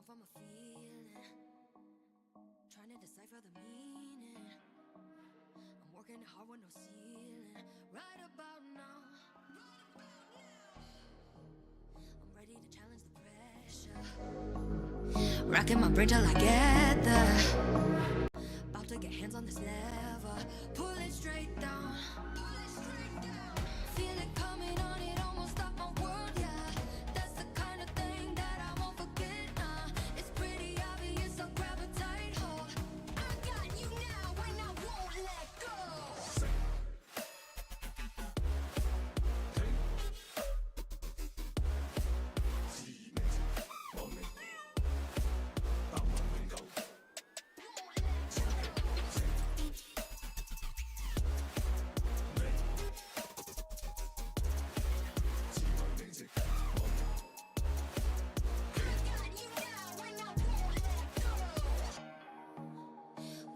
off from a feeling, trying to decipher the meaning. I'm working hard with no ceiling. Right about now, I'm ready to challenge the pressure. Racking my brain till I get there. About to get hands on this lever. Pull it straight down. Feel it coming on, it almost stopped my world, yeah. That's the kind of thing that I won't forget, It's pretty obvious, I'll grab a tight hold. I got you now and I won't let go.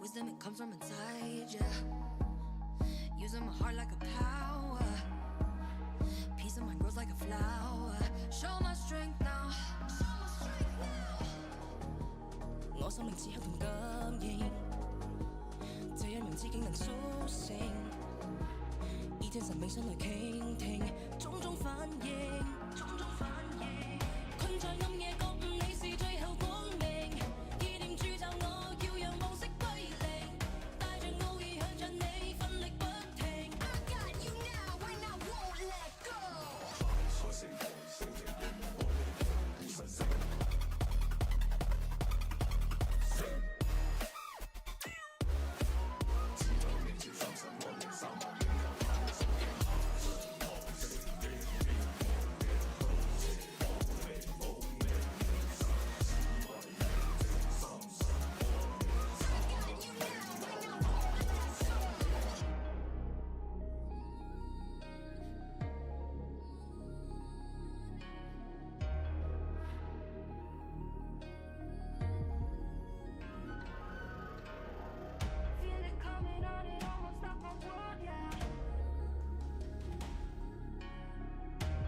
Wisdom, it comes from inside, yeah. Using my heart like a power. Peace of mind grows like a flower. Show my strength now. 我心靈此刻同感應，這一樣知竟能甦醒。以精神冥想來傾聽，種種反應，困在暗夜覺悟你是最後光明。意念鑄就我，要讓夢色歸零，帶着奧義向着你奮力不停。I got you now and I won't let go.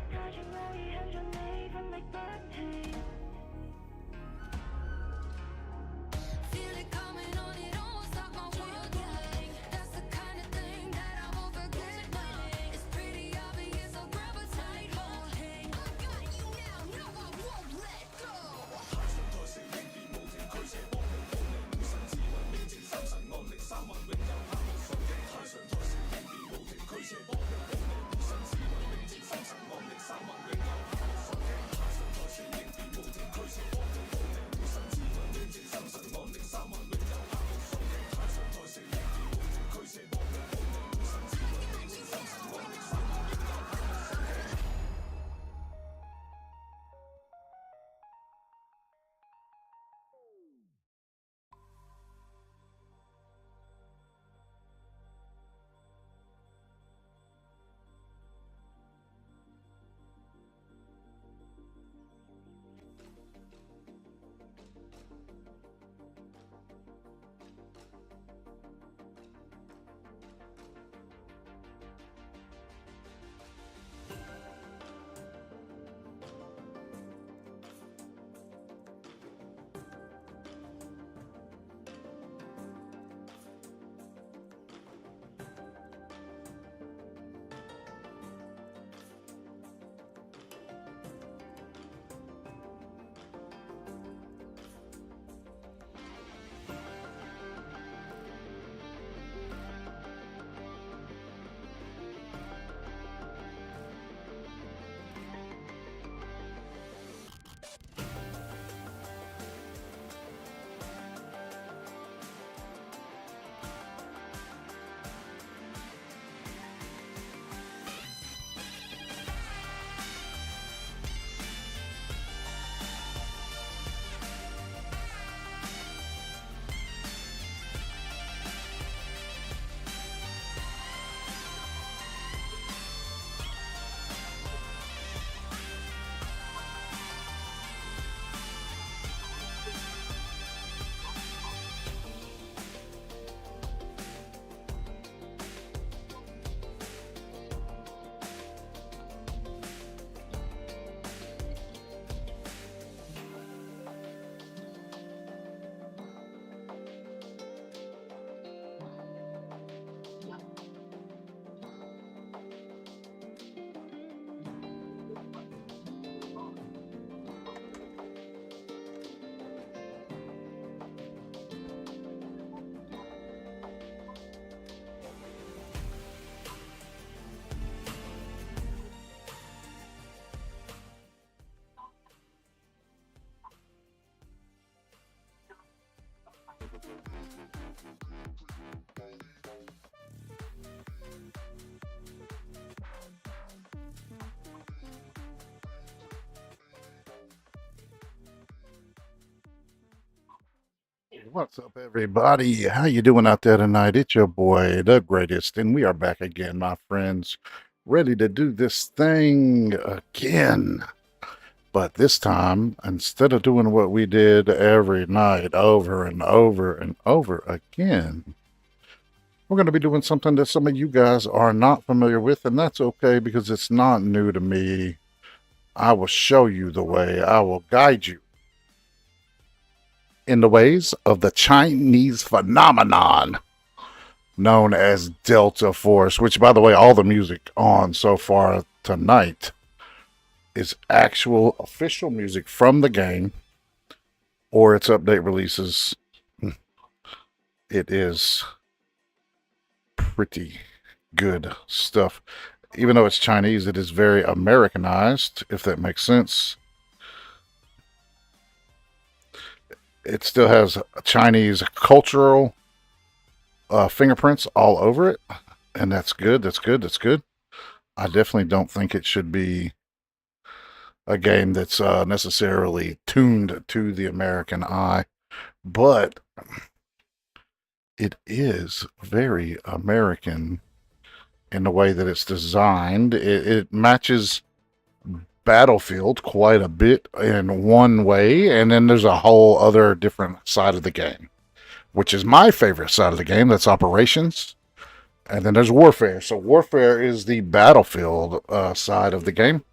帶着愛意向着你奮力不停。Feel it coming on, it almost stopped my world, yeah. That's the kind of thing that I won't forget, It's pretty obvious, I'll grab a tight hold. I got you now, now I won't let go. 太上台成永別無停，驅邪幫你保你，無神智慧面前三神安寧，三萬永有盼望順境。太上台成永別無停，驅邪幫你保你，無神智慧面前三神安寧，三萬永有盼望順境。太上台成永別無停，驅邪幫你保你，無神智慧面前三神安寧，三萬永。What's up, everybody? How you doing out there tonight? It's your boy, DaGraydest, and we are back again, my friends, ready to do this thing again. But this time, instead of doing what we did every night over and over and over again, we're going to be doing something that some of you guys are not familiar with, and that's okay because it's not new to me. I will show you the way. I will guide you in the ways of the Chinese phenomenon known as Delta Force, which, by the way, all the music on so far tonight is actual official music from the game or its update releases. It is pretty good stuff. Even though it's Chinese, it is very Americanized, if that makes sense. It still has Chinese cultural fingerprints all over it, and that's good. That's good. That's good. I definitely don't think it should be a game that's necessarily tuned to the American eye, but it is very American in the way that it's designed. It matches Battlefield quite a bit in one way, and then there's a whole other different side of the game, which is my favorite side of the game. That's operations. And then there's warfare. So warfare is the Battlefield side of the game.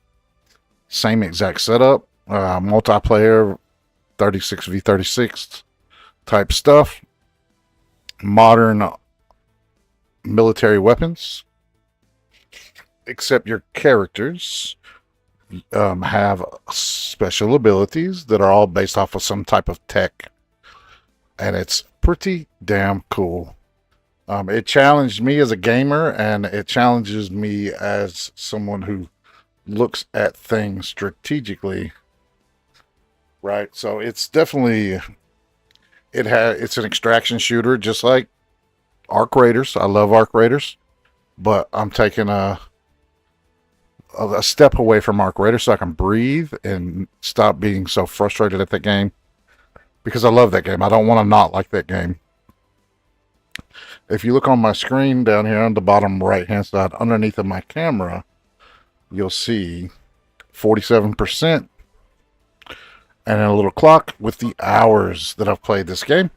Same exact setup, multiplayer, 36v36 type stuff. Modern military weapons, except your characters have special abilities that are all based off of some type of tech, and it's pretty damn cool. It challenged me as a gamer, and it challenges me as someone who looks at things strategically, right? So it's definitely it's an extraction shooter, just like Arc Raiders. I love Arc Raiders, but I'm taking a step away from Arc Raiders so I can breathe and stop being so frustrated at that game, because I love that game. I don't want to not like that game. If you look on my screen down here on the bottom right hand side underneath of my camera, you'll see 47% and a little clock with the hours that I've played this game.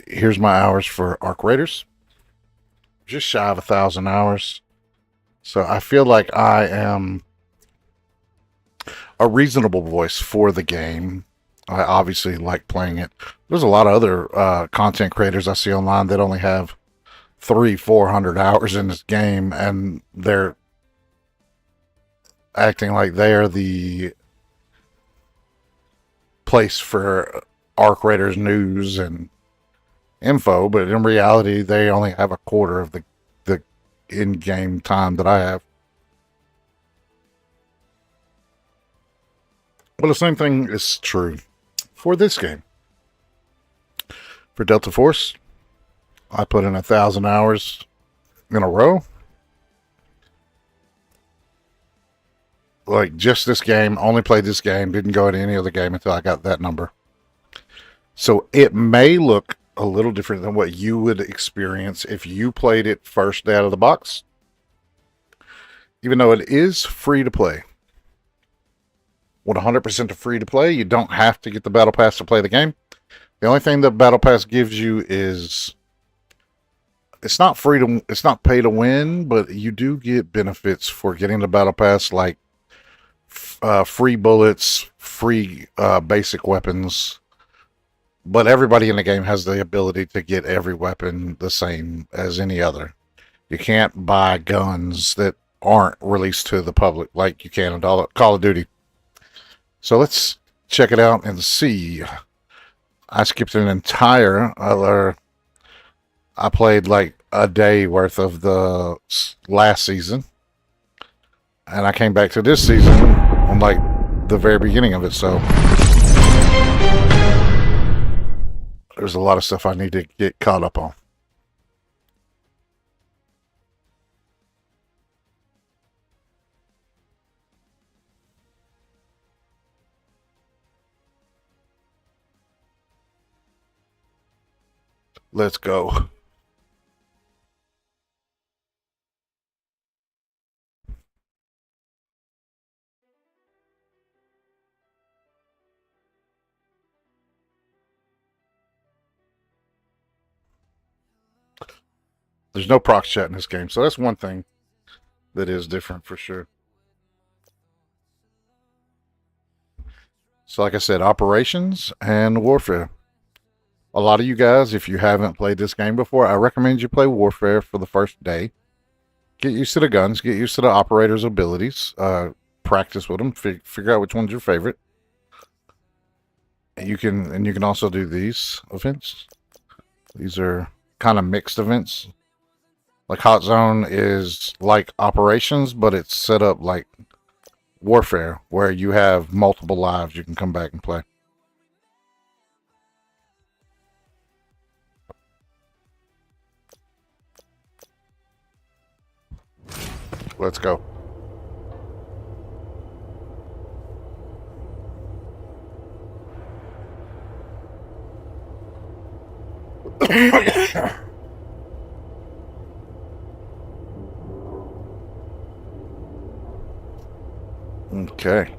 Here's my hours for Arc Raiders. Just shy of 1,000 hours. So I feel like I am a reasonable voice for the game. I obviously like playing it. There's a lot of other content creators I see online that only have 300-400 hours in this game, and they're acting like they are the place for Arc Raiders news and info, but in reality, they only have a quarter of the in-game time that I have. Well, the same thing is true for this game. For Delta Force, I put in 1,000 hours in a row. Like, just this game, only played this game, didn't go to any other game until I got that number. So it may look a little different than what you would experience if you played it first out of the box. Even though it is free to play. 100% free to play. You don't have to get the Battle Pass to play the game. The only thing the Battle Pass gives you is it's not pay to win, but you do get benefits for getting the Battle Pass, like free bullets, free basic weapons. But everybody in the game has the ability to get every weapon the same as any other. You can't buy guns that aren't released to the public like you can in Call of Duty. So let's check it out and see. I skipped an entire other. I played like a day worth of the last season, and I came back to this season on like the very beginning of it. So there's a lot of stuff I need to get caught up on. Let's go. There's no proc chat in this game, so that's one thing that is different for sure. So like I said, operations and warfare. A lot of you guys, if you haven't played this game before, I recommend you play warfare for the first day. Get used to the guns, get used to the operator's abilities, practice with them, figure out which one's your favorite. You can also do these events. These are kind of mixed events. Like Hot Zone is like operations, but it's set up like warfare, where you have multiple lives you can come back and play. Let's go. Okay.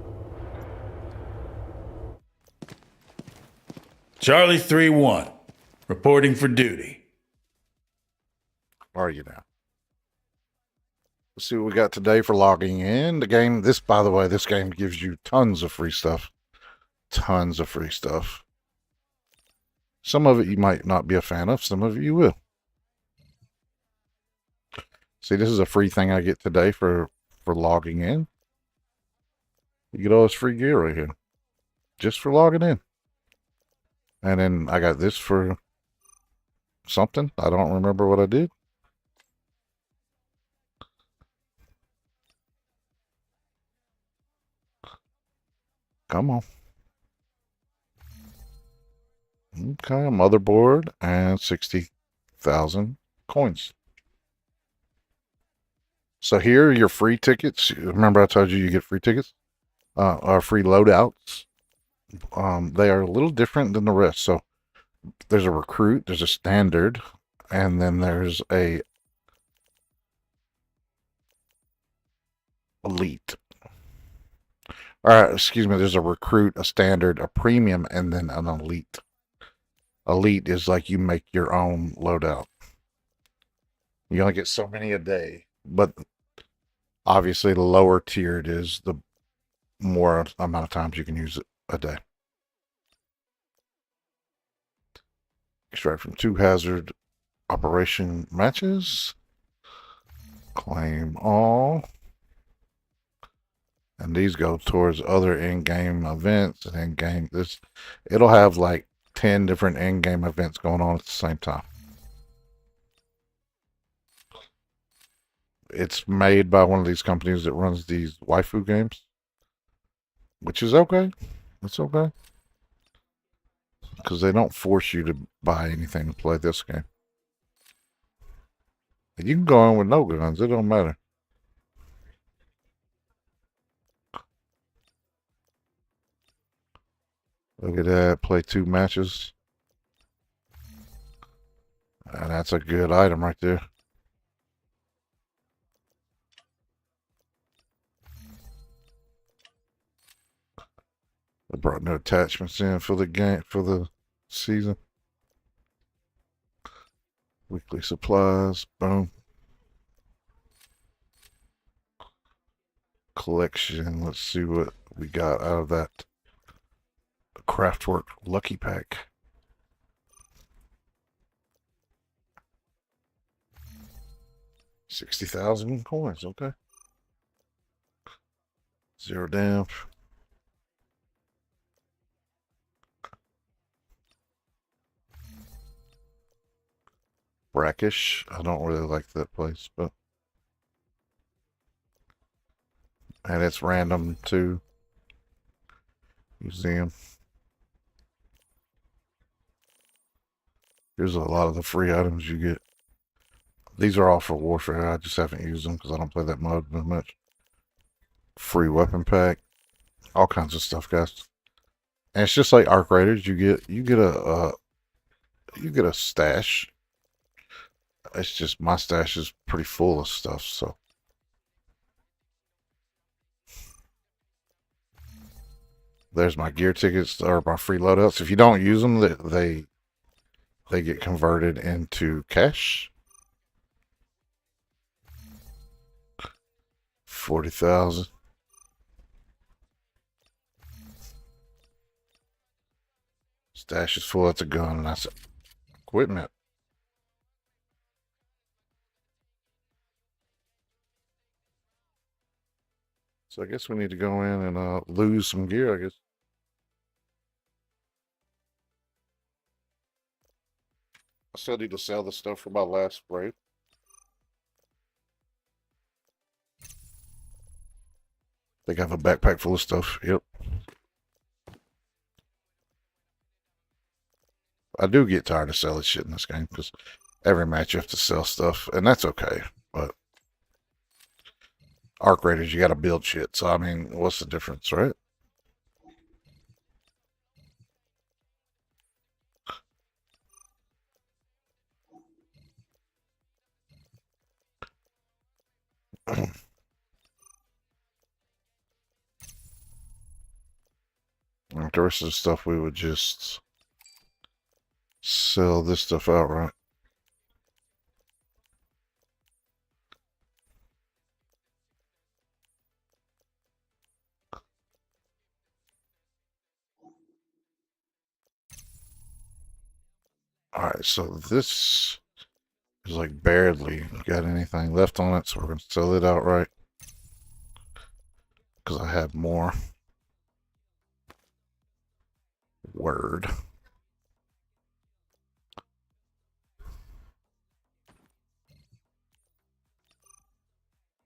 Charlie 3-1, reporting for duty. Are you now? Let's see what we got today for logging in. The game, by the way, this game gives you tons of free stuff. Tons of free stuff. Some of it you might not be a fan of, some of it you will. See, this is a free thing I get today for logging in. You get all this free gear right here. Just for logging in. And then I got this for something. I don't remember what I did. Come on. Okay, a motherboard and 60,000 coins. So here are your free tickets. Remember I told you get free tickets? Or free loadouts. They are a little different than the rest. So there's a recruit, there's a standard, and then there's a elite. Excuse me, there's a recruit, a standard, a premium, and then an elite. Elite is like you make your own loadout. You only get so many a day, but obviously the lower tier it is, the more amount of times you can use it a day. Extract from 2 hazard operation matches. Claim all. And these go towards other in-game events and in-game. It'll have like 10 different in-game events going on at the same time. It's made by one of these companies that runs these waifu games, which is okay. It's okay. Because they don't force you to buy anything to play this game. You can go in with no guns. It don't matter. Look at that. Play 2 matches. And that's a good item right there. They brought new attachments in for the game, for the season. Weekly supplies. Boom. Collection. Let's see what we got out of that. Craftwork Lucky Pack. $60,000 coins. Okay. 0 damp. Brackish. I don't really like that place, but and it's random too. Museum. Here's a lot of the free items you get. These are all for warfare. I just haven't used them because I don't play that mode very much. Free weapon pack. All kinds of stuff, guys. And it's just like Arc Raiders. You get a You get a stash. It's just my stash is pretty full of stuff, so. There's my gear tickets or my free loadouts. If you don't use them, they get converted into cash. 40,000. Stash is full. That's a gun, and that's equipment. So I guess we need to go in and lose some gear, I guess. I still need to sell the stuff for my last spray. Think I have a backpack full of stuff. Yep. I do get tired of selling shit in this game because every match you have to sell stuff, and that's okay. But arc raiders, you got to build shit. So I mean, what's the difference, right? And the rest of the stuff we would just sell this stuff outright. Alright, so this is like barely got anything left on it, so we're going to sell it outright. Because I have more. Word.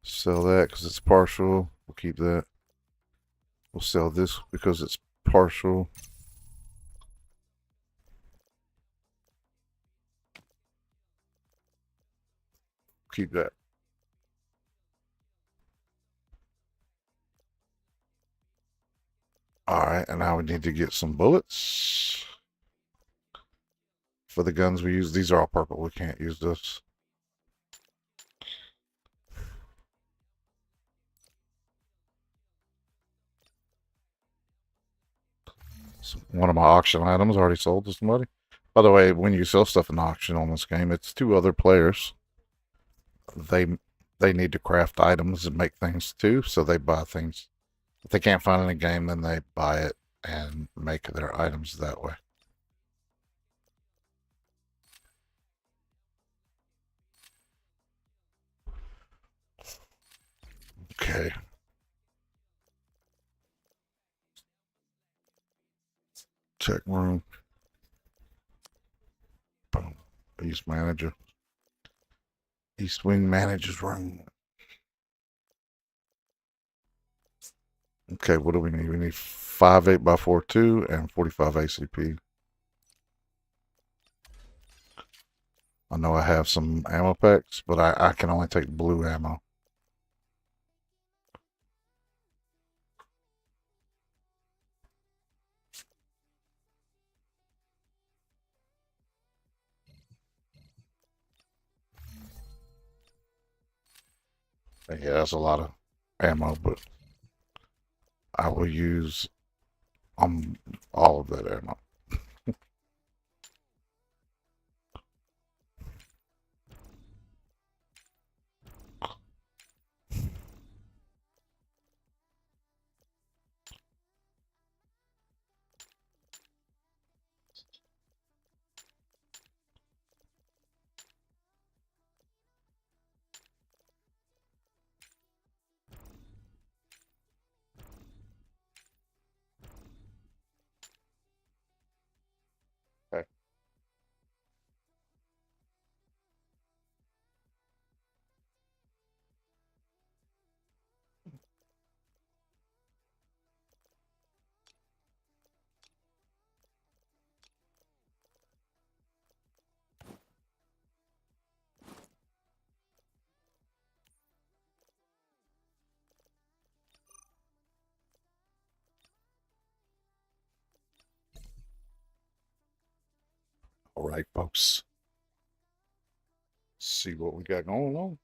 Sell that because it's partial. We'll keep that. We'll sell this because it's partial. Keep that. Alright, and now we need to get some bullets. For the guns we use, these are all purple. We can't use this. So one of my auction items already sold to somebody. By the way, when you sell stuff in auction on this game, it's two other players. They need to craft items and make things too, so they buy things. If they can't find it in a game, then they buy it and make their items that way. Okay. Check room. Boom. East manager. East wing manager's room. Okay, what do we need? We need 5 8x42 and 45 ACP. I know I have some ammo packs, but I can only take blue ammo. Yeah, that's a lot of ammo, but I will use all of that ammo. right, folks. Let's see what we got going on.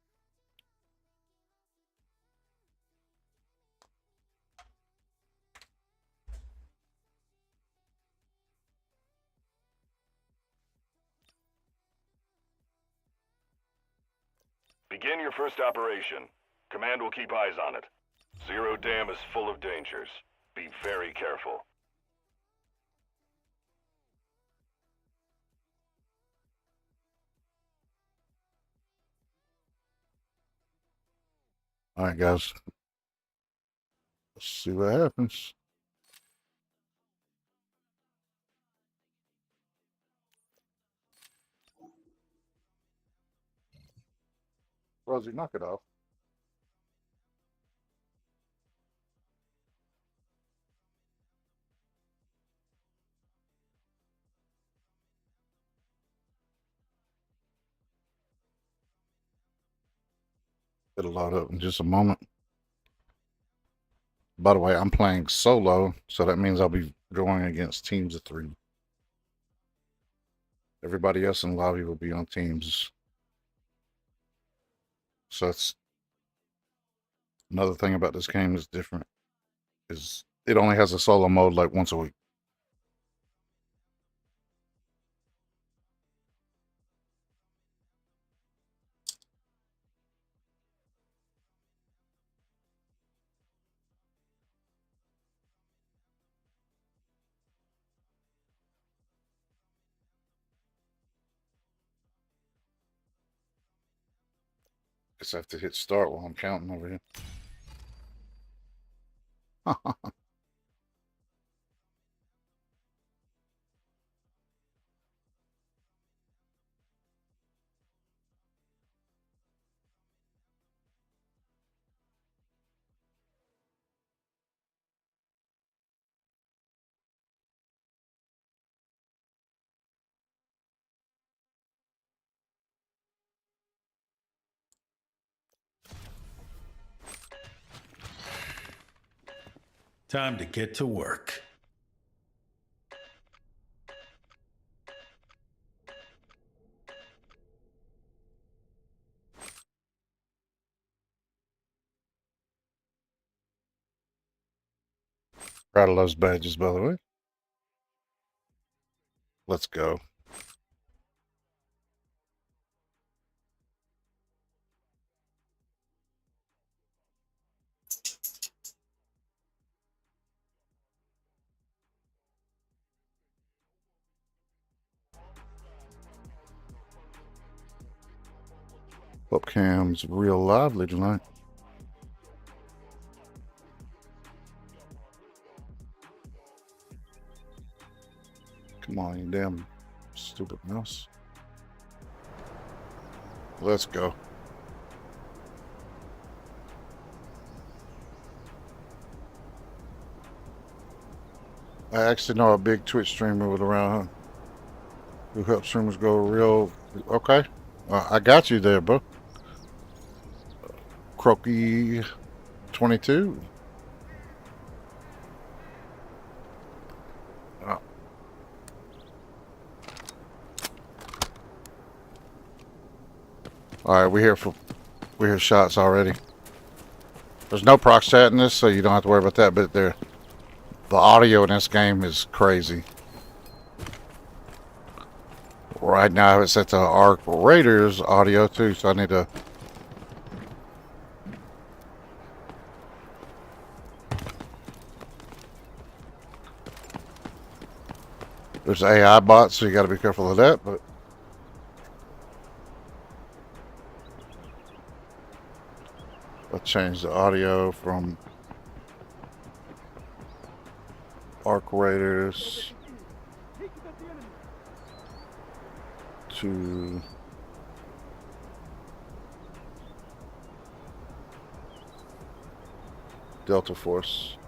Begin your first operation. Command will keep eyes on it. Zero Dam is full of dangers. Be very careful. All right, guys. Let's see what happens. Rosie, knock it off. It'll load up in just a moment. By the way, I'm playing solo, so that means I'll be going against teams of 3. Everybody else in the lobby will be on teams. So that's another thing about this game is different. Is it only has a solo mode like once a week. Just have to hit start while I'm counting over here. Time to get to work. Proud of those badges, by the way. Let's go. Webcam's real lively tonight. Come on, you damn stupid mouse. Let's go. I actually know a big Twitch streamer with around who helps streamers go real. Okay. I got you there, bro. Croaky 22. All right, we hear shots already. There's no prox chat in this, so you don't have to worry about that. But the audio in this game is crazy. Right now, I have it set to Arc Raiders audio too, so I need to. There's AI bots, so you got to be careful of that. But I'll change the audio from Arc Raiders to Delta Force.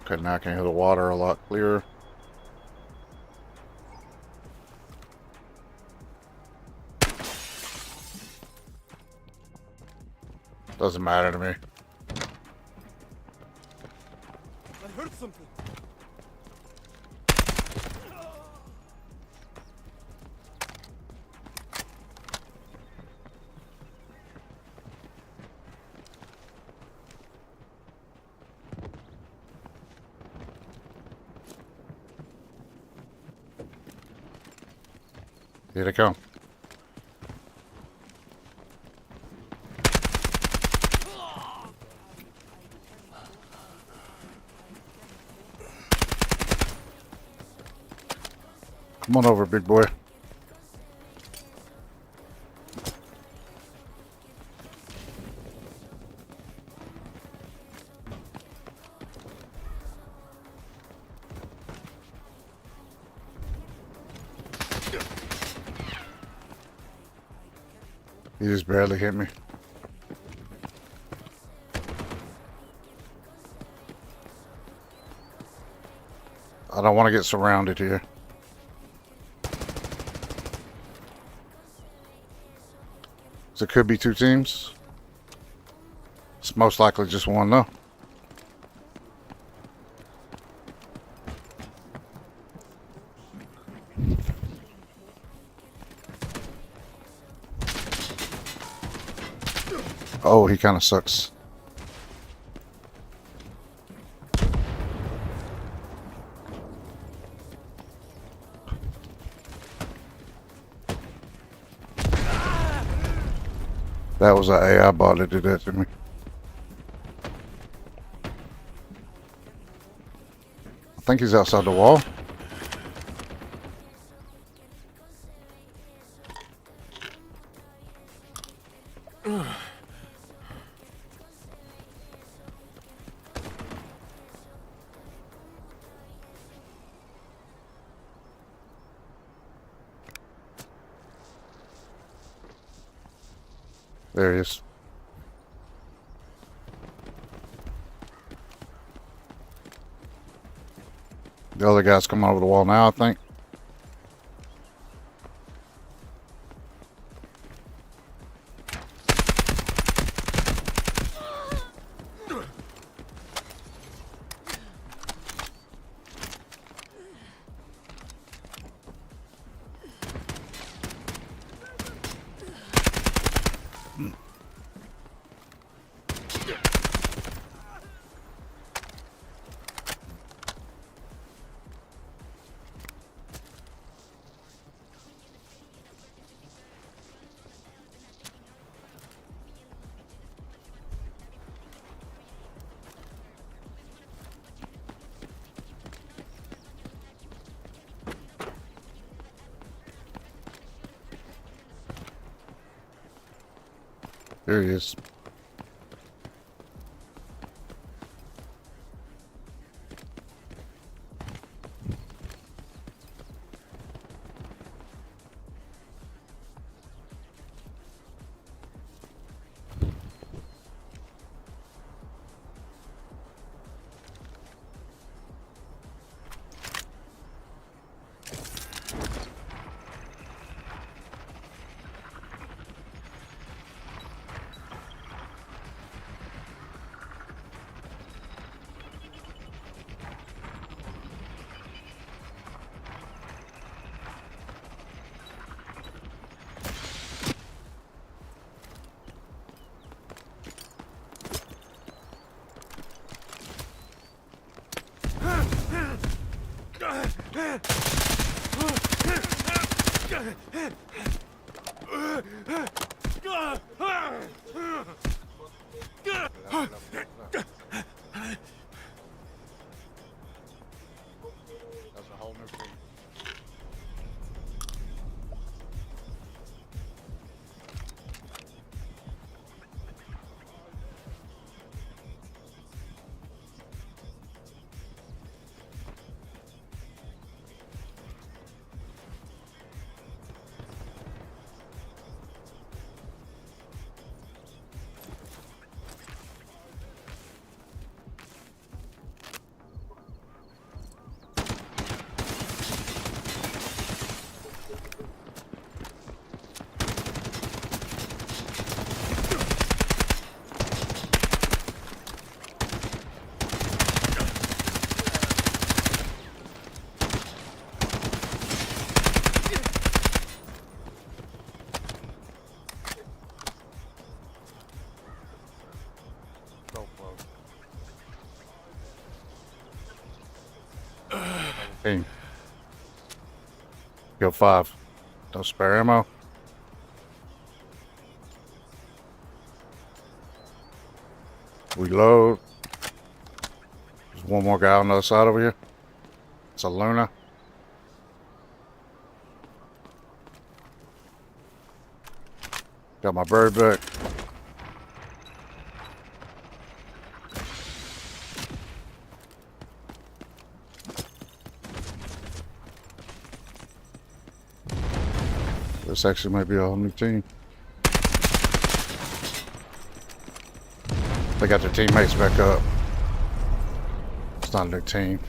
Okay, now I can hear the water a lot clearer. Doesn't matter to me. I heard something. Here they come. Come on over, big boy. He just barely hit me. I don't want to get surrounded here. So it could be two teams. It's most likely just one though. Oh, he kind of sucks. That was an AI bot that did that to me. I think he's outside the wall. There he is. The other guy's coming over the wall now, I think. There he is. That's a whole new thing. So close. Hey. Go 5. No spare ammo. Reload. There's one more guy on the other side over here. It's a Luna. Got my bird back. This actually might be a whole new team. They got their teammates back up. It's not a new team.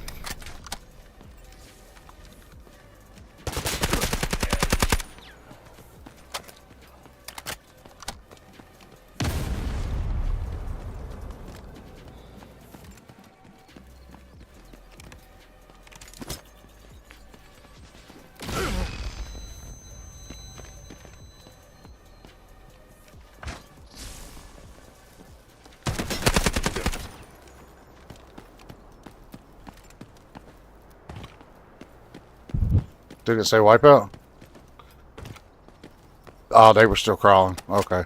Did it say wipeout? Oh, they were still crawling. Okay.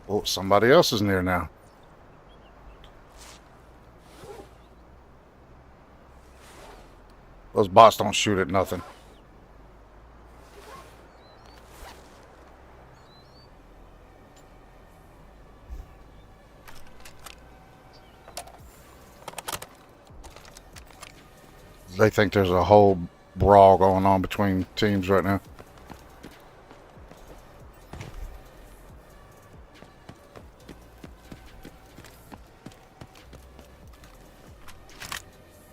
Oh, somebody else is near now. Those bots don't shoot at nothing. They think there's a whole brawl going on between teams right now.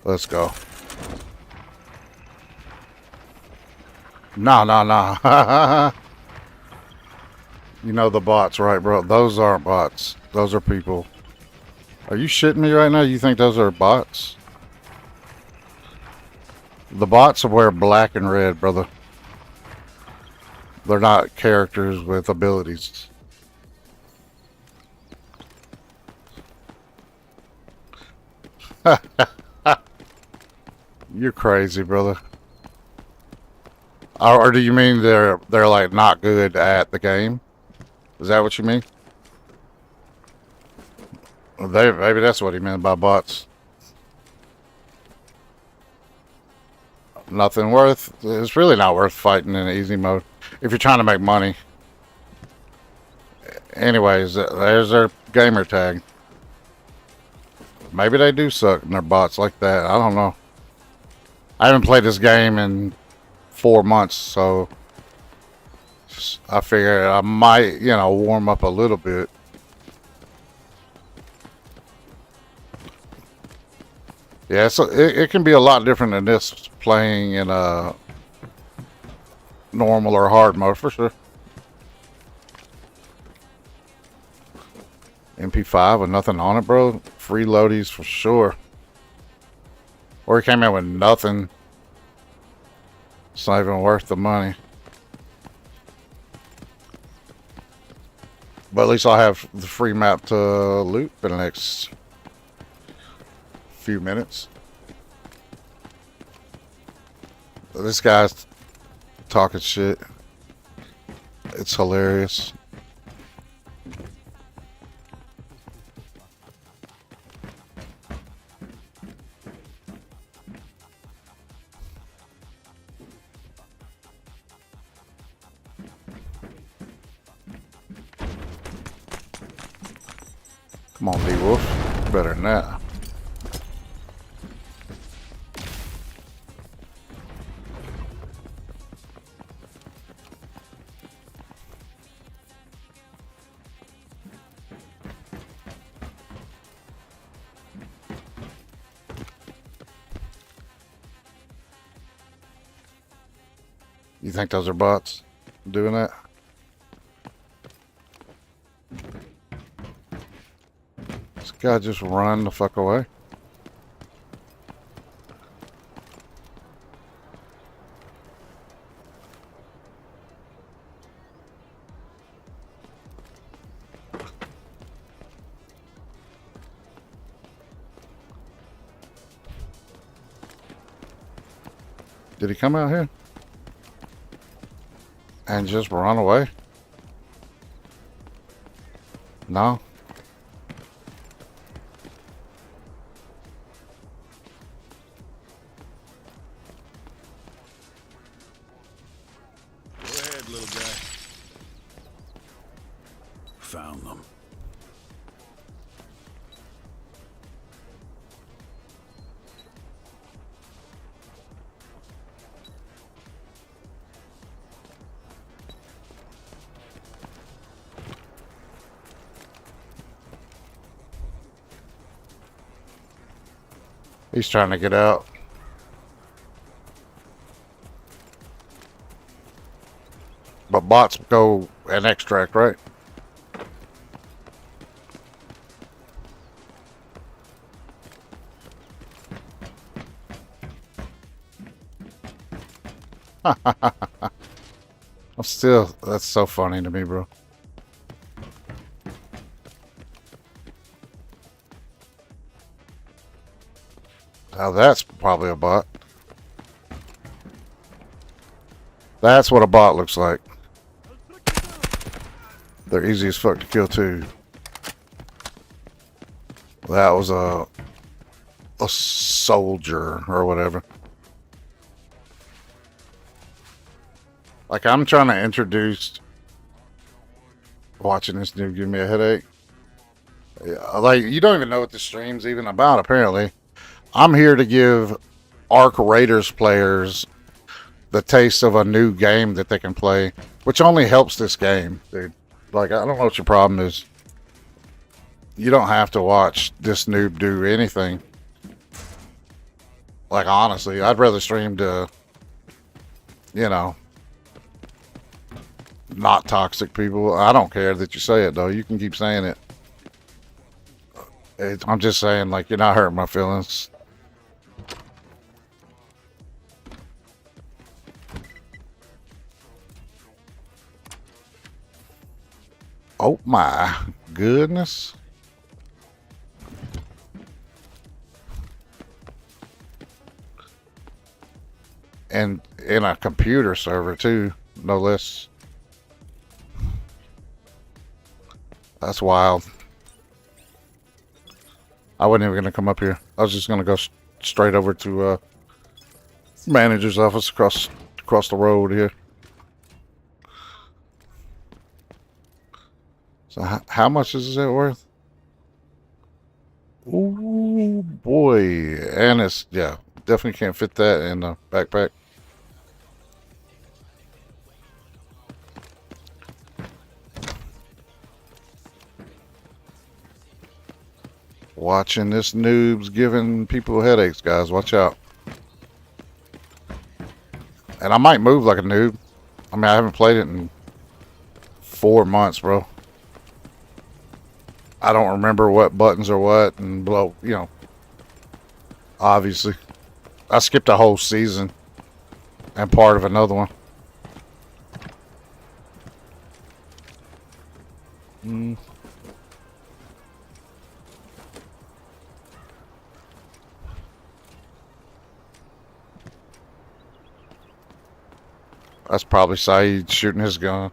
Let's go. No, no, no. You know the bots, right, bro? Those aren't bots. Those are people. Are you shitting me right now? You think those are bots? The bots wear black and red, brother. They're not characters with abilities. You're crazy, brother. Or do you mean they're like not good at the game? Is that what you mean? Maybe that's what he meant by bots. Nothing worth. It's really not worth fighting in easy mode if you're trying to make money. Anyways, there's their gamer tag. Maybe they do suck and they're bots like that. I don't know. I haven't played this game in 4 months, so I figured I might, warm up a little bit. Yeah, so it can be a lot different than this playing in a normal or hard mode for sure. MP5 with nothing on it, bro. Free loadies for sure. Or he came in with nothing. It's not even worth the money. But at least I'll have the free map to loot for the next few minutes. This guy's talking shit. It's hilarious. Come on, D-Wolf. Better than that. You think those are bots doing that? This guy just run the fuck away. Did he come out here? And just run away? No? Go ahead, little guy. Found them. He's trying to get out. But bots go and extract, right? I'm still, that's so funny to me, bro. Now that's probably a bot. That's what a bot looks like. They're easy as fuck to kill too. That was a soldier or whatever. Like, I'm trying to introduce, watching this dude give me a headache. Like, you don't even know what the stream's even about, apparently. I'm here to give Arc Raiders players the taste of a new game that they can play, which only helps this game, dude. Like, I don't know what your problem is. You don't have to watch this noob do anything. Like, honestly, I'd rather stream to, you know, not toxic people. I don't care that you say it, though. You can keep saying it. I'm just saying, like, you're not hurting my feelings. Oh my goodness. And in a computer server too, no less. That's wild. I wasn't even gonna come up here. I was just gonna go straight over to manager's office across the road here. So how much is it worth? Ooh boy, and it's, yeah, definitely can't fit that in the backpack. Watching this noob's giving people headaches, guys. Watch out. And I might move like a noob. I mean, I haven't played it in 4 months, bro. I don't remember what buttons are what, and blow, you know. Obviously. I skipped a whole season and part of another one. That's probably Saeed shooting his gun.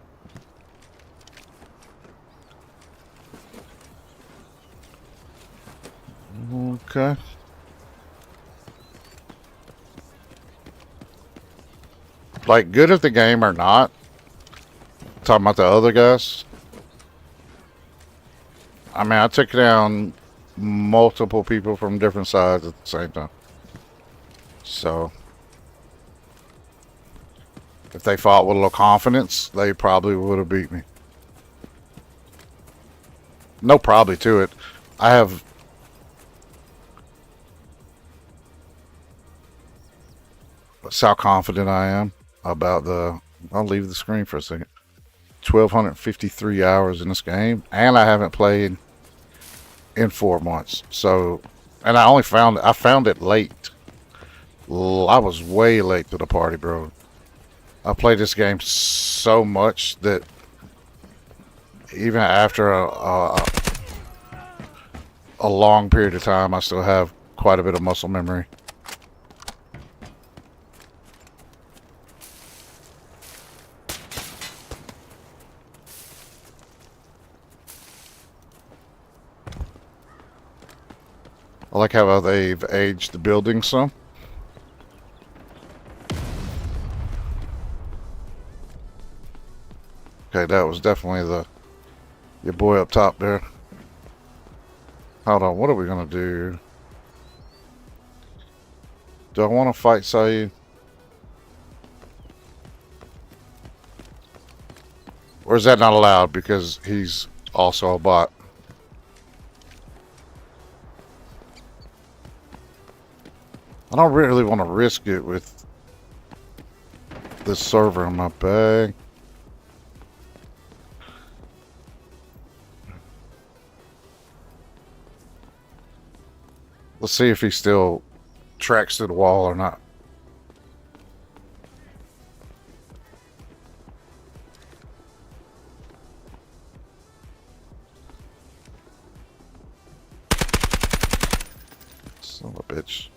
Okay. Like, good at the game or not. Talking about the other guys. I mean, I took down multiple people from different sides at the same time. So, if they fought with a little confidence, they probably would have beat me. No probably to it. I have... That's how confident I am about the... I'll leave the screen for a second. 1,253 hours in this game. And I haven't played in 4 months. So... And I only found... I found it late. I was way late to the party, bro. I played this game so much that even after a long period of time, I still have quite a bit of muscle memory. I like how they've aged the building some. Okay, that was definitely your boy up top there. Hold on, what are we gonna do? Do I want to fight Saeed? Or is that not allowed because he's also a bot? I don't really want to risk it with this server in my bag. Let's see if he still tracks to the wall or not. Son of a bitch.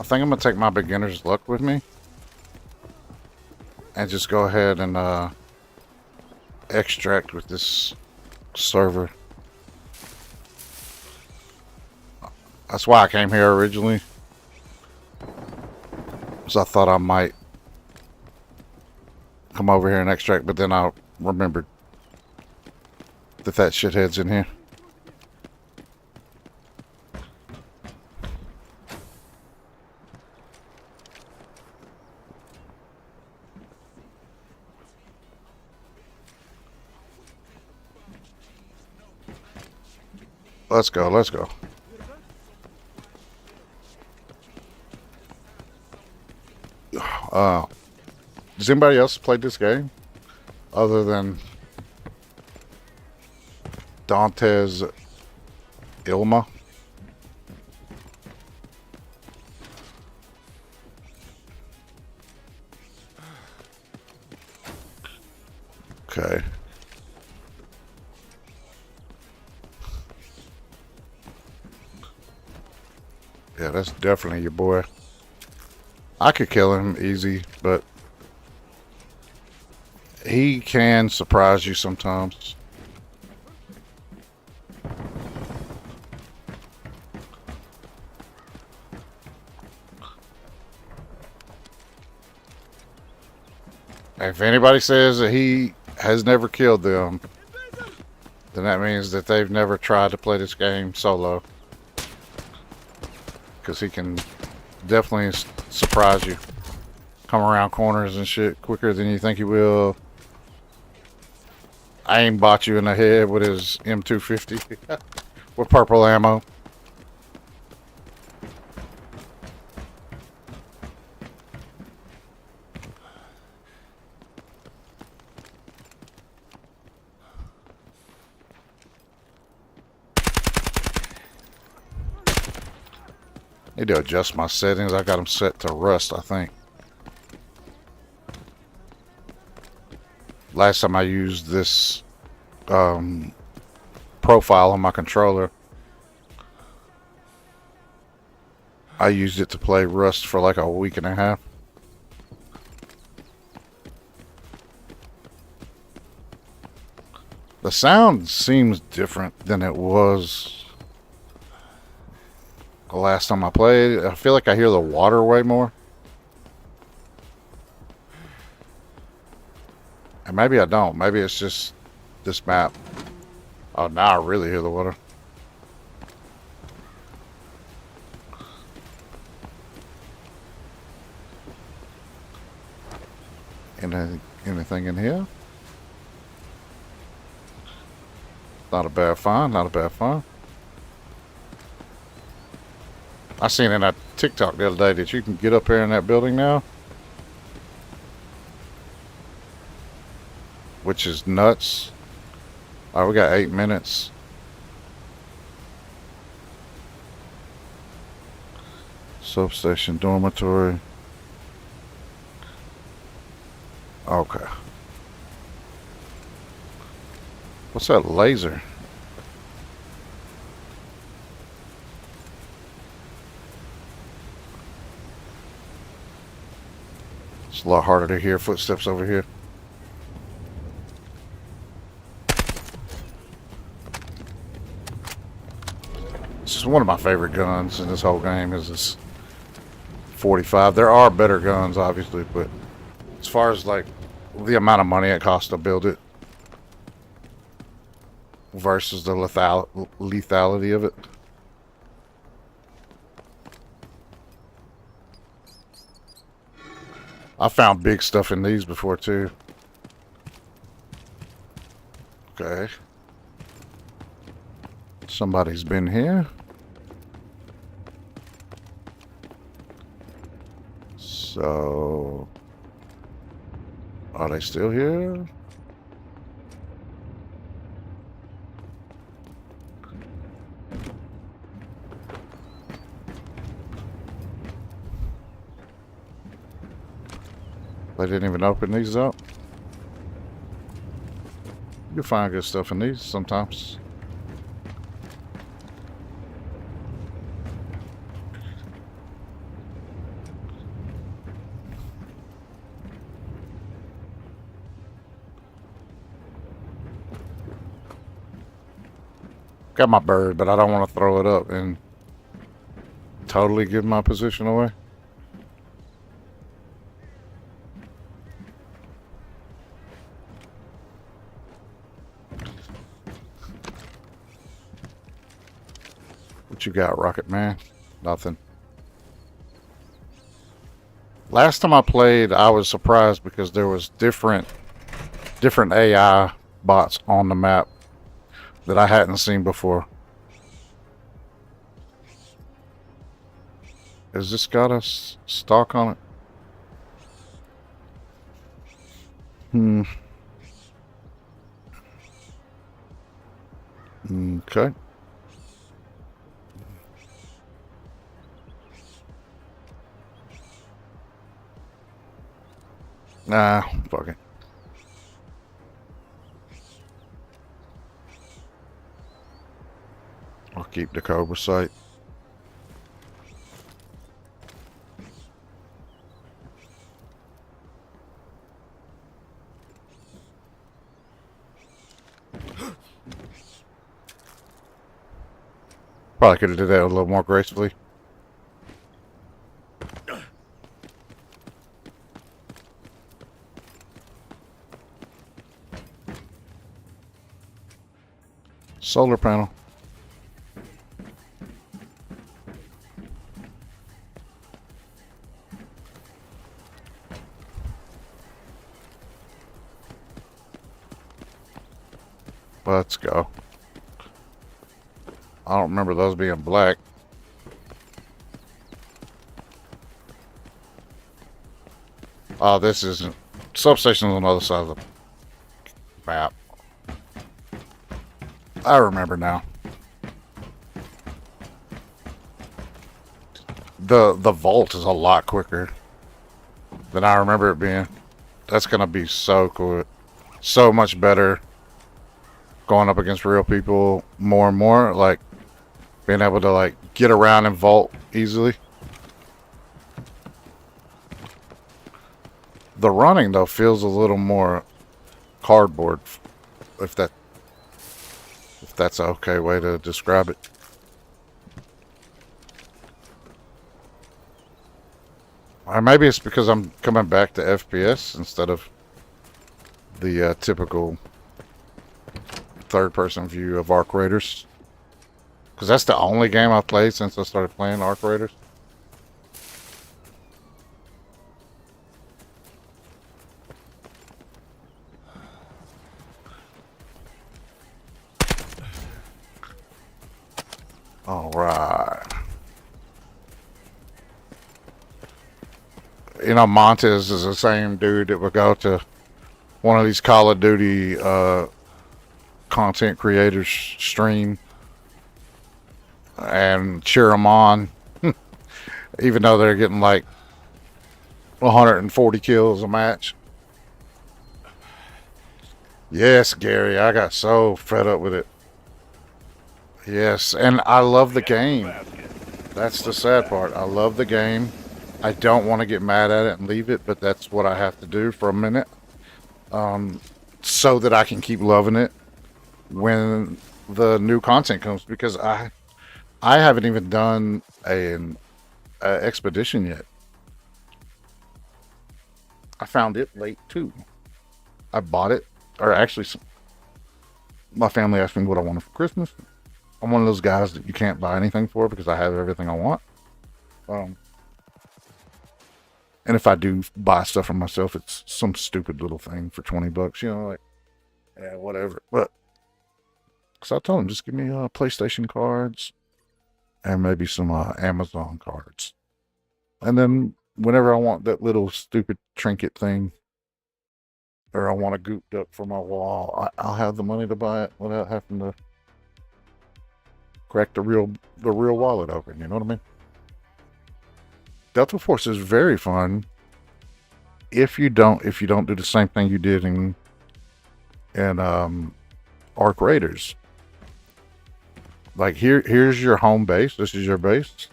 I think I'm gonna take my beginner's luck with me and just go ahead and extract with this server. That's why I came here originally, because I thought I might come over here and extract, but then I remembered that shithead's in here. Let's go, let's go. Does anybody else play this game other than Dante's Ilma? Okay. Yeah, that's definitely your boy. I could kill him easy, but he can surprise you sometimes. If anybody says that he has never killed them, then that means that they've never tried to play this game solo. Because he can definitely surprise you. Come around corners and shit quicker than you think he will. I aimbot you in the head with his M250 with purple ammo. Need to adjust my settings. I got them set to rust, I think. Last time I used this profile on my controller, I used it to play Rust for like a week and a half. The sound seems different than it was the last time I played. I feel like I hear the water way more. And maybe I don't. Maybe it's just this map. Oh, now I really hear the water. Anything in here? Not a bad find. Not a bad find. I seen in that TikTok the other day that you can get up here in that building now, which is nuts. All right, we got 8 minutes. Substation dormitory. Okay. What's that laser? It's a lot harder to hear footsteps over here. This is one of my favorite guns in this whole game is this 45. There are better guns, obviously, but as far as like the amount of money it costs to build it versus the lethality of it. I found big stuff in these before too. Okay. Somebody's been here. So, are they still here? They didn't even open these up. You can find good stuff in these sometimes. Got my bird, but I don't want to throw it up and totally give my position away. What you got, Rocket Man? Nothing. Last time I played, I was surprised because there was different AI bots on the map that I hadn't seen before. Has this got a stock on it? Okay. Nah, fuck it. I'll keep the Cobra sight. Probably could have did that a little more gracefully. Solar panel. Let's go. I don't remember those being black. Oh, this isn't. Substation's on the other side of the map. I remember now. The vault is a lot quicker than I remember it being. That's gonna be so cool. So much better going up against real people more and more. Like being able to like get around and vault easily. The running though feels a little more cardboard, if that's an okay way to describe it. Or maybe it's because I'm coming back to FPS instead of the typical third-person view of Arc Raiders. Because that's the only game I've played since I started playing Arc Raiders. All right. You know, Montez is the same dude that would go to one of these Call of Duty content creators stream and cheer them on, even though they're getting like 140 kills a match. Yes, Gary, I got so fed up with it. Yes, and I love the game. Basket. That's the sad part. I love the game. I don't want to get mad at it and leave it, but that's what I have to do for a minute, so that I can keep loving it when the new content comes. Because I haven't even done an expedition yet. I found it late too. I bought it, or actually, my family asked me what I wanted for Christmas. I'm one of those guys that you can't buy anything for because I have everything I want. Um, and if I do buy stuff for myself, it's some stupid little thing for $20. You know, like, yeah, whatever. But so I told him, just give me PlayStation cards and maybe some Amazon cards. And then whenever I want that little stupid trinket thing, or I want a goop duck for my wall, I'll have the money to buy it without having to crack the real wallet open. You know what I mean? Delta Force is very fun if you don't do the same thing you did in Arc Raiders. Like here's your home base. This is your base.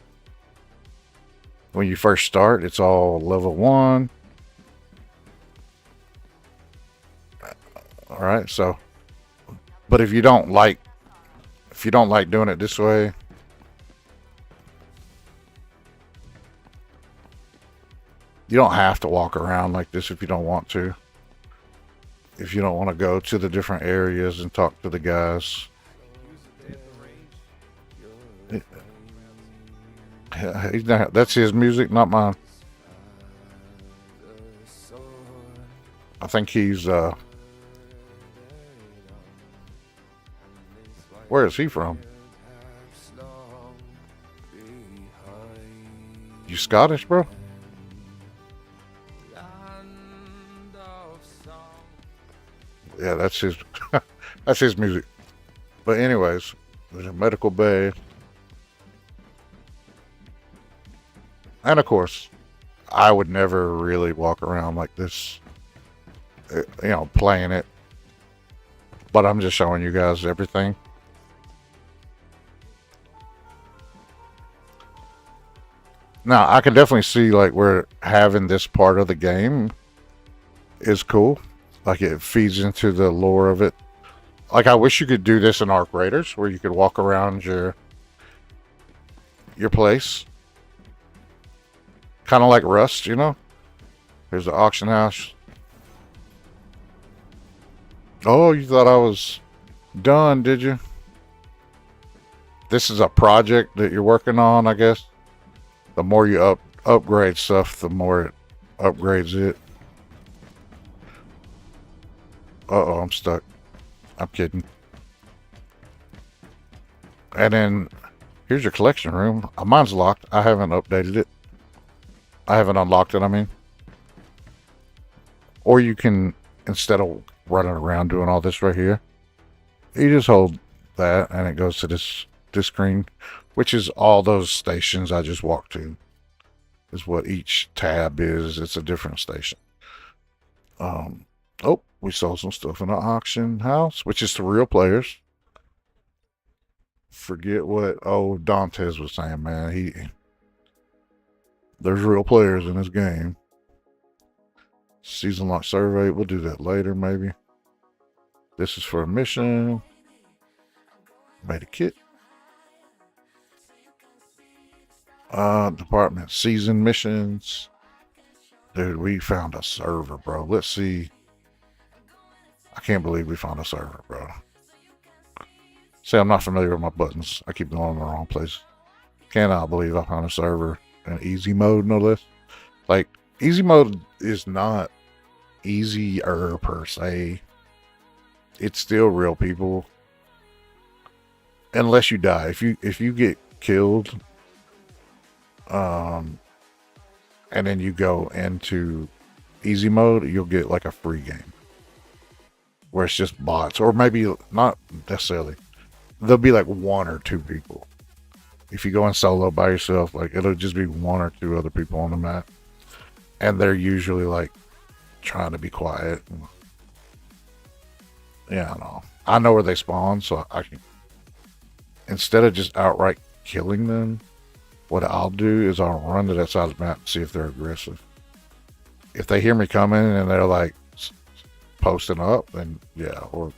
When you first start, it's all level 1. All right, so, but if you don't like doing it this way, you don't have to walk around like this if you don't want to. If you don't want to go to the different areas and talk to the guys. That's his music, not mine. I think he's where is he from? You Scottish, bro? Yeah, that's his that's his music. But anyways, there's a medical bay. And of course, I would never really walk around like this, playing it. But I'm just showing you guys everything. Now, I can definitely see like where having this part of the game is cool. Like it feeds into the lore of it. Like I wish you could do this in Arc Raiders, where you could walk around your place. Kind of like Rust, you know? Here's the auction house. Oh, you thought I was done, did you? This is a project that you're working on, I guess. The more you upgrade stuff, the more it upgrades it. Uh-oh, I'm stuck. I'm kidding. And then, here's your collection room. Mine's locked. I haven't updated it. I haven't unlocked it, I mean. Or you can, instead of running around doing all this right here, you just hold that and it goes to this screen, which is all those stations I just walked to. Is what each tab is. It's a different station. Oh, we sold some stuff in the auction house, which is to real players. Forget what Dantes was saying, man. There's real players in this game. Season lock survey. We'll do that later, maybe. This is for a mission. Made a kit. Department season missions. Dude, we found a server, bro. Let's see. I can't believe we found a server, bro. See, I'm not familiar with my buttons. I keep going in the wrong place. Cannot believe I found a server in easy mode, no less. Like, easy mode is not easier per se. It's still real people. Unless you die. If you get killed, and then you go into easy mode, you'll get like a free game. Where it's just bots. Or maybe not necessarily. There'll be like 1 or 2 people. If you go in solo by yourself, like it'll just be 1 or 2 other people on the map. And they're usually like trying to be quiet. Yeah, I know where they spawn, so I can, instead of just outright killing them, what I'll do is I'll run to that side of the map and see if they're aggressive. If they hear me coming and they're like posting up, then yeah, or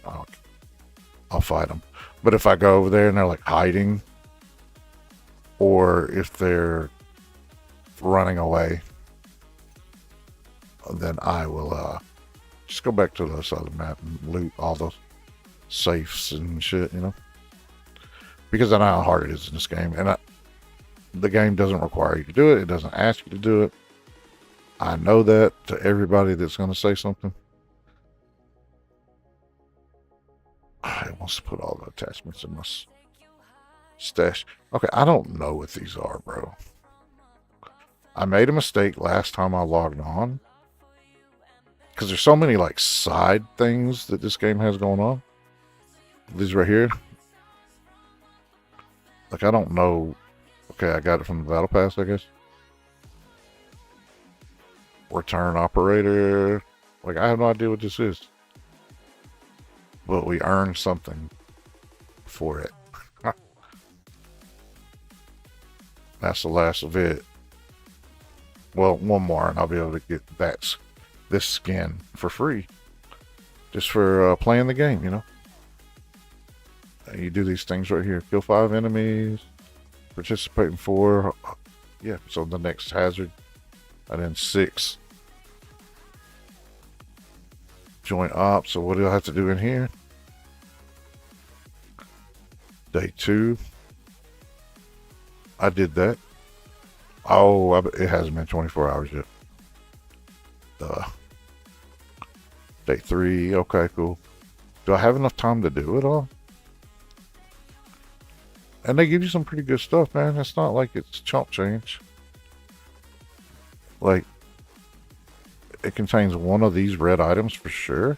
I'll fight them. But if I go over there and they're like hiding, or if they're running away, then I will just go back to the other side of the map and loot all those safes and shit, you know? Because I know how hard it is in this game. And the game doesn't require you to do it. It doesn't ask you to do it. I know that to everybody that's going to say something. It wants to put all the attachments in my stash. Okay, I don't know what these are, bro. I made a mistake last time I logged on. Because there's so many, like, side things that this game has going on. These right here. Like, I don't know. Okay, I got it from the Battle Pass, I guess. Return operator. Like, I have no idea what this is. But we earned something for it. That's the last of it. Well, one more and I'll be able to get this skin for free. Just for playing the game, you know. You do these things right here. Kill 5 enemies. Participate in 4. Yeah, so the next hazard. And then 6. Join ops. So what do I have to do in here? Day 2. I did that. Oh, it hasn't been 24 hours yet. Day 3. Okay, cool. Do I have enough time to do it all? And they give you some pretty good stuff, man. It's not like it's chump change. Like, it contains one of these red items for sure.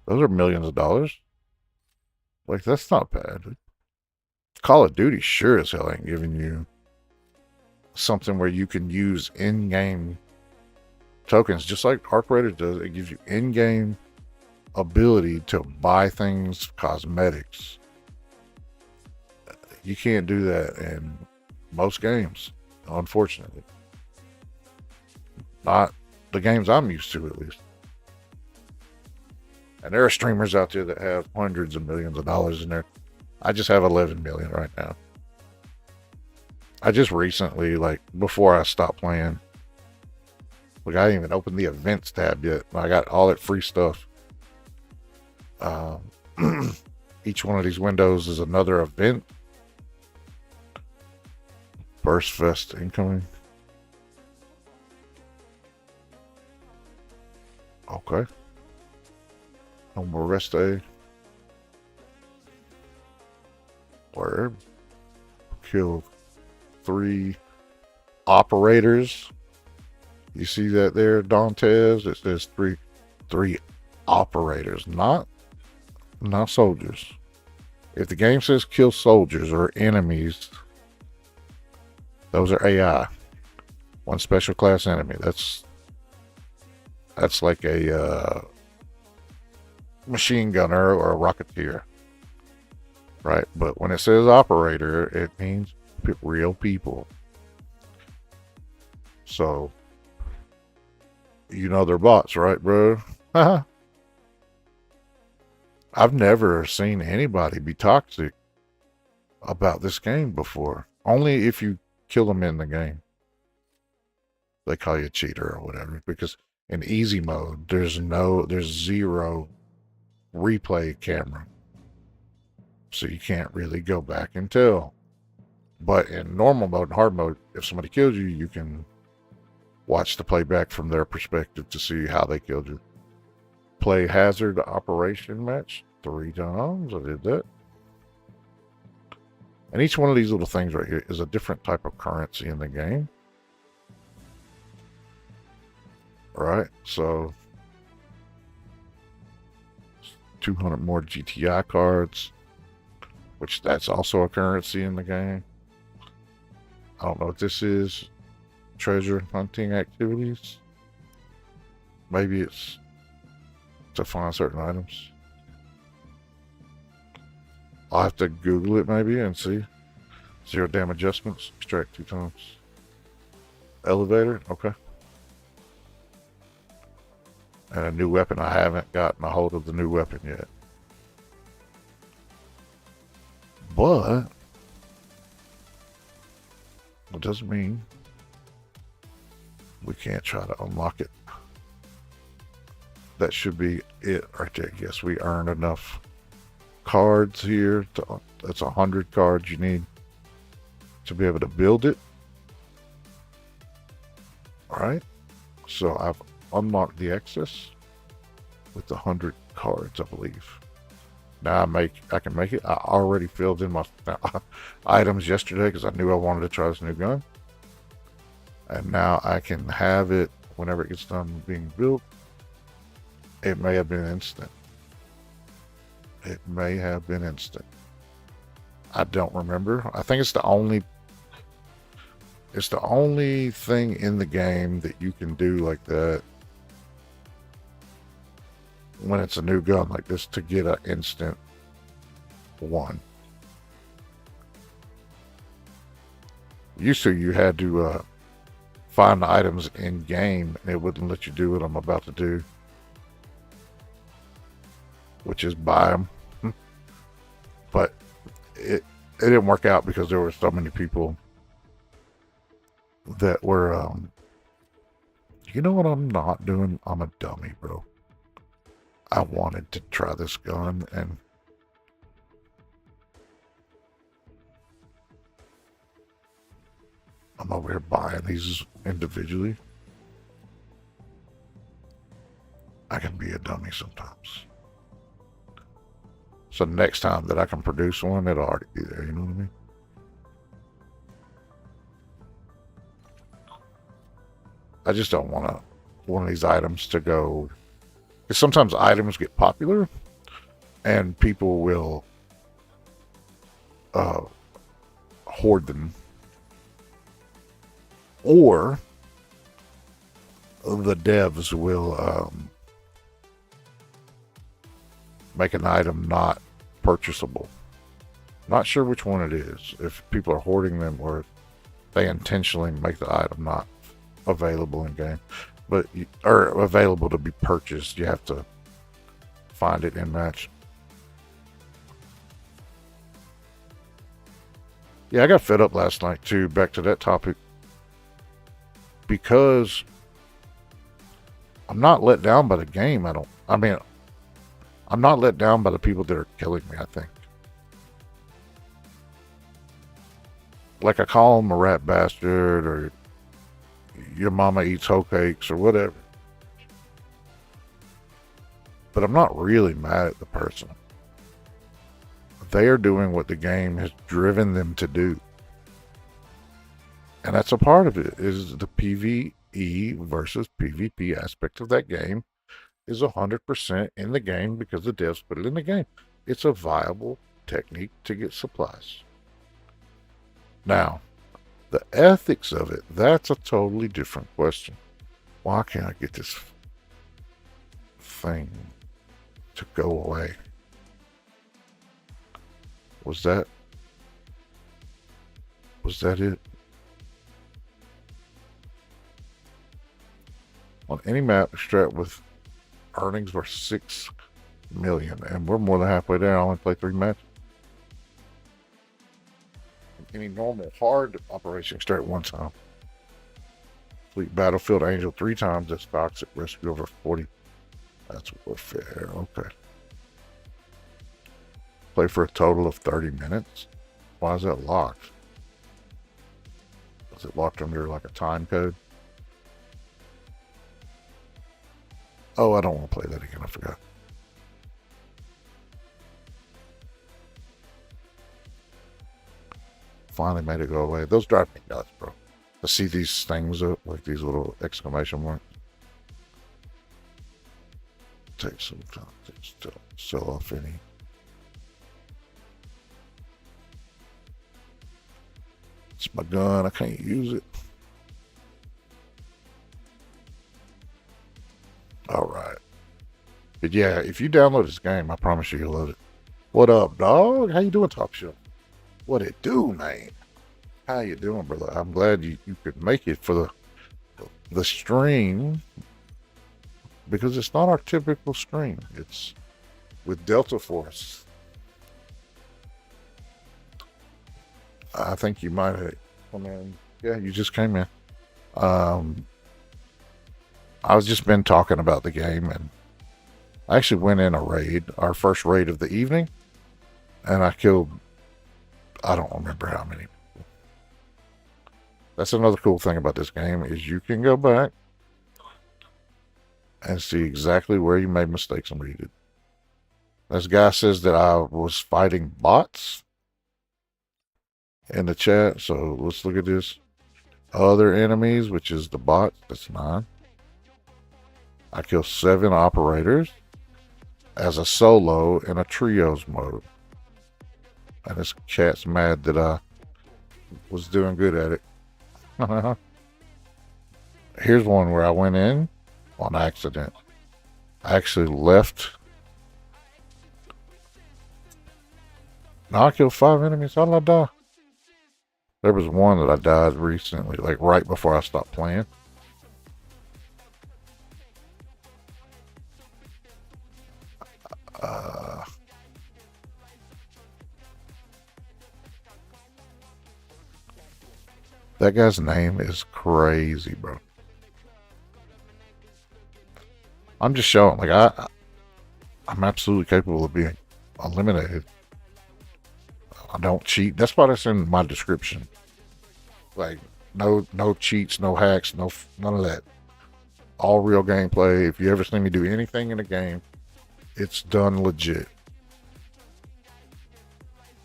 Those are millions of dollars. Like, that's not bad. Call of Duty sure as hell ain't giving you something where you can use in-game tokens, just like Arc Raiders does. It gives you in-game ability to buy things, cosmetics. You can't do that in most games, unfortunately. Not the games I'm used to, at least. And there are streamers out there that have hundreds of millions of dollars in there. I just have 11 million right now. I just recently, like, before I stopped playing, like, I didn't even open the events tab yet. I got all that free stuff. Each one of these windows is another event. Burst Fest incoming. Okay. No more rest day. Word. Kill 3 operators. You see that there, Dantes? It says three operators, not soldiers. If the game says kill soldiers or enemies, those are AI. One special class enemy. That's like a machine gunner or a rocketeer. Right? But when it says operator, it means real people. So, you know they're bots, right, bro? I've never seen anybody be toxic about this game before. Only if you kill them in the game. They call you a cheater or whatever. Because in easy mode, there's zero replay camera. So you can't really go back and tell. But in normal mode and hard mode, if somebody kills you, you can watch the playback from their perspective to see how they killed you. Play hazard operation match 3 times. I did that. And each one of these little things right here is a different type of currency in the game. Right? So 200 more GTI cards, which that's also a currency in the game. I don't know what this is. Treasure hunting activities. Maybe it's to find certain items. I'll have to Google it maybe and see. 0 dam adjustments. Extract 2 times. Elevator. Okay. And a new weapon. I haven't gotten a hold of the new weapon yet. But it doesn't mean we can't try to unlock it. That should be it right there. Yes, we earned enough cards here. That's 100 cards you need to be able to build it. Alright. So I've unlocked the excess with the 100 cards, I believe. Now I can make it. I already filled in my items yesterday because I knew I wanted to try this new gun. And now I can have it whenever it gets done being built. It may have been instant. It may have been instant. I don't remember. I think it's the only thing in the game that you can do like that when it's a new gun like this to get an instant one. Used to you had to find the items in game and it wouldn't let you do what I'm about to do, which is buy them. But it didn't work out because there were so many people that were you know what I'm not doing? I'm a dummy, bro. I wanted to try this gun and I'm over here buying these individually. I can be a dummy sometimes. So next time that I can produce one, it'll already be there, you know what I mean? I just don't want one of these items to go, because sometimes items get popular and people will hoard them, or the devs will make an item not purchasable. Not sure which one it is. If people are hoarding them or they intentionally make the item not available in game, or available to be purchased, you have to find it in match. Yeah, I got fed up last night too, back to that topic, because I'm not let down by the game. I'm not let down by the people that are killing me, I think. Like I call them a rat bastard or your mama eats hoe cakes or whatever. But I'm not really mad at the person. They are doing what the game has driven them to do. And that's a part of it, is the PvE versus PvP aspect of that game is 100% in the game because the devs put it in the game. It's a viable technique to get supplies. Now, the ethics of it, that's a totally different question. Why can't I get this thing to go away? Was that it? On any map, extract with earnings were 6 million, and we're more than halfway there. I only played 3 matches. Any normal hard operation, extract 1 time. Complete Battlefield Angel 3 times. That's toxic. Rescue over 40. That's warfare. Okay. Play for a total of 30 minutes. Why is that locked? Is it locked under like a time code? Oh, I don't want to play that again. I forgot. Finally made it go away. Those drive me nuts, bro. I see these things up, like these little exclamation marks. Take some time to sell off any. It's my gun. I can't use it. All right. But yeah, if you download this game, I promise you, you'll love it. What up, dog? How you doing, Talk Show? What it do, man? How you doing, brother? I'm glad you could make it for the stream, because it's not our typical stream. It's with Delta Force. I think you might have come in. Yeah, you just came in. I've just been talking about the game, and I actually went in a raid, our first raid of the evening, and I killed, I don't remember how many people. That's another cool thing about this game, is you can go back and see exactly where you made mistakes and read it. This guy says that I was fighting bots in the chat, so let's look at this. Other enemies, which is the bots, that's 9. I killed 7 operators as a solo in a trios mode. And this cat's mad that I was doing good at it. Here's one where I went in on accident. I actually left. Now I killed 5 enemies. How did I die? There was one that I died recently, like right before I stopped playing. That guy's name is crazy, bro. I'm just showing, like, I'm absolutely capable of being eliminated. I don't cheat. That's why that's in my description. Like, no cheats, no hacks, none of that. All real gameplay. If you ever see me do anything in a game, it's done legit.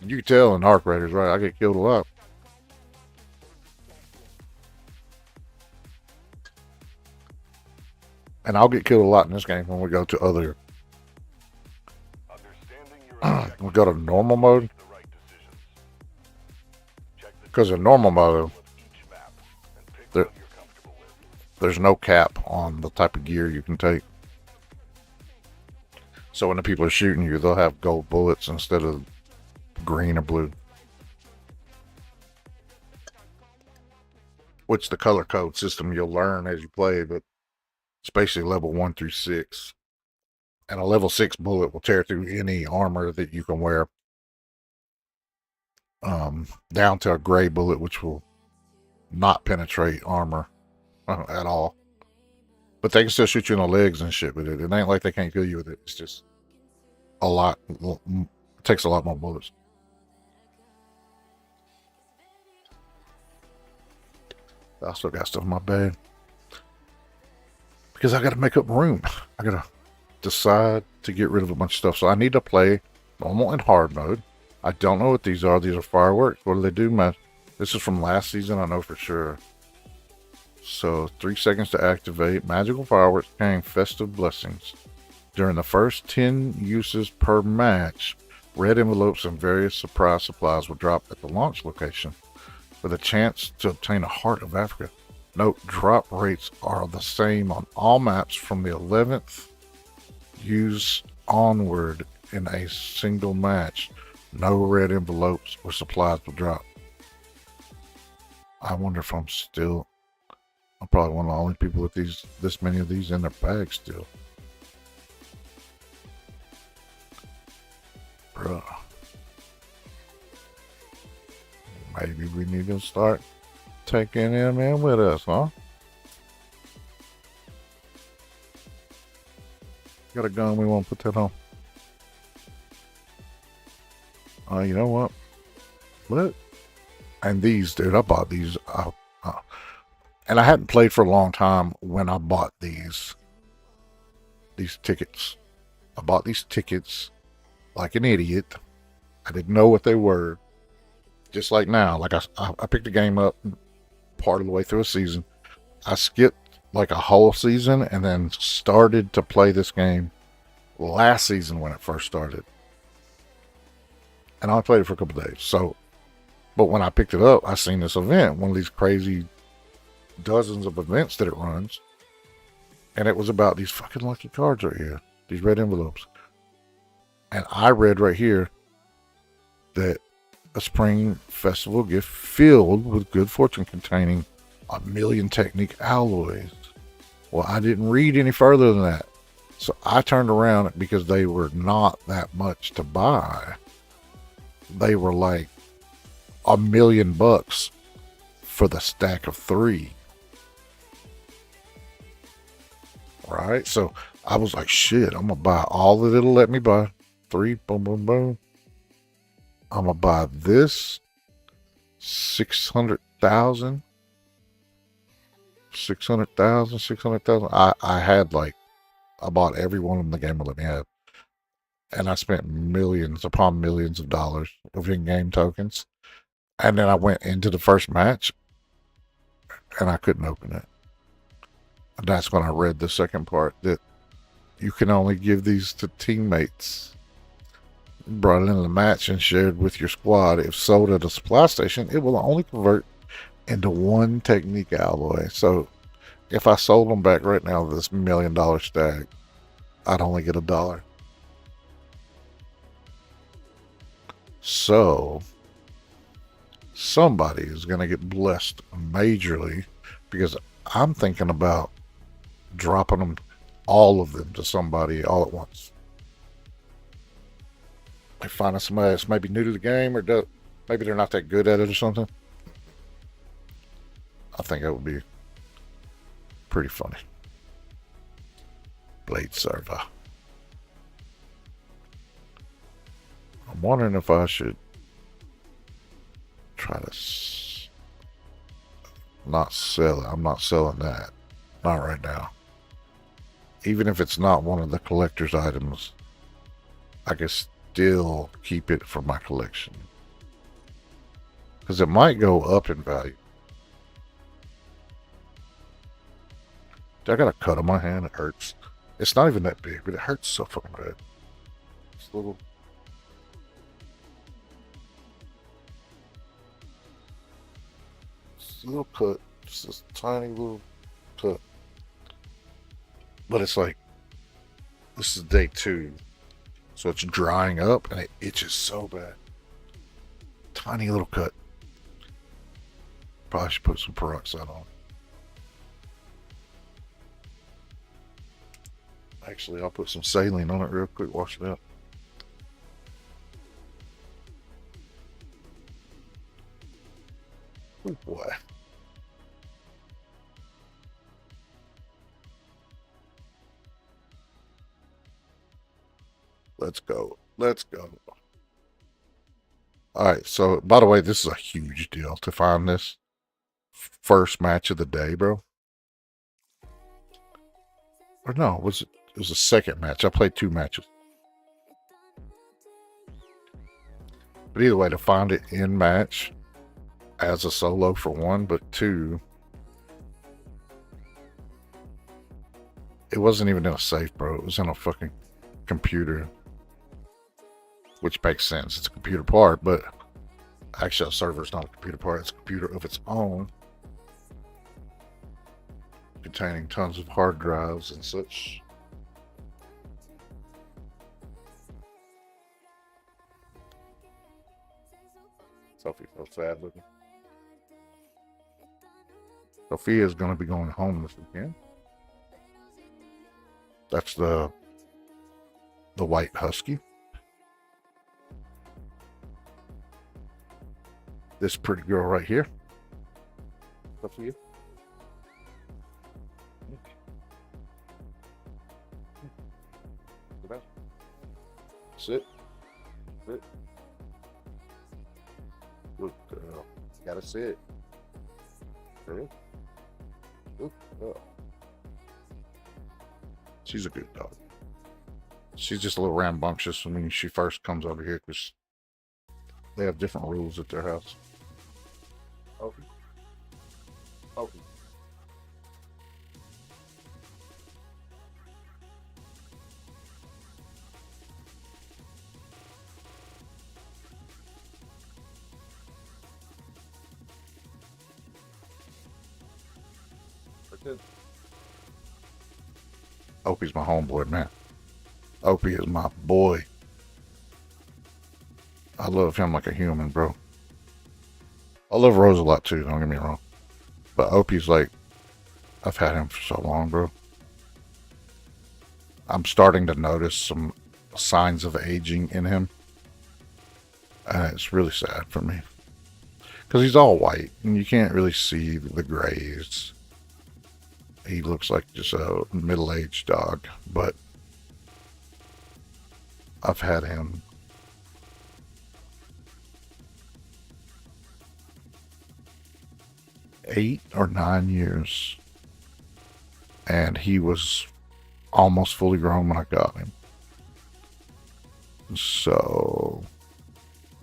You can tell in Arc Raiders, right? I get killed a lot. And I'll get killed a lot in this game when we go to other. We go to normal mode. Because in normal mode, there's no cap on the type of gear you can take. So when the people are shooting you, they'll have gold bullets instead of green or blue. Which the color code system you'll learn as you play, but it's basically level 1 through 6. And a level 6 bullet will tear through any armor that you can wear. Down to a gray bullet, which will not penetrate armor at all. But they can still shoot you in the legs and shit with it. It ain't like they can't kill you with it. It's just a lot. It takes a lot more bullets. I still got stuff in my bag. Because I got to make up room. I got to decide to get rid of a bunch of stuff. So I need to play normal and hard mode. I don't know what these are. These are fireworks. What do they do, man? This is from last season. I know for sure. So 3 seconds to activate. Magical fireworks carrying festive blessings. During the first 10 uses per match, red envelopes and various surprise supplies will drop at the launch location with a chance to obtain a Heart of Africa. Note, drop rates are the same on all maps from the 11th use onward in a single match. No red envelopes or supplies will drop. I wonder if I'm probably one of the only people with this many of these in their bag still. Bruh. Maybe we need to start taking him in with us, huh? Got a gun, we won't put that on. You know what? What? And these, dude, I bought these. And I hadn't played for a long time when I bought these tickets. I bought these tickets like an idiot. I didn't know what they were. Just like now, like I picked the game up part of the way through a season. I skipped like a whole season and then started to play this game last season when it first started. And I played it for a couple of days. So, but when I picked it up, I seen this event, one of these crazy dozens of events that it runs. And it was about these fucking lucky cards right here. These red envelopes. And I read right here, that a spring festival gift filled with good fortune containing 1,000,000 technique alloys. Well, I didn't read any further than that. So I turned around because they were not that much to buy. They were like $1,000,000 for the stack of 3. Right? So I was like, shit, I'm gonna buy all that it'll let me buy. 3, boom, boom, boom. I'm gonna buy this 600,000. 600,000. I had like, I bought every one of them the game will let me have. And I spent millions upon millions of dollars of in-game tokens. And then I went into the first match and I couldn't open it. And that's when I read the second part that you can only give these to teammates. Brought it into the match and shared with your squad. If sold at a supply station, it will only convert into 1 technique alloy. So if I sold them back right now, this $1 million stack, I'd only get $1. So somebody is going to get blessed majorly because I'm thinking about dropping them, all of them, to somebody all at once. Like finding somebody that's maybe new to the game or maybe they're not that good at it or something. I think that would be pretty funny. Blade server. I'm wondering if I should try to not sell it. I'm not selling that. Not right now. Even if it's not one of the collector's items, I can still keep it for my collection. Because it might go up in value. I got a cut on my hand. It hurts. It's not even that big, but it hurts so fucking bad. It's a little cut. Just this tiny little cut. But it's like, this is day 2. So it's drying up and it itches so bad. Tiny little cut. Probably should put some peroxide on it. Actually, I'll put some saline on it real quick, wash it out. Oh boy. Let's go. Let's go. Alright, so by the way, this is a huge deal to find this first match of the day, bro. Or no, it was a second match. I played 2 matches. But either way, to find it in match as a solo for 1, but 2, it wasn't even in a safe, bro. It was in a fucking computer. Which makes sense. It's a computer part, but actually a server is not a computer part. It's a computer of its own. Containing tons of hard drives and such. Sophie so sad looking. Sophia is going to be going home this weekend. That's the white husky. This pretty girl right here. Sophia. Sit. Sit. Good girl. Gotta sit. Good. Good girl. She's a good dog. She's just a little rambunctious when she first comes over here because they have different rules at their house. Okay. Okay. Opie's my homeboy, man. Opie is my boy. I love him like a human, bro. I love Rose a lot too, don't get me wrong. But Opie's like, I've had him for so long, bro. I'm starting to notice some signs of aging in him. And it's really sad for me. Because he's all white, and you can't really see the grays. He looks like just a middle-aged dog, but I've had him 8 or 9 years, and he was almost fully grown when I got him. So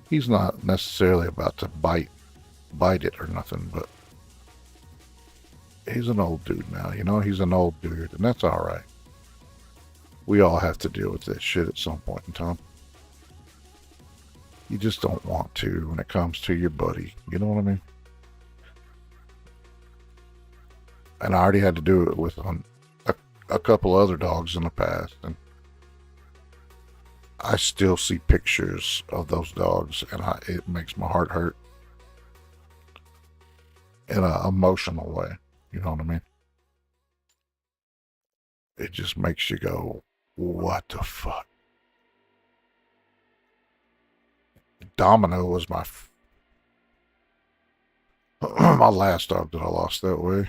he's not necessarily about to bite it or nothing, but he's an old dude now, you know. He's an old dude, and that's all right. We all have to deal with this shit at some point in time. You just don't want to when it comes to your buddy, you know what I mean? And I already had to do it with a couple other dogs in the past, and I still see pictures of those dogs, and it makes my heart hurt in an emotional way. You know what I mean? It just makes you go, what the fuck? Domino was my my last dog that I lost that way.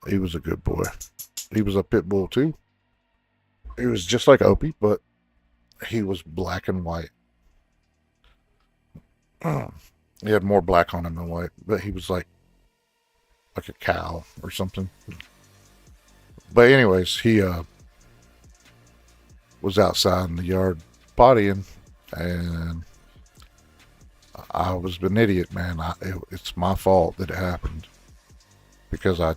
He was a good boy. He was a pit bull too. He was just like Opie, but he was black and white. He had more black on him than white, but he was like a cow or something. But anyways, he was outside in the yard pottying, and I was an idiot, man. It's my fault that it happened, because I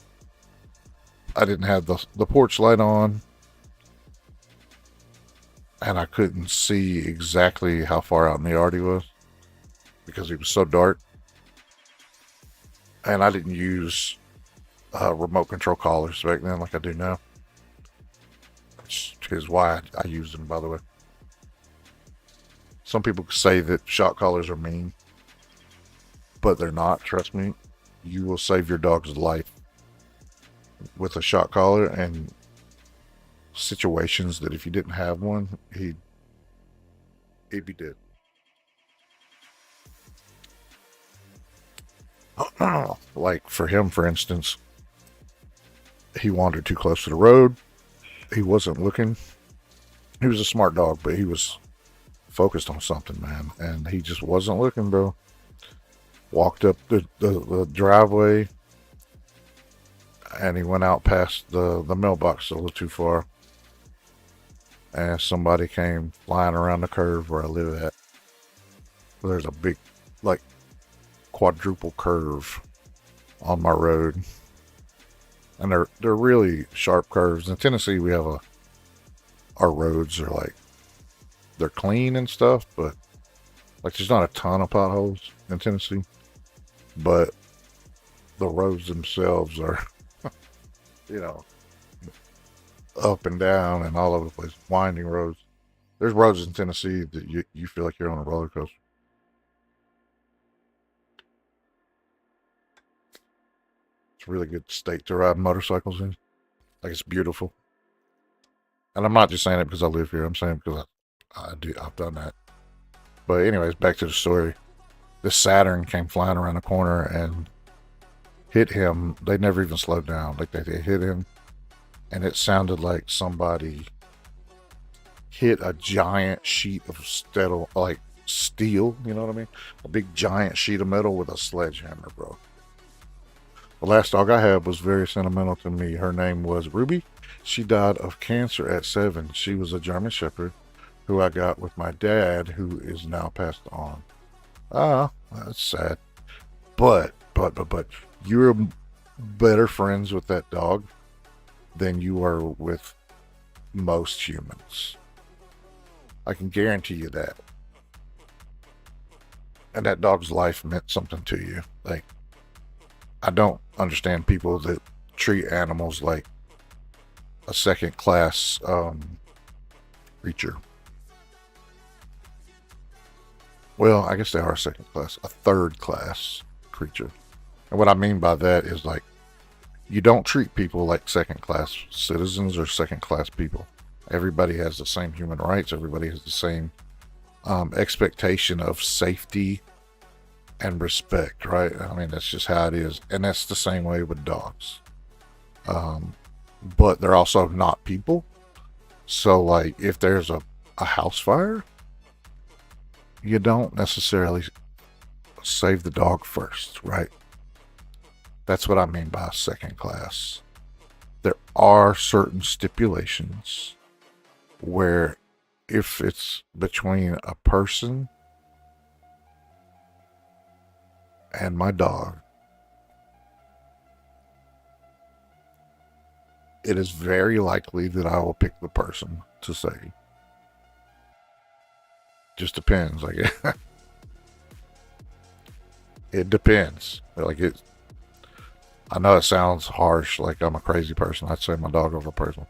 didn't have the porch light on, and I couldn't see exactly how far out in the yard he was because he was so dark. And I didn't use remote control collars back then like I do now. Which is why I used them, by the way. Some people say that shock collars are mean, but they're not. Trust me, you will save your dog's life with a shock collar, and situations that if you didn't have one, he'd be dead. Like for him, for instance, he wandered too close to the road. He wasn't looking. He was a smart dog, but he was focused on something, man, and he just wasn't looking, bro. Walked up the driveway, and he went out past the mailbox a little too far, and somebody came flying around the curve where I live at. There's a big, like, quadruple curve on my road, and they're really sharp curves. In Tennessee, we have our roads are like, they're clean and stuff, but like there's not a ton of potholes in Tennessee, but the roads themselves are you know, up and down and all over the place, winding roads. There's roads in Tennessee that you feel like you're on a roller coaster. It's a really good state to ride motorcycles in. Like, it's beautiful. And I'm not just saying it because I live here. I'm saying it because I've done that. But anyways, back to the story. This Saturn came flying around the corner and hit him. They never even slowed down. Like, they hit him, and it sounded like somebody hit a giant sheet of steel, you know what I mean? A big giant sheet of metal with a sledgehammer, bro. The last dog I had was very sentimental to me. Her name was Ruby. She died of cancer at 7. She was a German Shepherd who I got with my dad, who is now passed on. That's sad. But you're better friends with that dog than you are with most humans. I can guarantee you that. And that dog's life meant something to you. Like, I don't understand people that treat animals like a second class creature. Well, I guess they are a second class, a third class creature. And what I mean by that is like, you don't treat people like second class citizens or second class people. Everybody has the same human rights. Everybody has the same expectation of safety and respect, right? I mean, that's just how it is. And that's the same way with dogs. But they're also not people. So, like, if there's a house fire, you don't necessarily save the dog first, right? That's what I mean by second class. There are certain stipulations where if it's between a person and my dog, it is very likely that I will pick the person to save. Just depends. Like, it depends. Like, I know it sounds harsh, like I'm a crazy person. I'd say my dog over a person.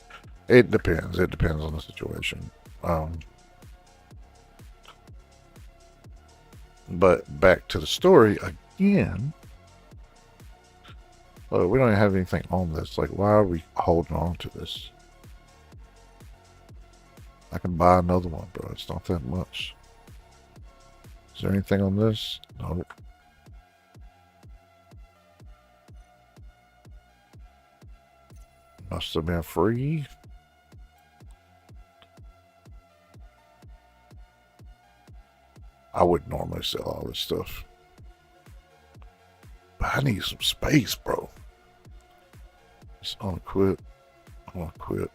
It depends. It depends on the situation. But back to the story again. Look, we don't even have anything on this. Like, why are we holding on to this? I can buy another one, bro. It's not that much. Is there anything on this? Nope. Must have been free. I wouldn't normally sell all this stuff. But I need some space, bro. Just unquit. Unquit.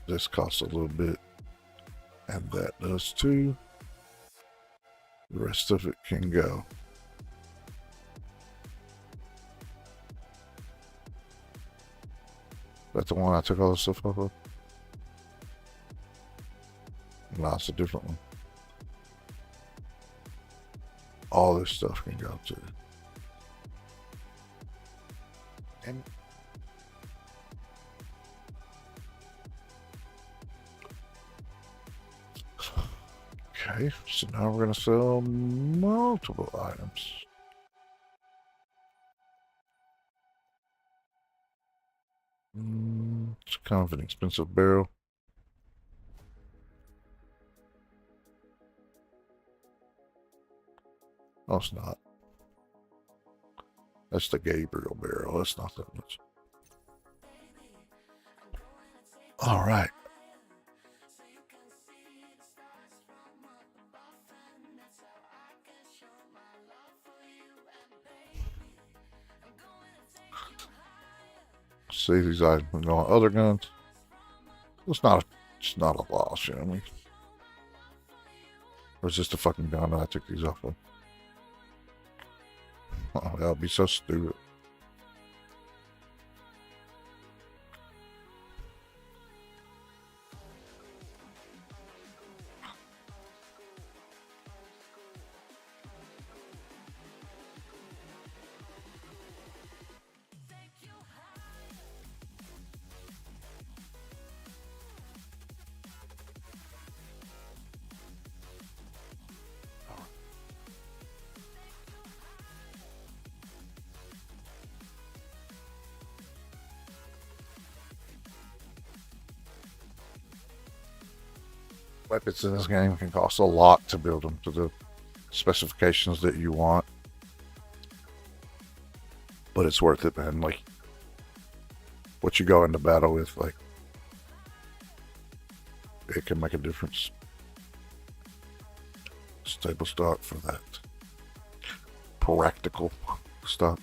This costs a little bit. And that does too. The rest of it can go. That's the one I took all this stuff off of? No, it's a different one. All this stuff can go too. And okay, so now we're going to sell multiple items. It's kind of an expensive barrel. No, it's not. That's the Gabriel barrel. That's not that much. All right. See these items on other guns. It's not a loss, you know what I mean? Or it's just a fucking gun that I took these off of. Oh, that would be so stupid. Weapons in this game can cost a lot to build them to the specifications that you want. But it's worth it, man. Like, what you go into battle with, like, it can make a difference. Stable stock for that. Practical stock.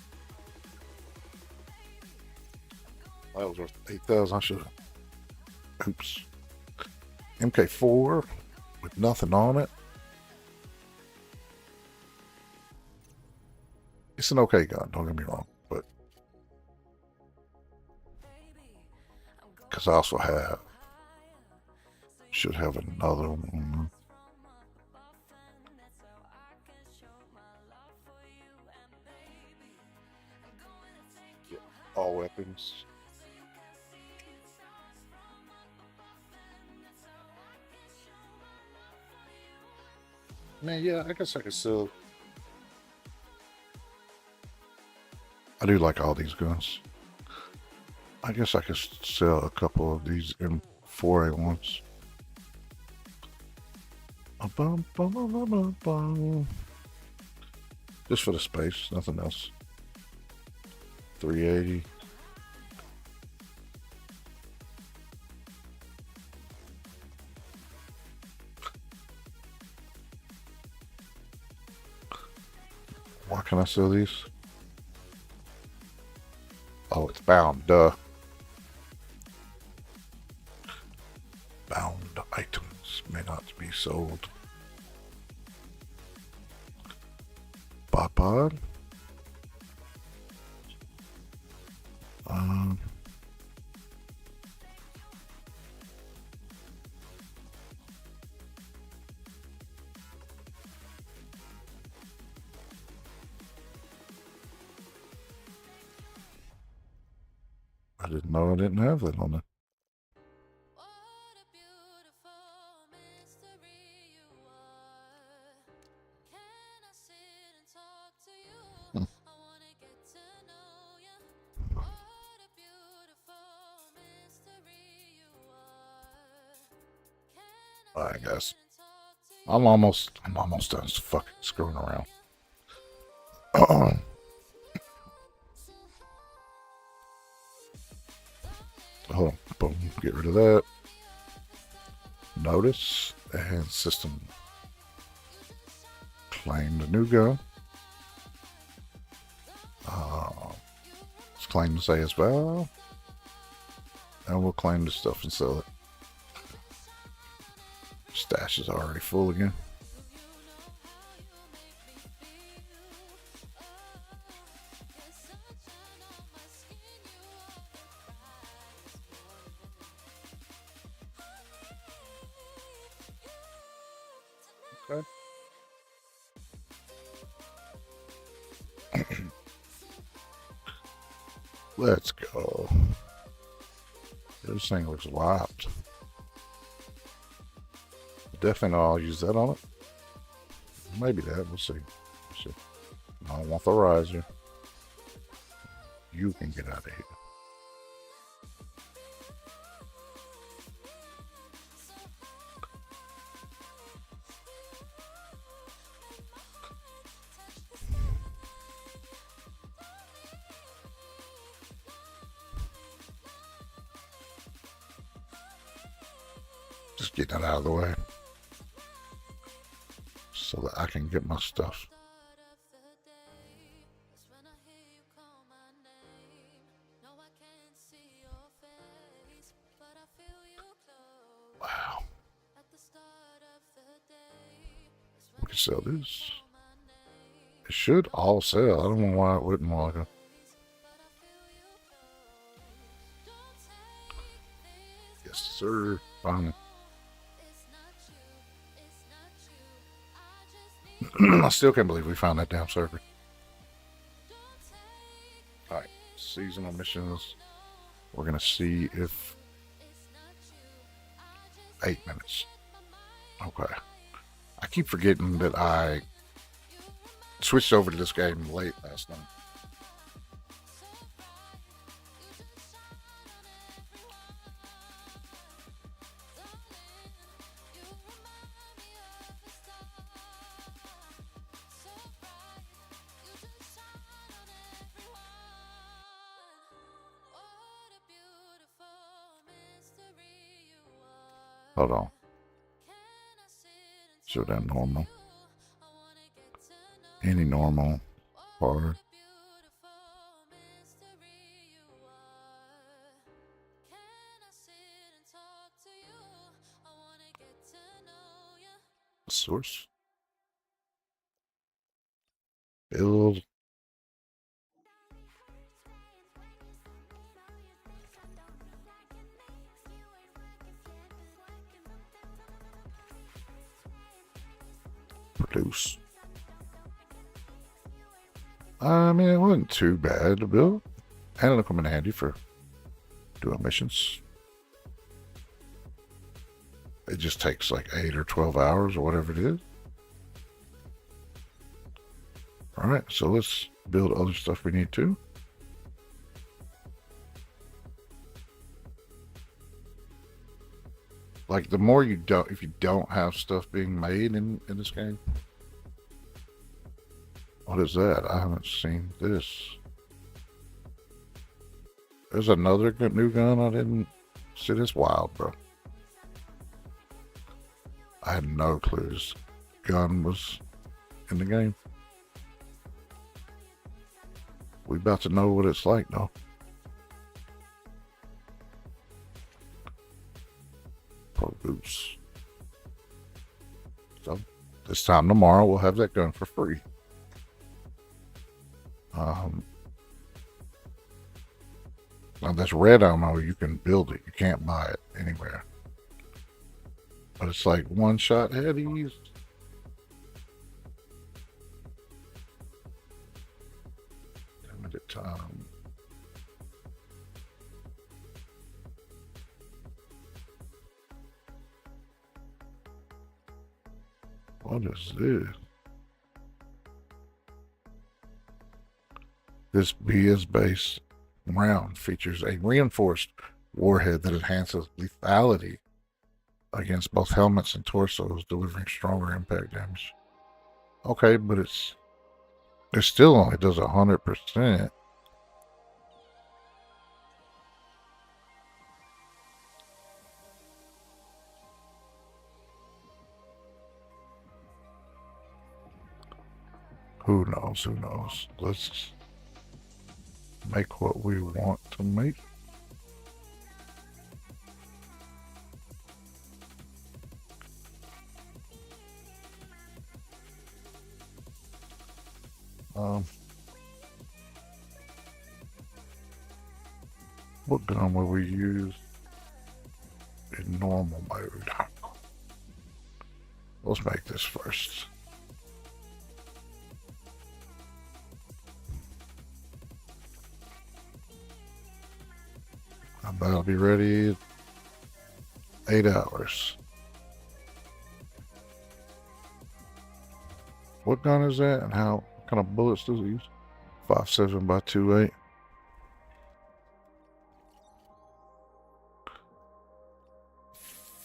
That was worth 8,000. I should have. Oops. MK4 with nothing on it. It's an okay gun, don't get me wrong, but because I also should have another one. All weapons. Man, yeah, I guess I could still. I do like all these guns. I guess I could sell a couple of these M4A1s. Just for the space, nothing else. 380. Why can I sell these? Oh, it's bound, duh. Bound items may not be sold. Bipod. I didn't know I didn't have that on there. What a beautiful mystery you are. Can I sit and talk to you? I wanna get to know you. What a beautiful mystery you are. Can I Alright, guys. sit and talk to you? I'm almost done fucking screwing around. Hold on, boom, get rid of that. Notice and system. Claim the new gun. Let's claim this as well. And we'll claim this stuff and sell it. Stash is already full again. Okay. Let's go. This thing looks wiped. Definitely not I'll use that on it. Maybe that. We'll see. We'll see. I don't want the riser. You can get out of here. Just get that out of the way so that I can get my stuff. Wow. We can sell this. It should all sell. I don't know why it wouldn't want to. Yes, sir. Finally. I still can't believe we found that damn server. Alright, seasonal missions. We're gonna see if 8 minutes. Okay. I keep forgetting that I switched over to this game late last night. Hold on. Show that normal. Any normal. Hard. Source. Build. Produce. I mean, it wasn't too bad to build. And it'll come in handy for doing missions. It just takes like 8 or 12 hours or whatever it is. Alright, so let's build other stuff we need to. Like, the more you don't, if you don't have stuff being made in this game. What is that? I haven't seen this. There's another new gun I didn't see. This wild, bro. I had no clue this gun was in the game. We about to know what it's like, though. Pro Goose. So, this time tomorrow, we'll have that gun for free. Now this red ammo, you can build it. You can't buy it anywhere. But it's like one-shot headies. Limited time. What is this? This BS-based round features a reinforced warhead that enhances lethality against both helmets and torsos, delivering stronger impact damage. Okay, but it still only does 100%. Who knows? Who knows? Let's make what we want to make. What gun will we use in normal mode? Let's make this first. I bet I'll be ready in 8 hours. What gun is that, and what kind of bullets does it use? 5.7 by 2.8.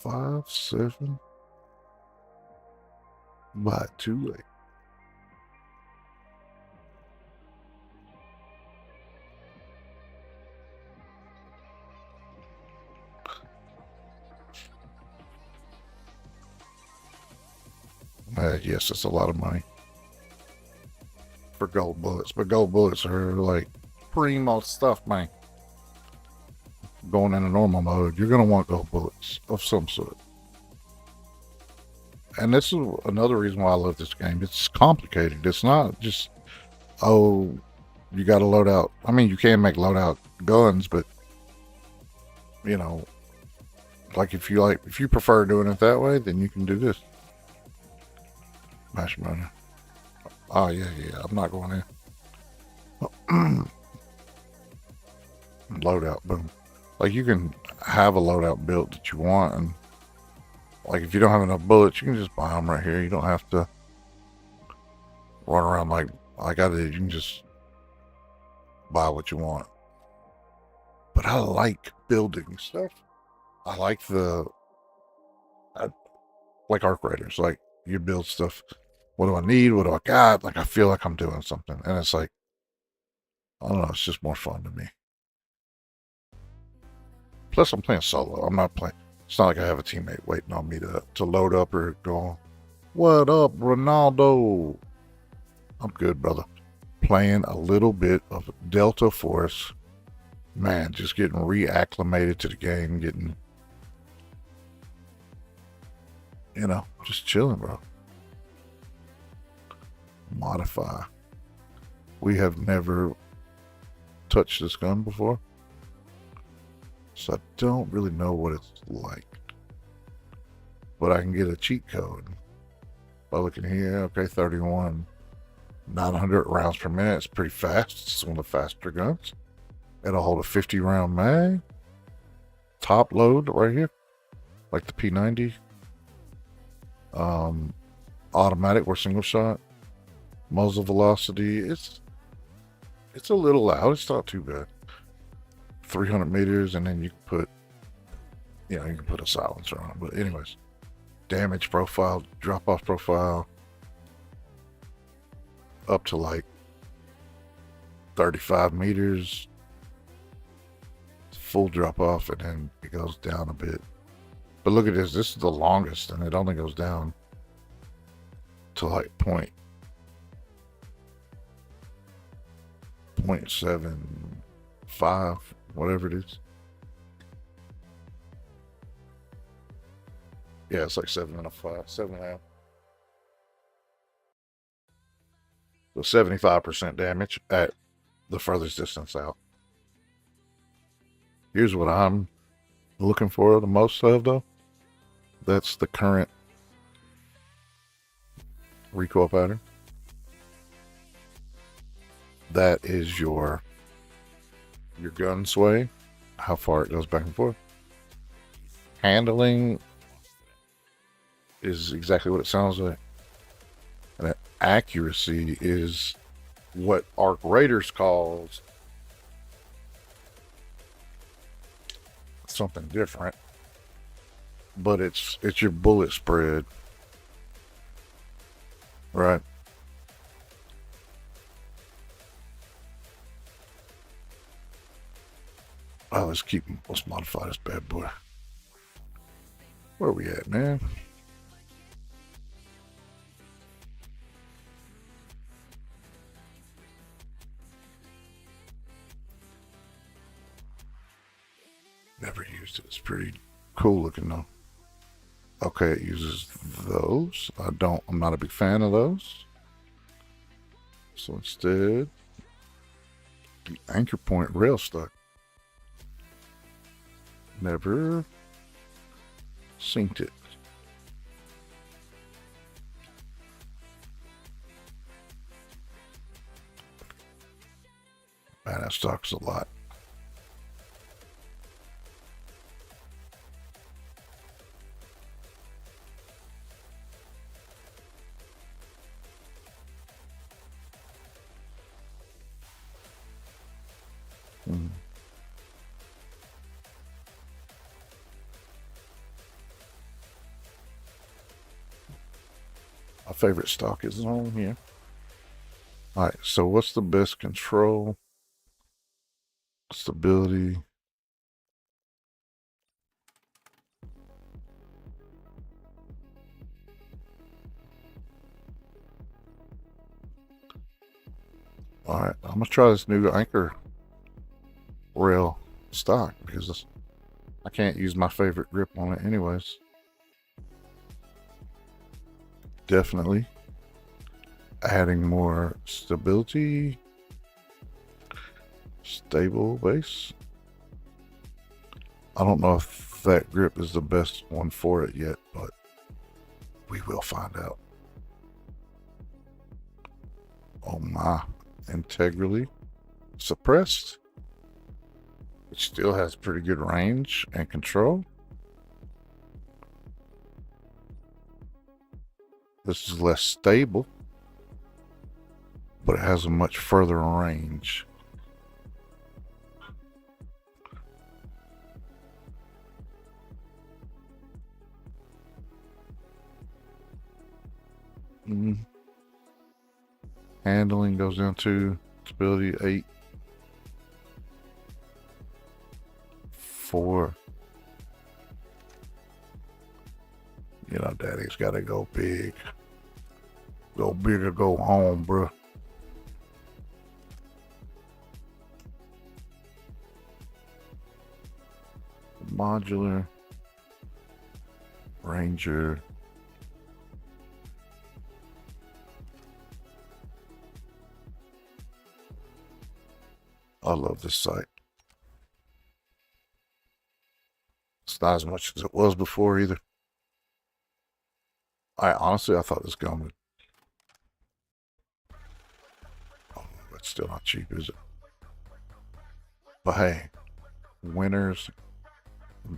Five, 7 by 2.8. Yes, it's a lot of money for gold bullets, but gold bullets are like primo stuff, man. Going into normal mode, you're going to want gold bullets of some sort. And this is another reason why I love this game. It's complicated. It's not just, oh, you got to load out. I mean, you can make loadout guns, but you know, like if you prefer doing it that way, then you can do this. Mash runner. Oh yeah, I'm not going in. Loadout, boom. Like you can have a loadout built that you want, and like if you don't have enough bullets, you can just buy them right here. You don't have to run around like I did. You can just buy what you want. But I like building stuff. I like like Arc Raiders. Like you build stuff. What do I need? What do I got? Like I feel like I'm doing something, and it's like I don't know. It's just more fun to me. Plus, I'm playing solo. I'm not playing. It's not like I have a teammate waiting on me to load up or go, what up, Ronaldo? I'm good, brother. Playing a little bit of Delta Force. Man, just getting reacclimated to the game. Getting, you know, just chilling, bro. Modify. We have never touched this gun before. So I don't really know what it's like. But I can get a cheat code. By looking here, okay, 31. 900 rounds per minute. It's pretty fast. It's one of the faster guns. It'll hold a 50 round mag. Top load right here. Like the P90. Automatic or single shot. Muzzle velocity, it's a little loud. It's not too bad. 300 meters, and then you can put, you can put a silencer on it. But anyways, damage profile, drop off profile, up to like 35 meters, full drop off, and then it goes down a bit. But look at this. This is the longest, and it only goes down to like 0.75, whatever it is. Yeah, it's like 7.5, 7.5. So 75% damage at the furthest distance out. Here's what I'm looking for the most of, though. That's the current recoil pattern. That is your gun sway, how far it goes back and forth. Handling is exactly what it sounds like. And accuracy is what DaGraydest calls something different, but it's your bullet spread, right? Oh, let's modify this bad boy. Where are we at, man? Never used it. It's pretty cool looking though. Okay, it uses those. I'm not a big fan of those. So instead, the anchor point rail stuck. Never synced it. Man, that stocks a lot. My favorite stock is on here. Alright, so what's the best control? Stability. Alright, I'm gonna try this new anchor rail stock because I can't use my favorite grip on it anyways. Definitely adding more stability, stable base. I don't know if that grip is the best one for it yet, but we will find out. Oh my, integrally suppressed. It still has pretty good range and control. This is less stable, but it has a much further range. Handling goes down to stability 8. 4. You know, daddy's gotta go big. Go big or go home, bro. Modular. Ranger. I love this site. It's not as much as it was before either. Honestly, I thought this gun would. Oh, that's still not cheap, is it? But hey, winners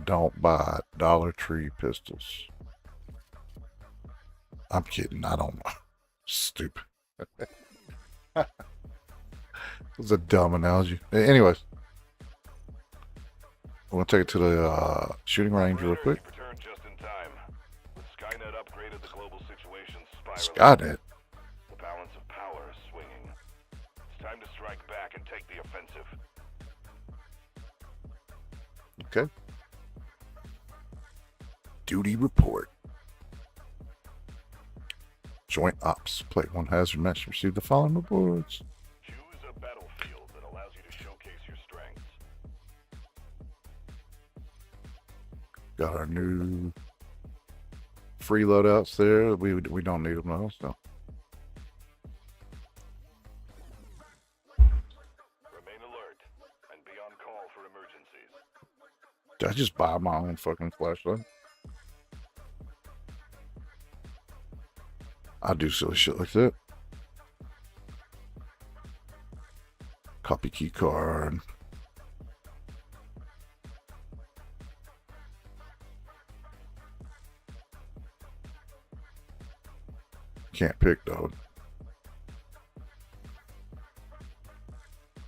don't buy Dollar Tree pistols. I'm kidding. I don't know. Stupid. It's a dumb analogy. Anyways, I'm gonna take it to the shooting range real quick. You've returned just in time. With Skynet upgraded, the global situation's spiraling. Skynet. The balance of power is swinging. It's time to strike back and take the offensive. Okay. Duty report. Joint Ops. Play one hazard match. Receive the following rewards. Choose a battlefield that allows you to showcase your strengths. Got our new free loadouts there. We don't need them though. So Remain alert and be on call for emergencies. did I just buy my own fucking flashlight? I do silly shit like that. Copy key card. Can't pick though.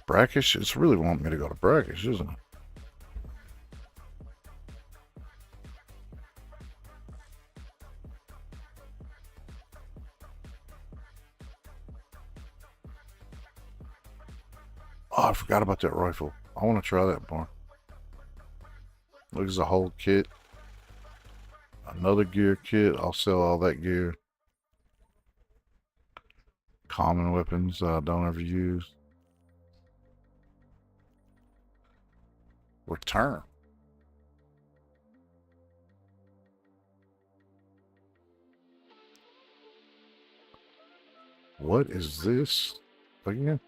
Brackish? It's really wanting me to go to Brackish, isn't it? Oh, I forgot about that rifle. I want to try that more. Look, there's a whole kit. Another gear kit. I'll sell all that gear. Common weapons I don't ever use. Return. What is this again?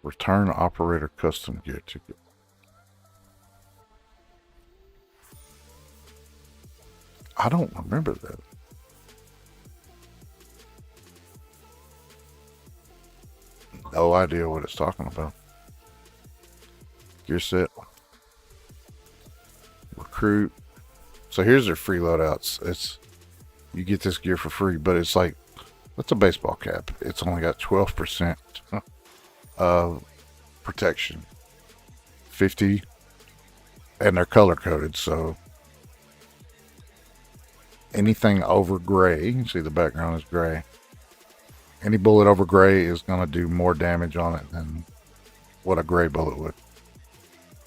Return operator custom gear ticket. I don't remember that. No idea what it's talking about. Gear set. Recruit. So here's their free loadouts. It's you get this gear for free, but it's like that's a baseball cap. It's only got 12% protection. 50, and they're color coded, so anything over gray, you can see the background is gray. Any bullet over gray is going to do more damage on it than what a gray bullet would.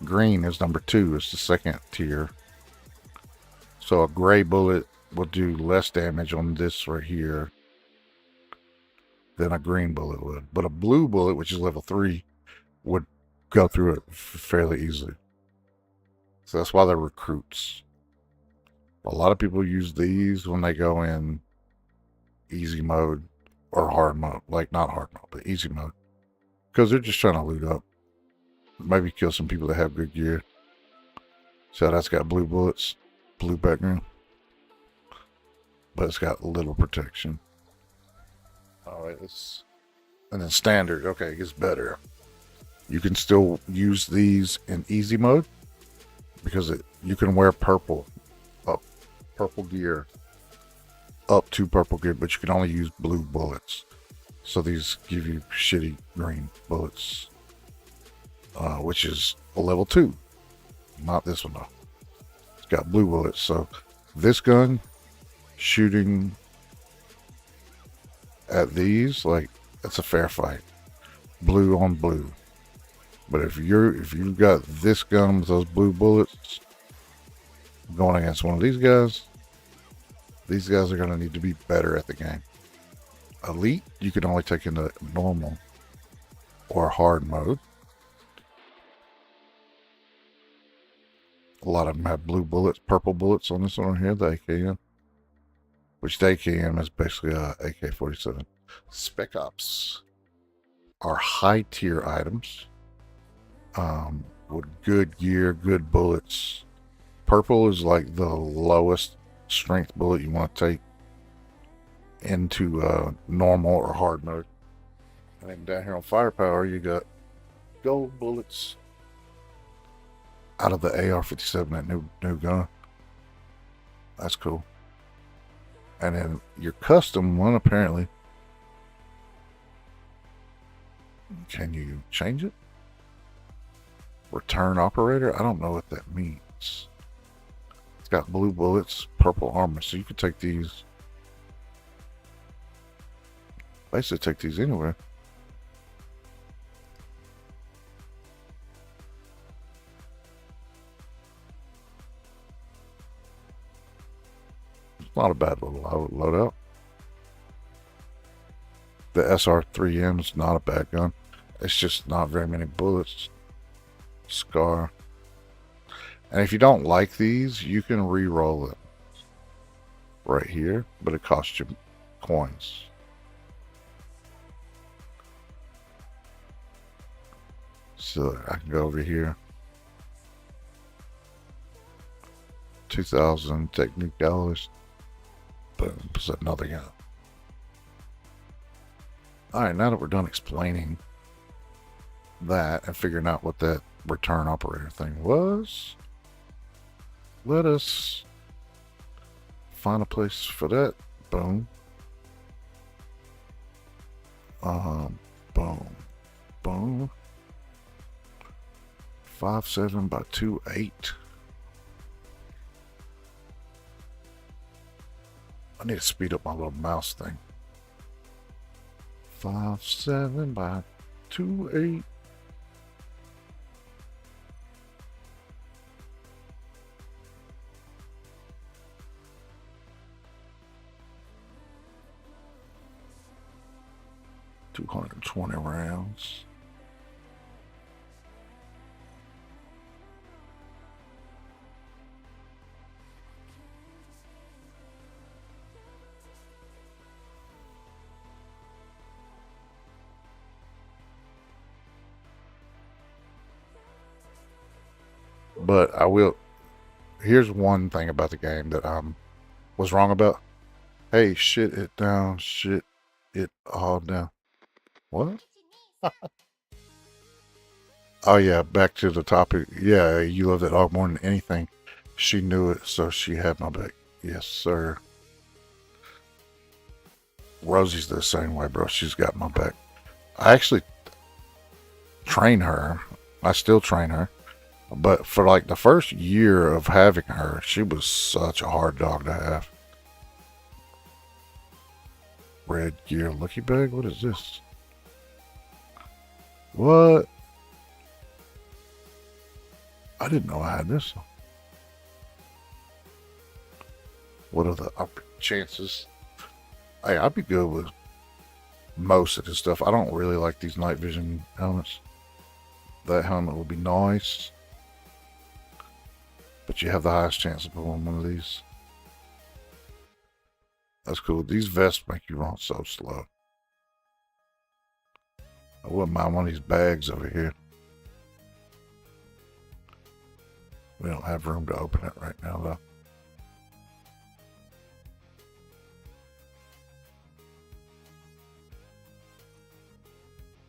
Green is number 2, it's the second tier. So a gray bullet will do less damage on this right here than a green bullet would. But a blue bullet, which is level 3, would go through it fairly easily. So that's why they're recruits. A lot of people use these when they go in easy mode or hard mode. Like not hard mode, but easy mode. Because they're just trying to loot up. Maybe kill some people that have good gear. So that's got blue bullets, blue background. But it's got little protection. Alright, and then standard, okay, it gets better. You can still use these in easy mode because you can wear purple gear up to purple gear, but you can only use blue bullets. So these give you shitty green bullets, which is a level 2. Not this one though. It's got blue bullets. So this gun shooting at these, like, it's a fair fight. Blue on blue. But if you've got this gun with those blue bullets going against one of these guys are going to need to be better at the game. Elite, you can only take into normal or hard mode. A lot of them have blue bullets, purple bullets on this one right here, the AKM. Which the AKM is basically a AK-47. Spec Ops are high tier items. With good gear, good bullets. Purple is like the lowest strength bullet you want to take into normal or hard mode. And then down here on firepower, you got gold bullets out of the AR-57, that new gun. That's cool. And then your custom one apparently Can you change it? Return operator? I don't know what that means. It's got blue bullets, purple armor, so you could take these. Basically take these anywhere. It's not a bad little loadout. The SR3M is not a bad gun. It's just not very many bullets. Scar. And if you don't like these, you can re-roll it right here, but it costs you coins. So I can go over here. 2,000 technique dollars. Boom, it's another gun. Alright, now that we're done explaining that and figuring out what that return operator thing was, let us find a place for that. Boom. Boom. Boom. 5.7 by 2.8. I need to speed up my little mouse thing. 5.7 by 2.8. $220 rounds. But I will. Here's one thing about the game that I was wrong about. Hey, shit it down, shit it all down. What? Oh yeah, back to the topic. Yeah, you love that dog more than anything. She knew it, so she had my back. Yes, sir. Rosie's the same way, bro. She's got my back. I actually train her. I still train her. But for like the first year of having her, she was such a hard dog to have. Red gear lucky bag? What is this? What? I didn't know I had this. What are the chances? Hey, I'd be good with most of this stuff. I don't really like these night vision helmets. That helmet would be nice. But you have the highest chance of pulling one of these. That's cool. These vests make you run so slow. I wouldn't mind one of these bags over here. We don't have room to open it right now, though.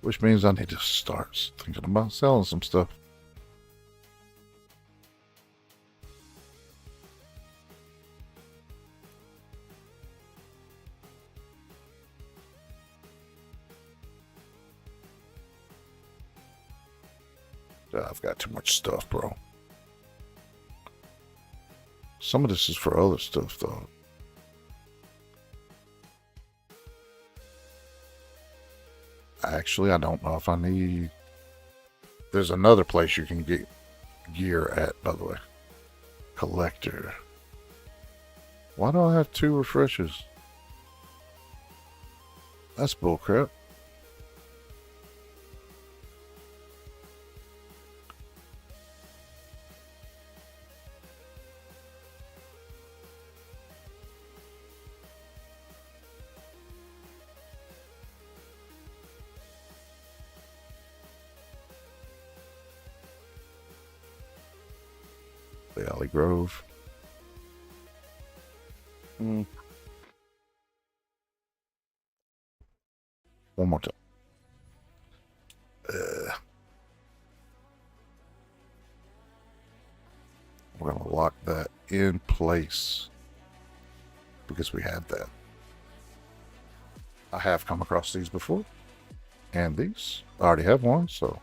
Which means I need to start thinking about selling some stuff. I've got too much stuff, bro. Some of this is for other stuff, though. Actually, I don't know if I need... There's another place you can get gear at, by the way. Collector. Why do I have 2 refreshes? That's bullcrap. The Alley Grove. One more time. We're going to lock that in place because we had that. I have come across these before. and these. I already have one, so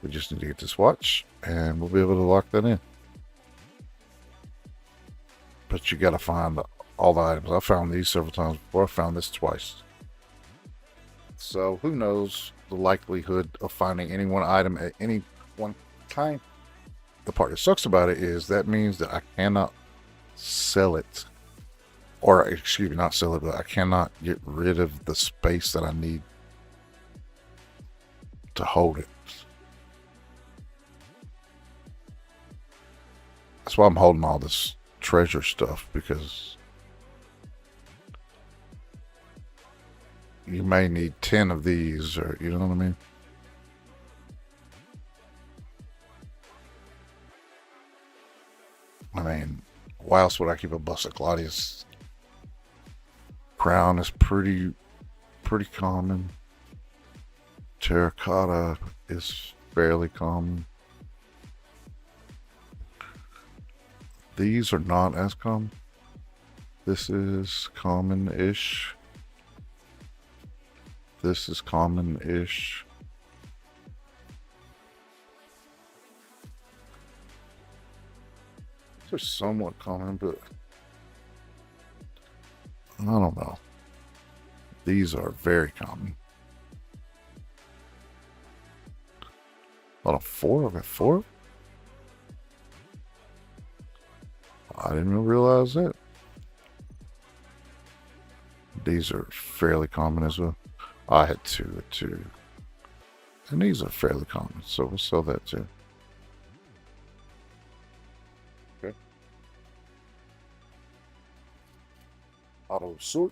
we just need to get this watch and we'll be able to lock that in. But you gotta find all the items. I found these several times before. I found this twice. So who knows the likelihood of finding any one item at any one time. The part that sucks about it is that means that I cannot sell it. Or, excuse me, not sell it, but I cannot get rid of the space that I need to hold it. That's why I'm holding all this treasure stuff, because you may need 10 of these, or you know what I mean? I mean, why else would I keep a bust of Claudius? Crown is pretty common. Terracotta is fairly common. These are not as common. This is common-ish. This is common-ish. They're somewhat common, but I don't know. These are very common. Hold on, 4 of it, 4? I didn't even realize that. These are fairly common as well. I had 2 too. And these are fairly common, so we'll sell that too. Okay. Auto sort.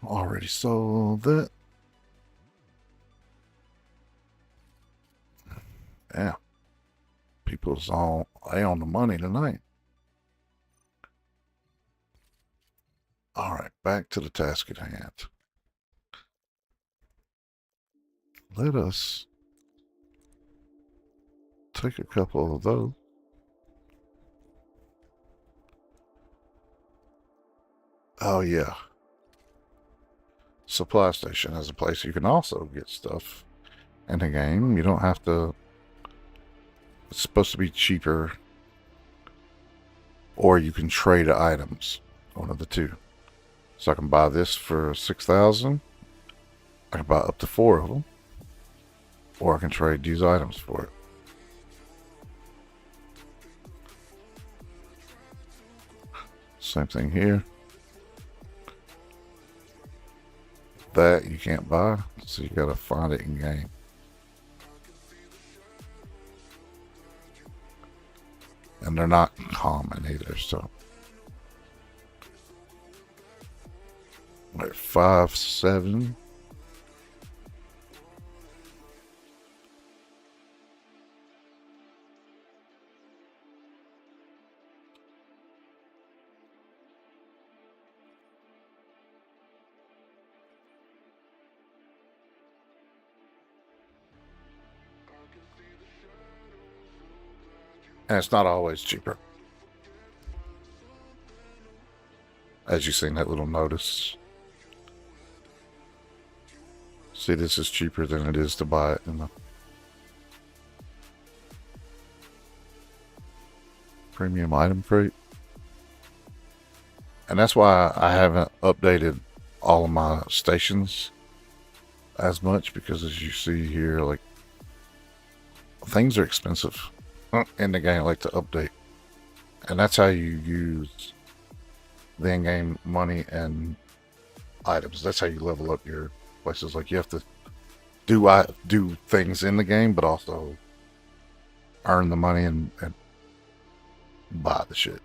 Already sold that. Yeah. People's on the money tonight. All right, back to the task at hand. Let us take a couple of those. Oh yeah. Supply station is a place you can also get stuff in the game. You don't have to. It's supposed to be cheaper, or you can trade items. One of the two. So I can buy this for 6,000. I can buy up to 4 of them, or I can trade these items for it. Same thing here. That you can't buy, so you gotta find it in game. And they're not common either, so. Like 5, 7. And it's not always cheaper. As you see in that little notice. See, this is cheaper than it is to buy it in the premium item crate. And that's why I haven't updated all of my stations as much, because as you see here, like, things are expensive in the game, like to update. And that's how you use the in-game money and items. That's how you level up your places. Like, you have to do things in the game, but also earn the money and buy the shit.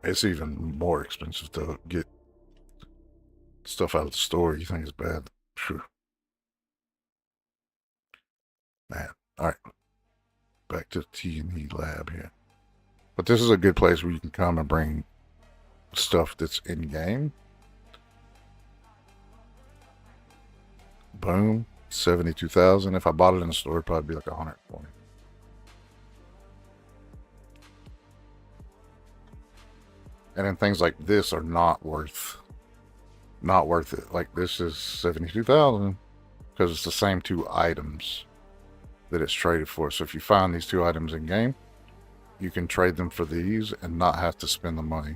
It's even more expensive to get stuff out of the store you think is bad. Phew. Man, all right. Back to the T&E lab here. But this is a good place where you can come and bring stuff that's in game. Boom, 72,000. If I bought it in the store, it'd probably be like 120. And then things like this are not worth it. Like this is 72,000 because it's the same two items that it's traded for. So if you find these two items in game, you can trade them for these and not have to spend the money.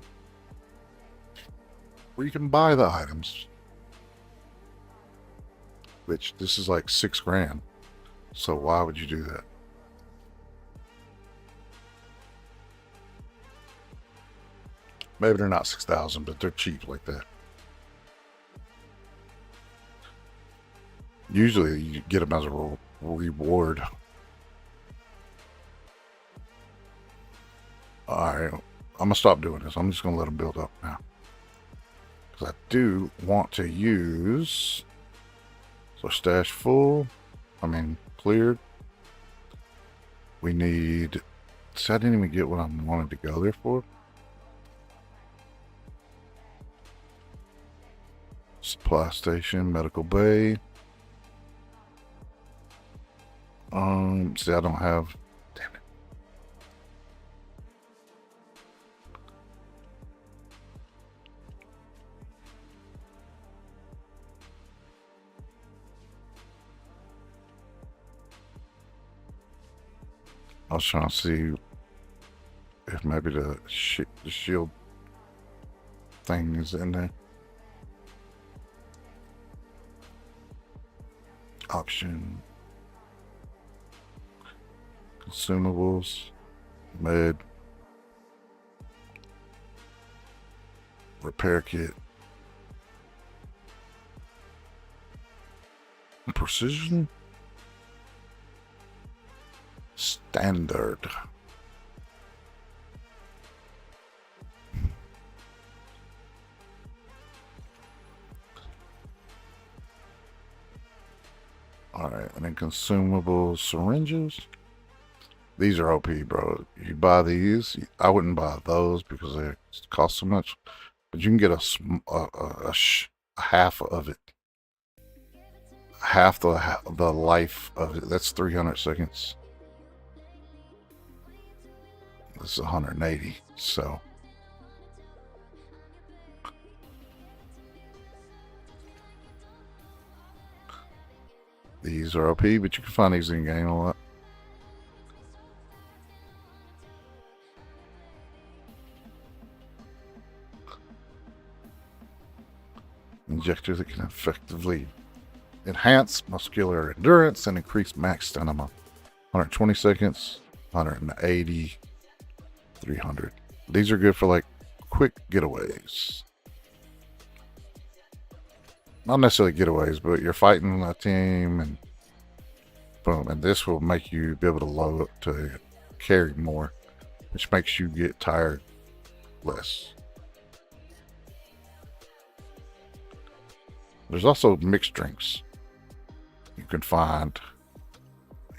Or you can buy the items, which this is like 6 grand. So why would you do that? Maybe they're not 6,000, but they're cheap like that. Usually you get them as a reward. Alright, I'm going to stop doing this. I'm just going to let them build up now. Because I do want to use... So stash full. Cleared. We need... See, I didn't even get what I wanted to go there for. Supply station, medical bay. See, I don't have... Damn it. I was trying to see if maybe the shield thing is in there. Auction. Consumables. Med. Repair kit. Precision. Standard. Alright, and then consumable syringes. These are OP, bro. You buy these. I wouldn't buy those because they cost so much. But you can get a half of it. Half the life of it. That's 300 seconds. This is 180. So. These are OP, but you can find these in game a lot. Injector that can effectively enhance muscular endurance and increase max stamina. 120 seconds, 180, 300. These are good for like quick getaways. Not necessarily getaways, but you're fighting a team and boom. And this will make you be able to load up to carry more, which makes you get tired less. There's also mixed drinks. You can find.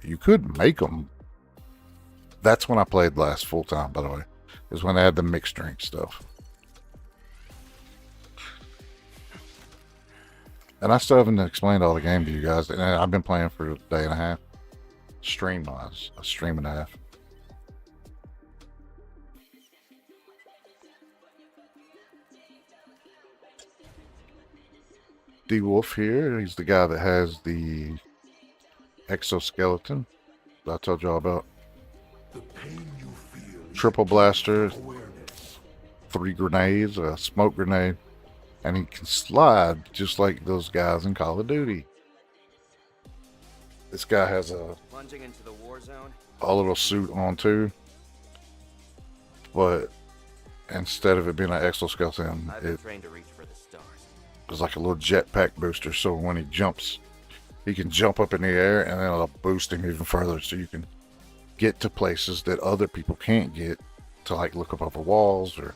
You could make them. That's when I played last full time, by the way. Is when they had the mixed drink stuff. And I still haven't explained all the game to you guys. And I've been playing for a day and a half. Stream-wise. A stream and a half. D-Wolf here. He's the guy that has the exoskeleton that I told y'all about. Triple blaster, 3 grenades, a smoke grenade, and he can slide just like those guys in Call of Duty. This guy has a little suit on too, but instead of it being an exoskeleton, it was like a little jetpack booster. So when he jumps, he can jump up in the air, and then it'll boost him even further, so you can get to places that other people can't get, to like look up over walls or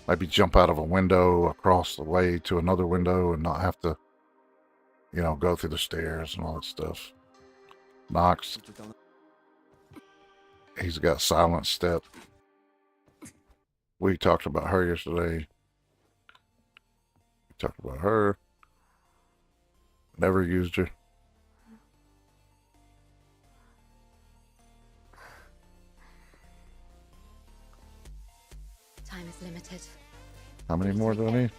maybe jump out of a window across the way to another window and not have to, you know, go through the stairs and all that stuff. Knox. He's got silent step. We talked about her yesterday. We talked about her. Never used her. Time is limited. How many more do I need?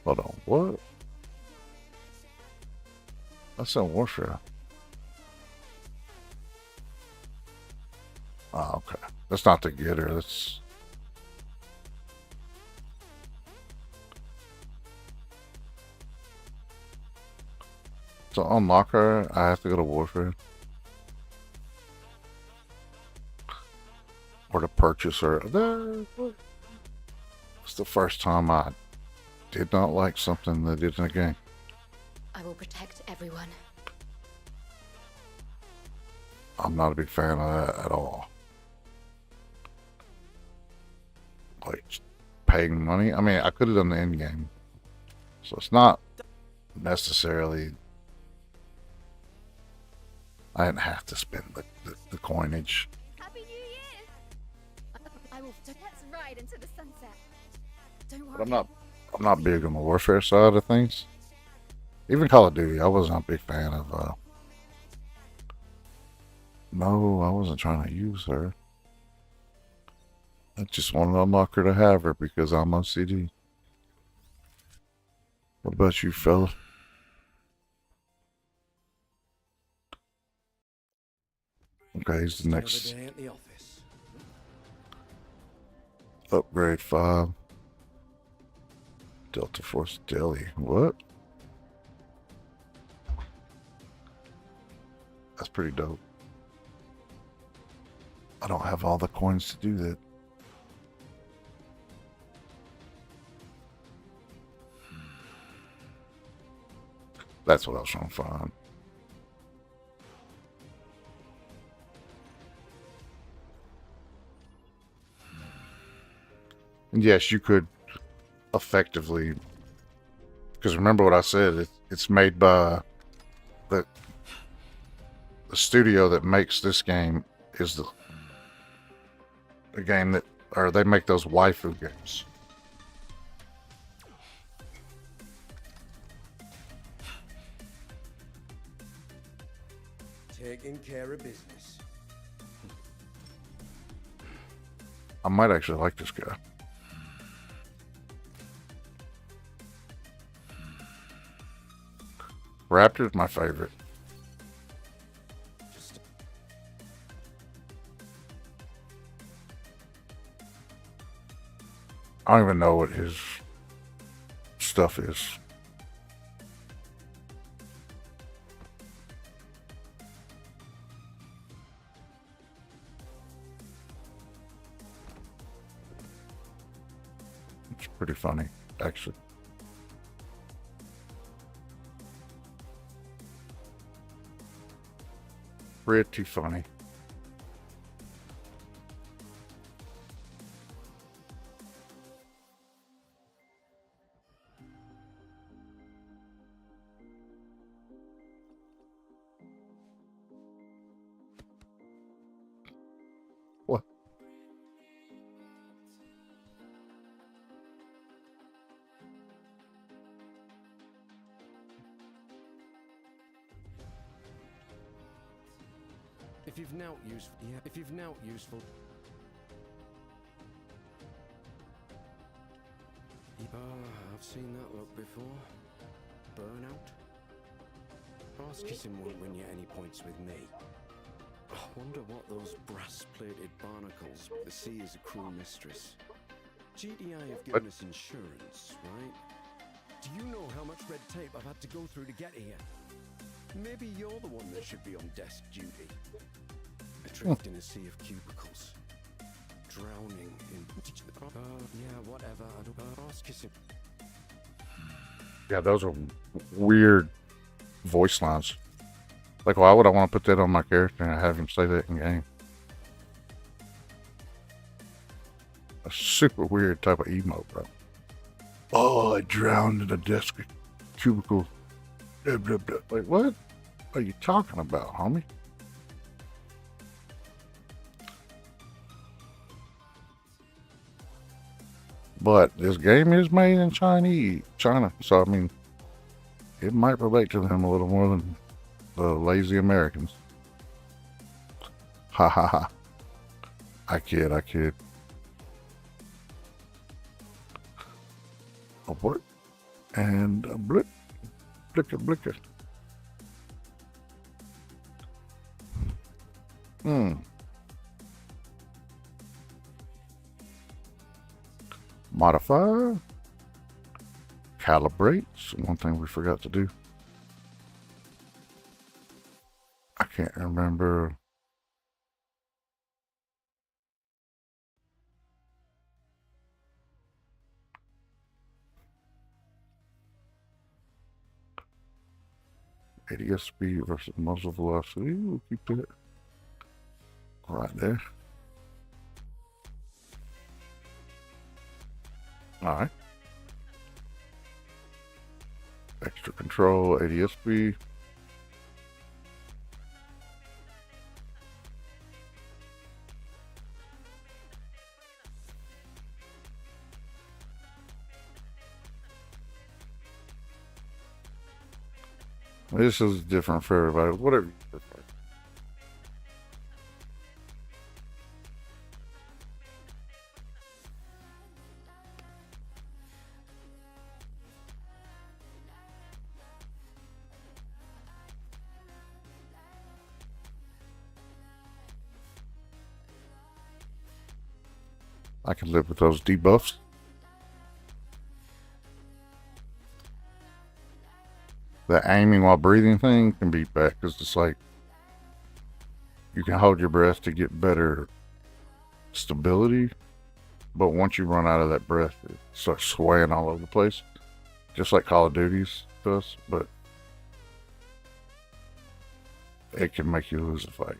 Hold on, what? That's in warfare. Oh, okay. That's not the getter. That's to unlock her. I have to go to warfare or to purchase her. It's the first time I did not like something they did in the game. I will protect everyone. I'm not a big fan of that at all. Like paying money. I mean, I could have done the end game, so it's not necessarily. I didn't have to spend the coinage. Happy New Year! I will. Let's ride into the sunset. Don't worry. But I'm not big on the warfare side of things. Even Call of Duty, I wasn't a big fan of. No, I wasn't trying to use her. I just wanted to unlock her to have her because I'm OCD. What about you, fella? Okay, he's the next. Another day at the office. Upgrade 5. Delta Force Deli. What? That's pretty dope. I don't have all the coins to do that. That's what I was trying to find. And yes, you could effectively, because remember what I said, it's made by the studio that makes this game is the game that, or they make those waifu games. Taking care of business. I might actually like this guy. Raptor's my favorite. I don't even know what his stuff is. It's pretty funny, actually. Pretty funny. What? If you've now useful. I've seen that look before. Burnout. Ass kissing won't win you any points with me. I wonder what those brass-plated barnacles the sea is a cruel mistress. GDI have given us insurance, right? Do you know how much red tape I've had to go through to get here? Maybe you're the one that should be on desk duty. Adrift in a sea of cubicles. Drowning in... yeah, whatever. I don't ask kissing. Yeah, those are weird voice lines. Like, why would I want to put that on my character and have him say that in game? A super weird type of emote, bro. Oh, I drowned in a desk cubicle. Blah, blah, blah. Like, what are you talking about, homie? But this game is made in China, so I mean, it might relate to them a little more than the lazy Americans. Ha ha ha. I kid, I kid. Abort. And a blip. Blicker, blicker. Modify. Calibrate. So one thing we forgot to do. I can't remember. ADS speed versus muzzle velocity. We'll keep that right there. Alright. Extra control, ADS speed. This is different for everybody. Whatever you prefer. I can live with those debuffs. The aiming while breathing thing can be bad because it's like you can hold your breath to get better stability, but once you run out of that breath, it starts swaying all over the place, just like Call of Duty's does, but it can make you lose a fight.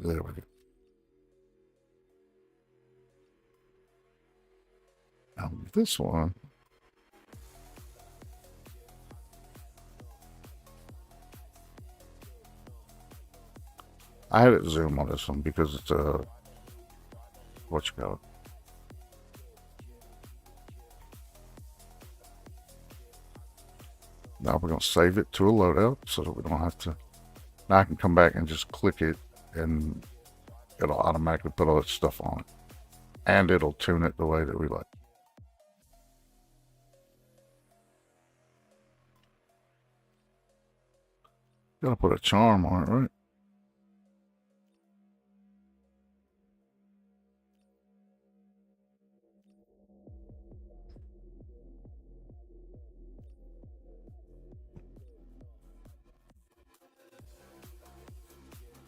There we go. Now this one, I had it zoom on this one because it's a what you call it. Now we're gonna save it to a loadout so that we don't have to. Now I can come back and just click it and it'll automatically put all that stuff on it. And it'll tune it the way that we like. Gotta put a charm on it, right?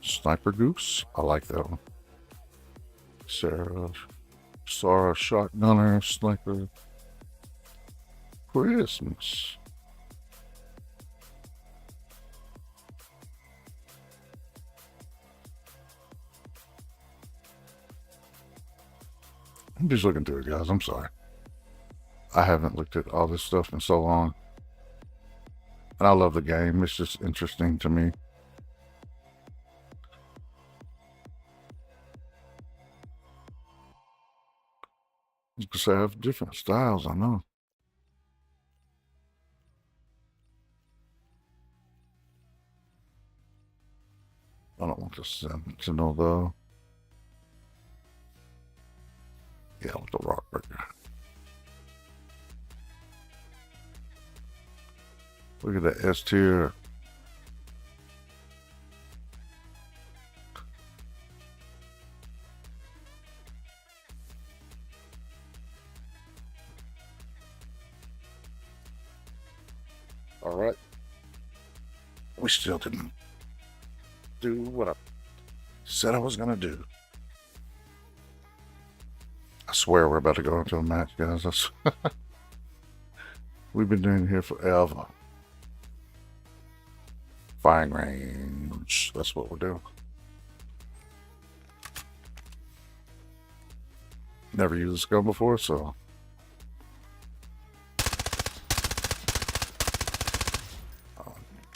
Sniper Goose. I like that one. Sarah Shotgunner Sniper Christmas. I'm just looking through it, guys. I'm sorry. I haven't looked at all this stuff in so long. And I love the game. It's just interesting to me. Because I have different styles, I know. I don't want the Sentinel though. Yeah, with the rock breaker. Look at that S tier. All right. We still didn't do what I said I was going to do. I swear we're about to go into a match, guys. We've been doing it here forever. Firing range. That's what we're doing. Never used this gun before, so.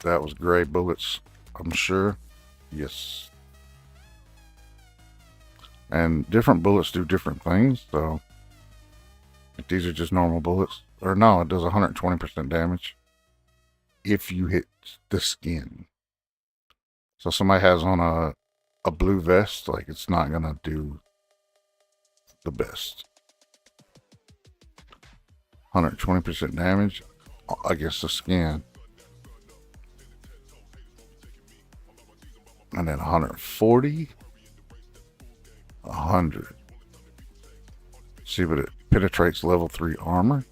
That was gray bullets, I'm sure. Yes. And different bullets do different things, so if these are just normal bullets, or no, it does 120% damage if you hit the skin. So somebody has on a blue vest, like it's not gonna do the best. 120% damage against the skin. And then 140, 100. See, but it penetrates level 3 armor.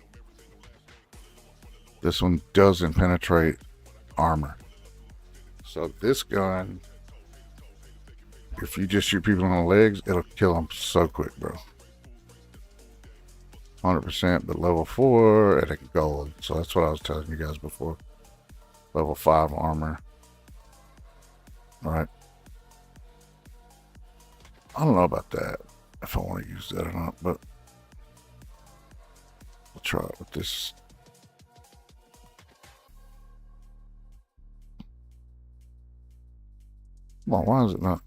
This one doesn't penetrate armor. So this gun, if you just shoot people in the legs, it'll kill them so quick, bro. 100%, but level 4 and a gold. So that's what I was telling you guys before. Level 5 armor. Right. I don't know about that, if I want to use that or not, but we'll try it with this. Come on, why is it not?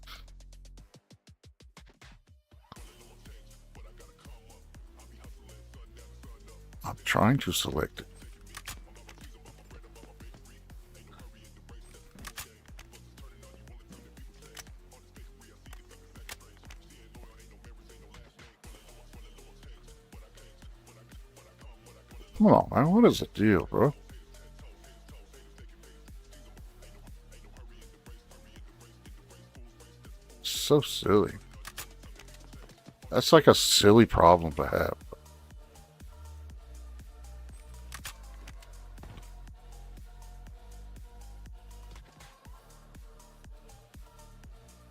I'm trying to select it. Come on, man. What is the deal, bro? So silly. That's like a silly problem to have.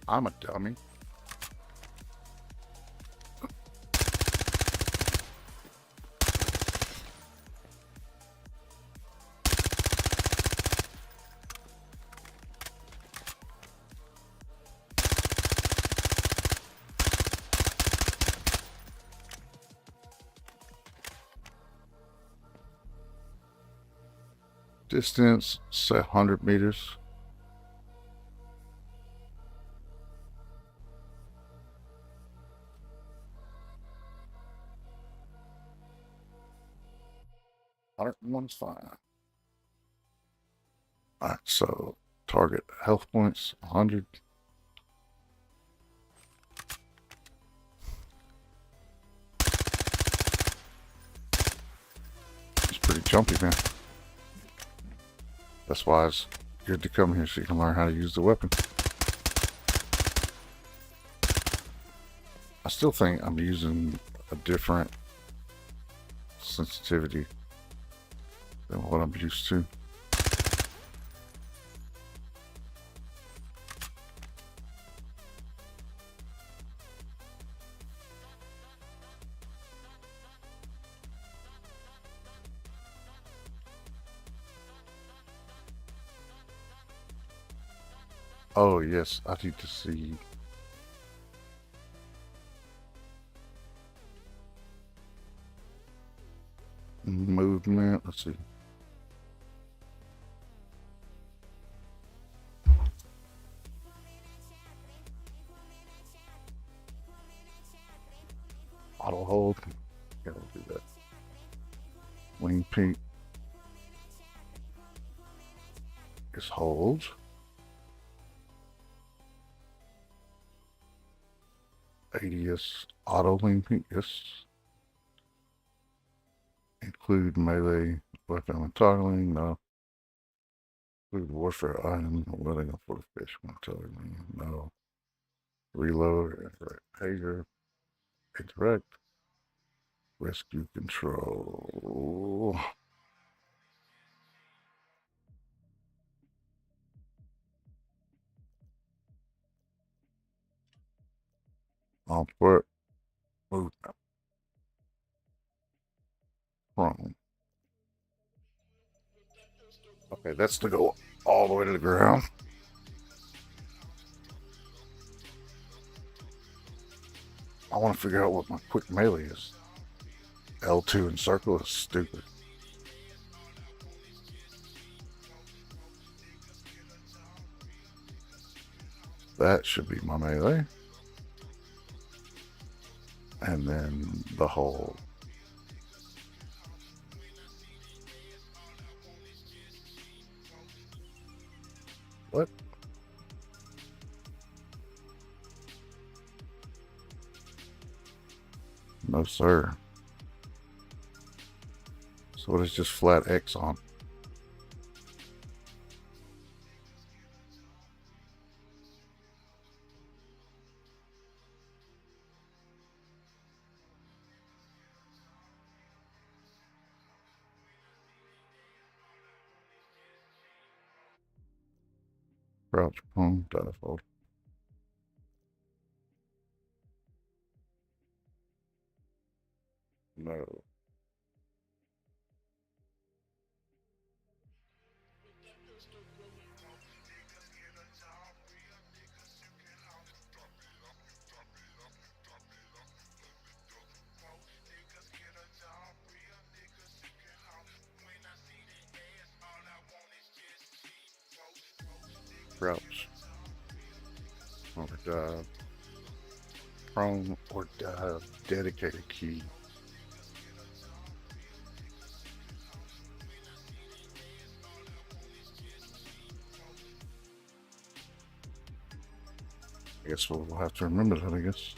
I'm a dummy. Distance set 100 meters. One's fine. Alright, so target health points 100. It's pretty jumpy, man. That's why it's good to come here so you can learn how to use the weapon. I still think I'm using a different sensitivity than what I'm used to. Oh yes, I need to see. Movement, let's see. Auto hold. Gotta do that. Wing peak is hold. ADS auto wing peak, yes. Include melee weapon and toggling, no. Include warfare item, letting a fortification when toggling, no. Reload, indirect pager, indirect. Rescue control. On foot. Movement. Prone. Okay, that's to go all the way to the ground. I want to figure out what my quick melee is. L2 and circle is stupid. That should be my melee. and then the whole. What? No, sir. So what is just flat X on? Crouch, home, data folder. No. Crouch. Overdrive. Chrome or dive. Dedicated key. I guess we'll have to remember that, I guess.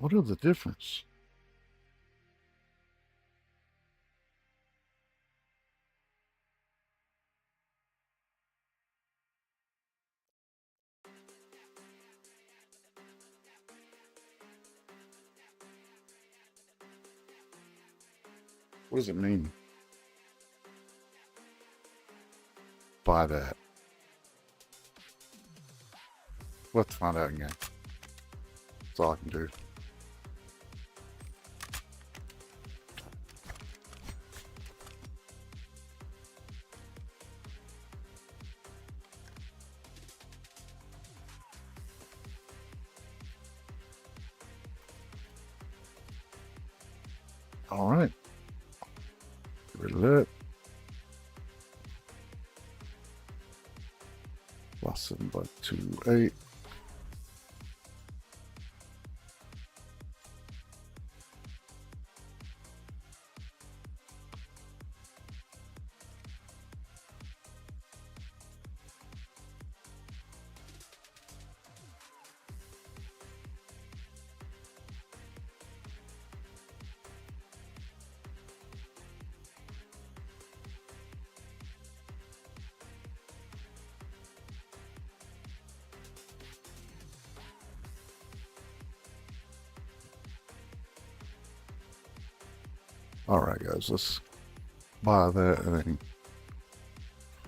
What are the difference? What does it mean by that? We'll have to find out again. That's all I can do. All right. Get rid of that. Lost 7 by 2, 8. All right, guys, let's buy that and then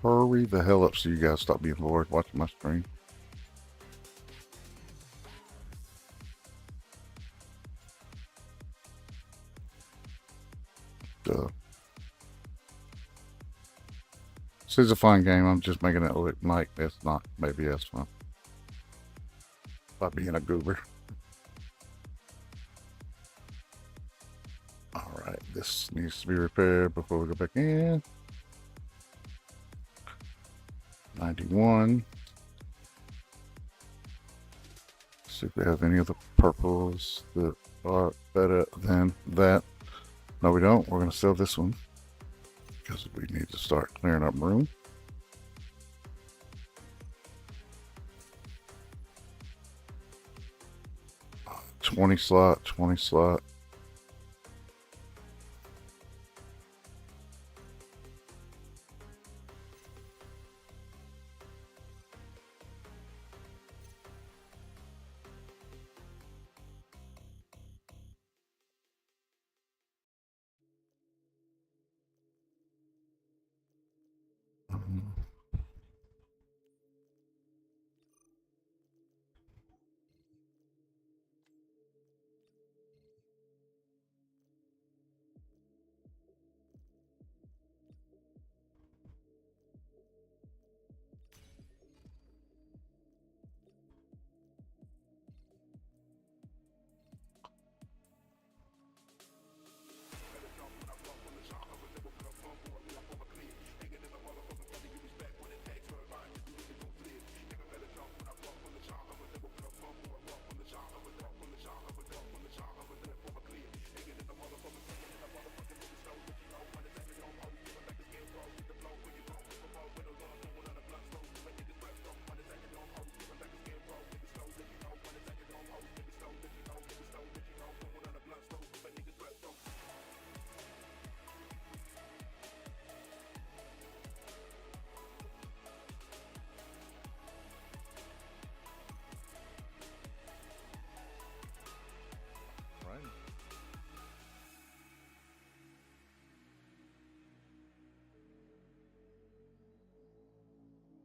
hurry the hell up so you guys stop being bored watching my stream. Duh. This is a fun game. I'm just making it look like it's not. Maybe that's fun. By being a goober. Alright, this needs to be repaired before we go back in. 91. See if we have any of the purples that are better than that. No, we don't. We're going to sell this one because we need to start clearing up room. Uh, 20 slot, 20 slot.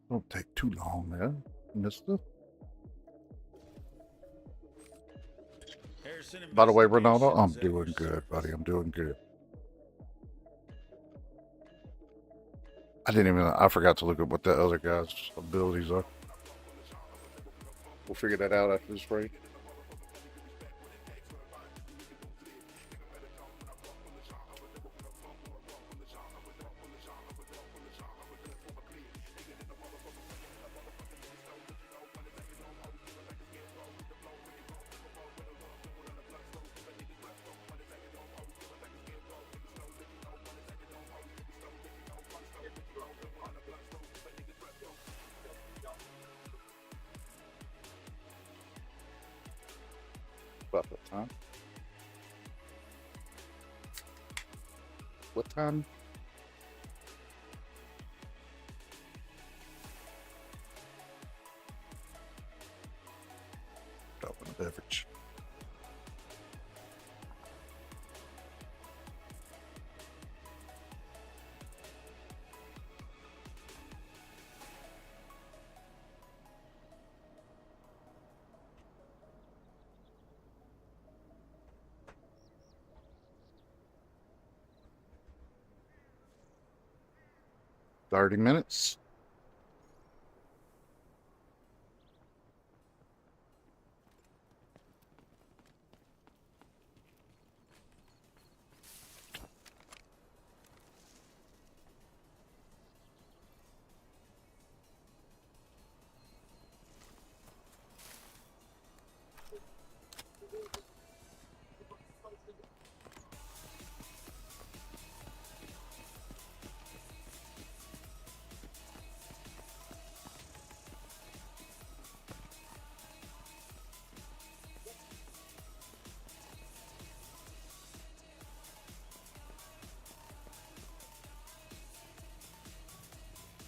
Don't take too long there, mister. By the way, Ronaldo, I'm doing good, buddy. I'm doing good. I forgot to look at what the other guy's abilities are. We'll figure that out after this break. About that time. What time? Open a beverage. $30.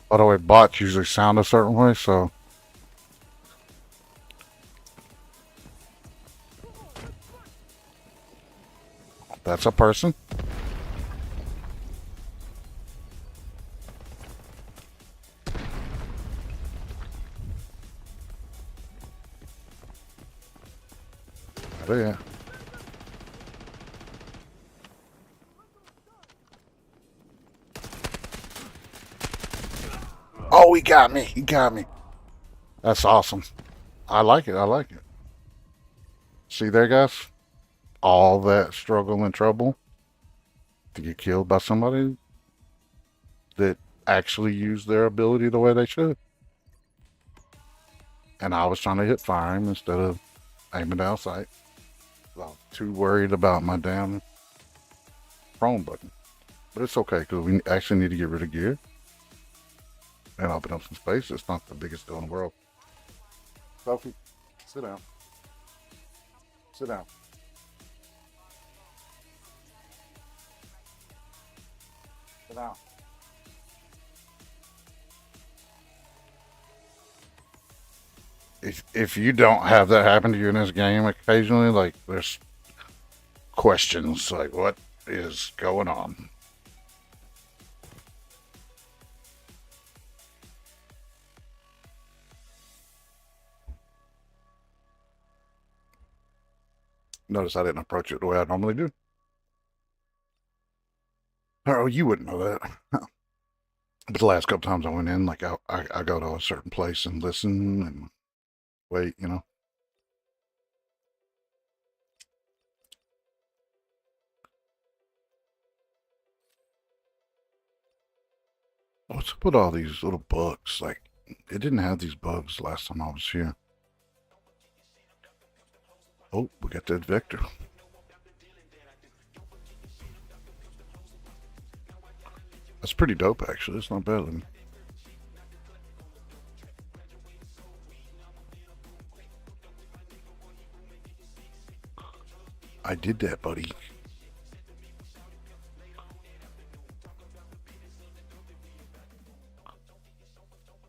By the way, bots usually sound a certain way, so that's a person. Oh, yeah. Oh, he got me. He got me. That's awesome. I like it. I like it. See there, guys? All that struggle and trouble to get killed by somebody that actually used their ability the way they should. And I was trying to hit fire him instead of aiming down sight. I was too worried about my damn prone button. But it's okay, because we actually need to get rid of gear and open up some space. It's not the biggest deal in the world. Sophie, sit down. Sit down. Sit down. If you don't have that happen to you in this game occasionally, like there's questions like what is going on? Notice I didn't approach it the way I normally do. Oh, you wouldn't know that. But the last couple times I went in, like I go to a certain place and listen and wait, you know. What's up with all these little bugs? Like, it didn't have these bugs last time I was here. Oh, we got that vector. That's pretty dope, actually. It's not bad looking. I did that, buddy.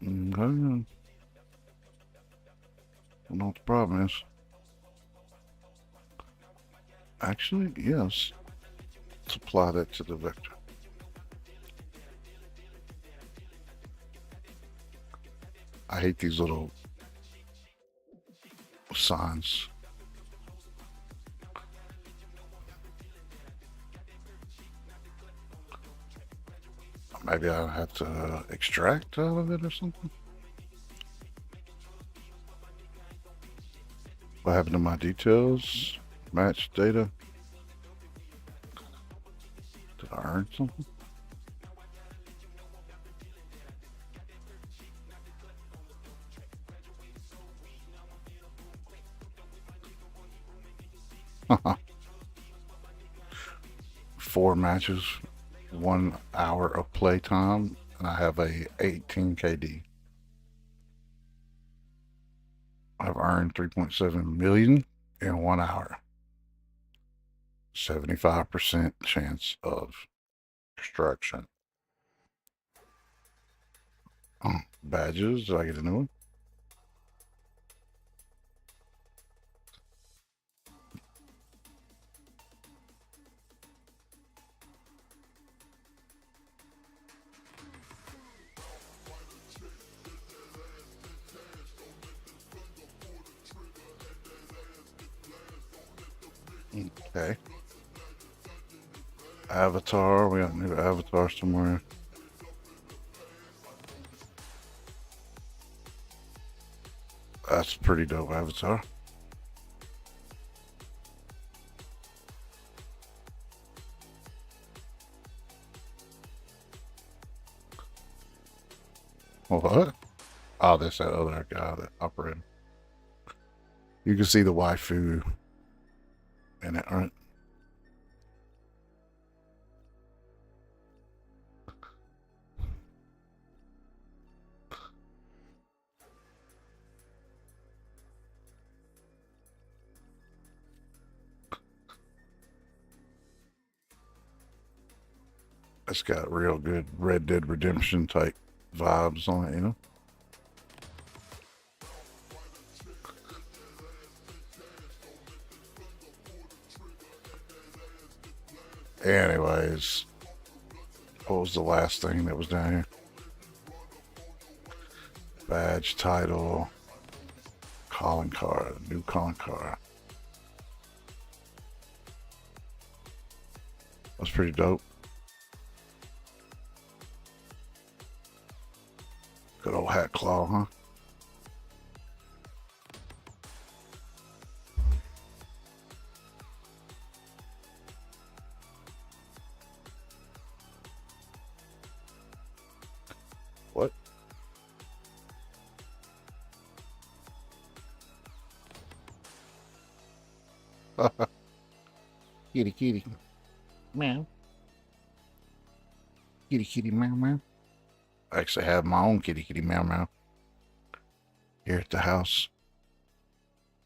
I don't know what the problem is. Actually, yes. Let's apply that to the vector. hate these little signs. Maybe I have to extract out of it or something. What happened to my details? Match data. Did I earn something? Four matches, 1 hour of play time, and I have a 18 KD. I've earned 3.7 million in 1 hour. 75% chance of extraction. Badges, did I get a new one? Okay. Avatar, we got a new avatar somewhere. That's a pretty dope avatar. What? Oh, that's that other guy that operated. You can see the waifu in it, right? It's got real good Red Dead Redemption type vibes on it, you know? Anyways, what was the last thing that was down here? Badge, title, calling card, new calling card. That's pretty dope. Good old hat claw, huh? What? Kitty, kitty. Meow. Kitty, kitty, meow, meow. I actually have my own kitty, kitty, meow, meow. Here at the house.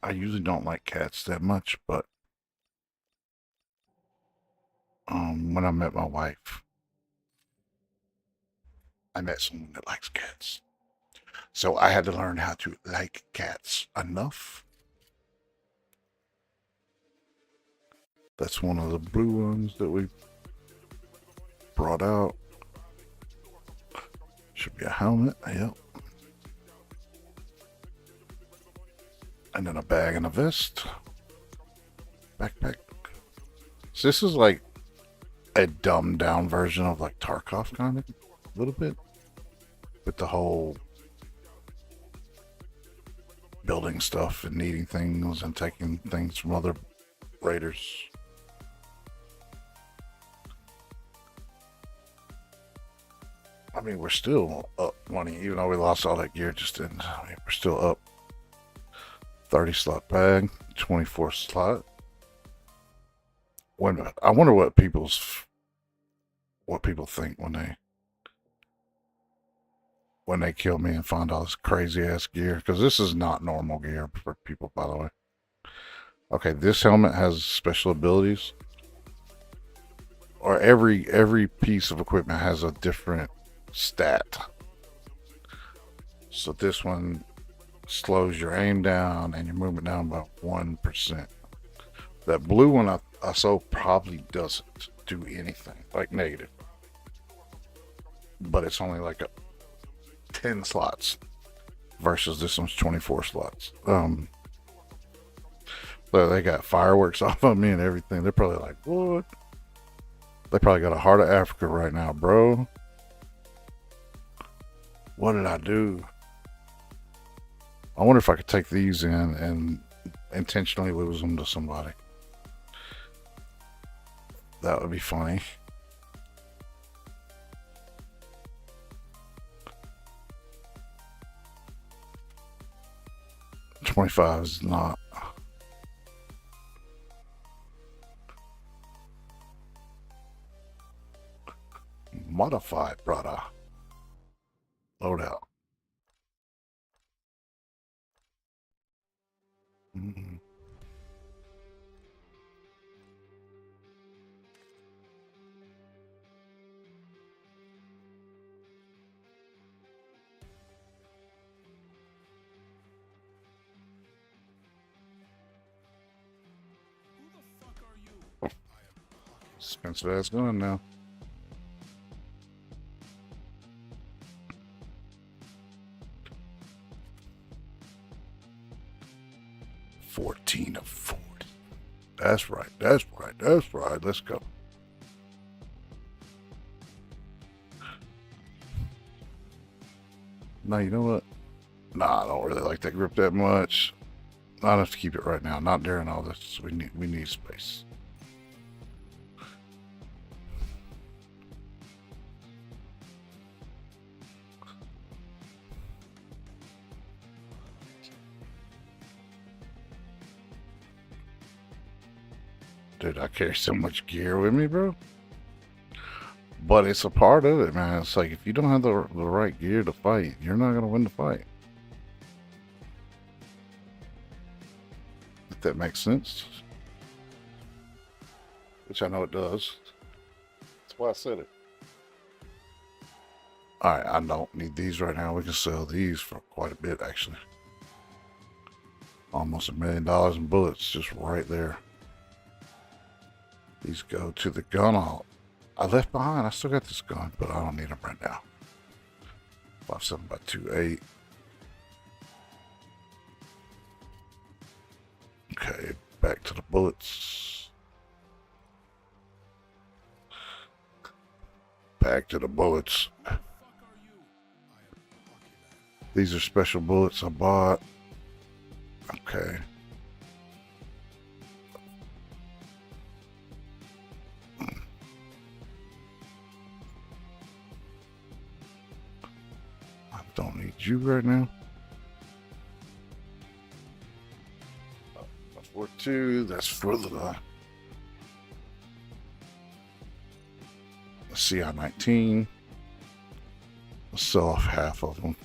I usually don't like cats that much, but when I met my wife, I met someone that likes cats. So I had to learn how to like cats enough. That's one of the blue ones that we brought out. Should be a helmet, yep. And then a bag and a vest. Backpack. So this is like a dumbed down version of like Tarkov, kind of, a little bit. With the whole building stuff and needing things and taking things from other raiders. I mean, we're still up money, even though we lost all that gear just in. I mean, we're still up. 30 slot bag, 24 slot. When I wonder what people think when they kill me and find all this crazy ass gear, because this is not normal gear for people, by the way. Okay, this helmet has special abilities, or every piece of equipment has a different stat. So this one slows your aim down and your movement down by 1%. That blue one I saw probably doesn't do anything, like negative. But it's only like 10 slots. versus this one's 24 slots. So they got fireworks off of me and everything. They're probably like, what? They probably got a heart of Africa right now, bro. What did I do? I wonder if I could take these in and intentionally lose them to somebody. That would be funny. $25 is not. Modified, brother. Load out. Mm-hmm. Expensive ass gun now. $14 of 40. That's right. That's right. That's right. Let's go. No, you know what? Nah, I don't really like that grip that much. Not enough to keep it right now. Not during all this. We need space. Dude, I carry so much gear with me, bro. But it's a part of it, man. It's like if you don't have the right gear to fight, you're not gonna win the fight. If that makes sense. Which I know it does. That's why I said it. Alright, I don't need these right now. We can sell these for quite a bit, actually. Almost $1 million in bullets just right there. These go to the gun I left behind. I still got this gun, but I don't need them right now. 5.7x2.8. Okay, back to the bullets. Back to the bullets. These are special bullets I bought. Okay. I don't need you right now. 4.2, that's for the CI-19. I'll sell off half of them.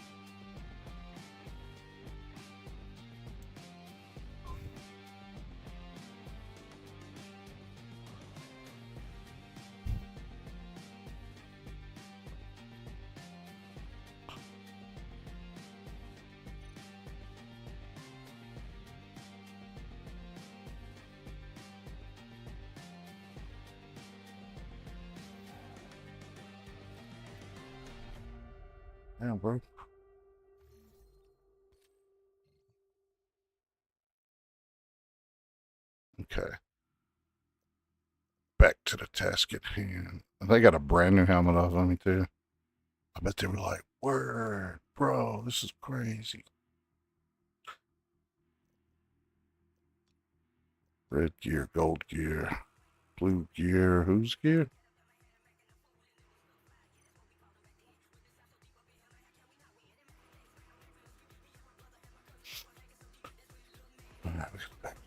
Damn, bro. Okay. Back to the task at hand. They got a brand new helmet off on me, too. I bet they were like, word, bro, this is crazy. Red gear, gold gear, blue gear. Whose gear? All right, let's get back.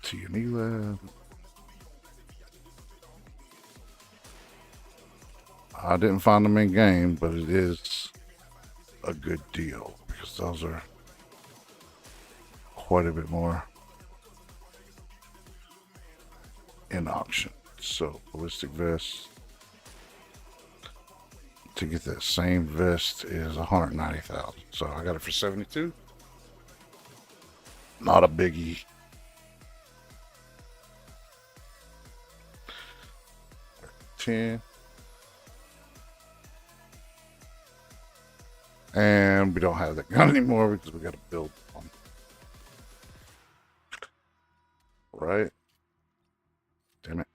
T&E lab. I didn't find them in game, but it is a good deal because those are quite a bit more in auction. So ballistic vest, to get that same vest is 190,000. So I got it for 72. Not a biggie. $10. And we don't have that gun anymore because we got to build one. Right? Damn it.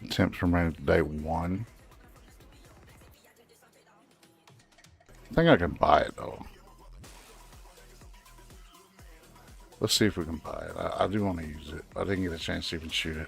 Attempts remaining to day 1. I think I can buy it though. Let's see if we can buy it. I do want to use it. I didn't get a chance to even shoot it.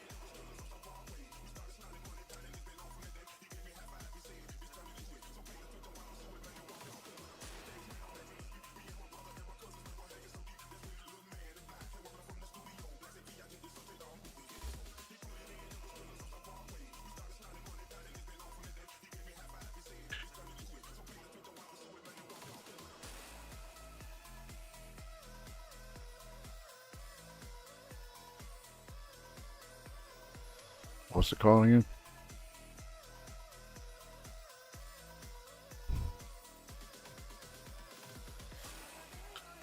What's it called again?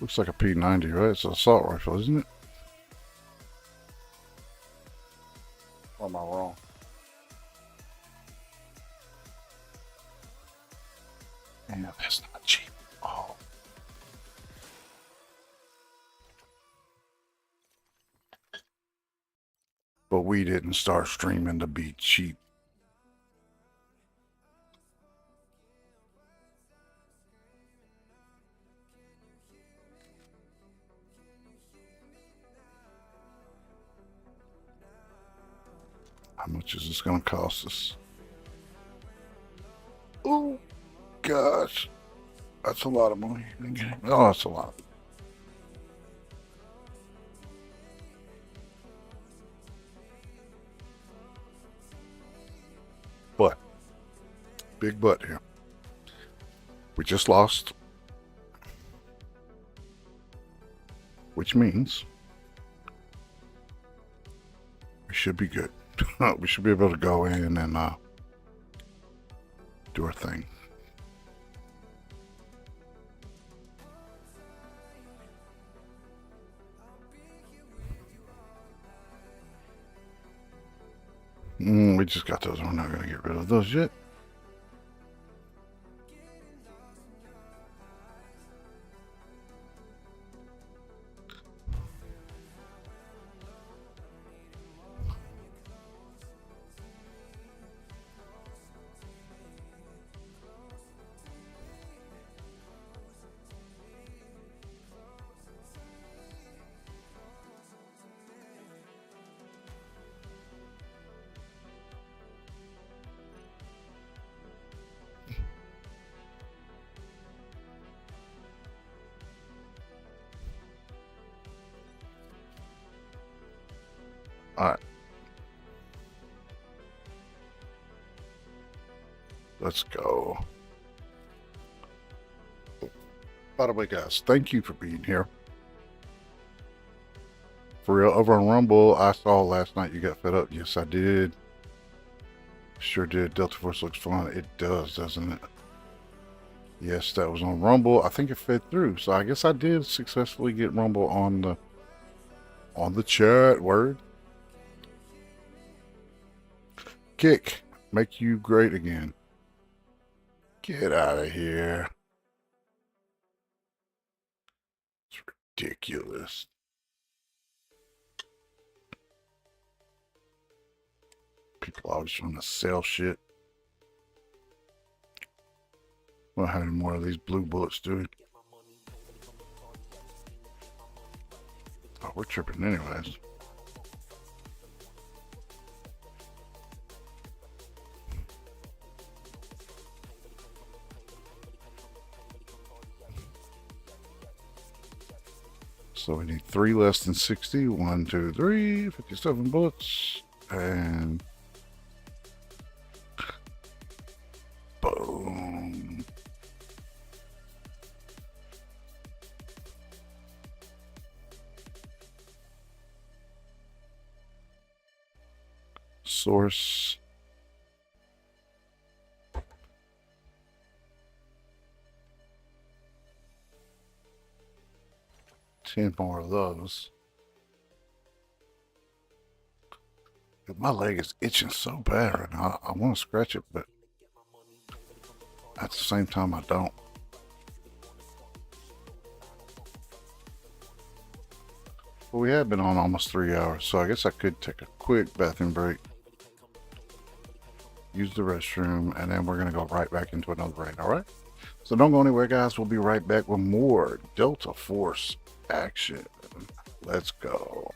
Looks like a P90, right? It's an assault rifle, isn't it? Or am I wrong? Yeah, that's not cheap. Oh. But we didn't start streaming to be cheap. How much is this going to cost us? Oh, gosh. That's a lot of money. Oh, that's a lot. But, big but here. We just lost. Which means we should be good. We should be able to go in and do our thing. We just got those. We're not going to get rid of those yet. All right. Let's go. By the way, guys, thank you for being here. For real, over on Rumble, I saw last night you got fed up. Yes, I did. Sure did. Delta Force looks fun. It does, doesn't it? Yes, that was on Rumble. I think it fed through. So I guess I did successfully get Rumble on the chat. Word. Kick. Make you great again. Get out of here. It's ridiculous. People always trying to sell shit. Well, how many more of these blue bullets, dude? Oh, we're tripping anyways. So we need 3 less than 60. 1, 2, 3, 57 bullets. And boom. source. Ten more of those. My leg is itching so bad, and I want to scratch it, but at the same time, I don't. Well, we have been on almost 3 hours, so I guess I could take a quick bathroom break, use the restroom, and then we're going to go right back into another raid, all right? So don't go anywhere, guys. We'll be right back with more Delta Force action. Let's go.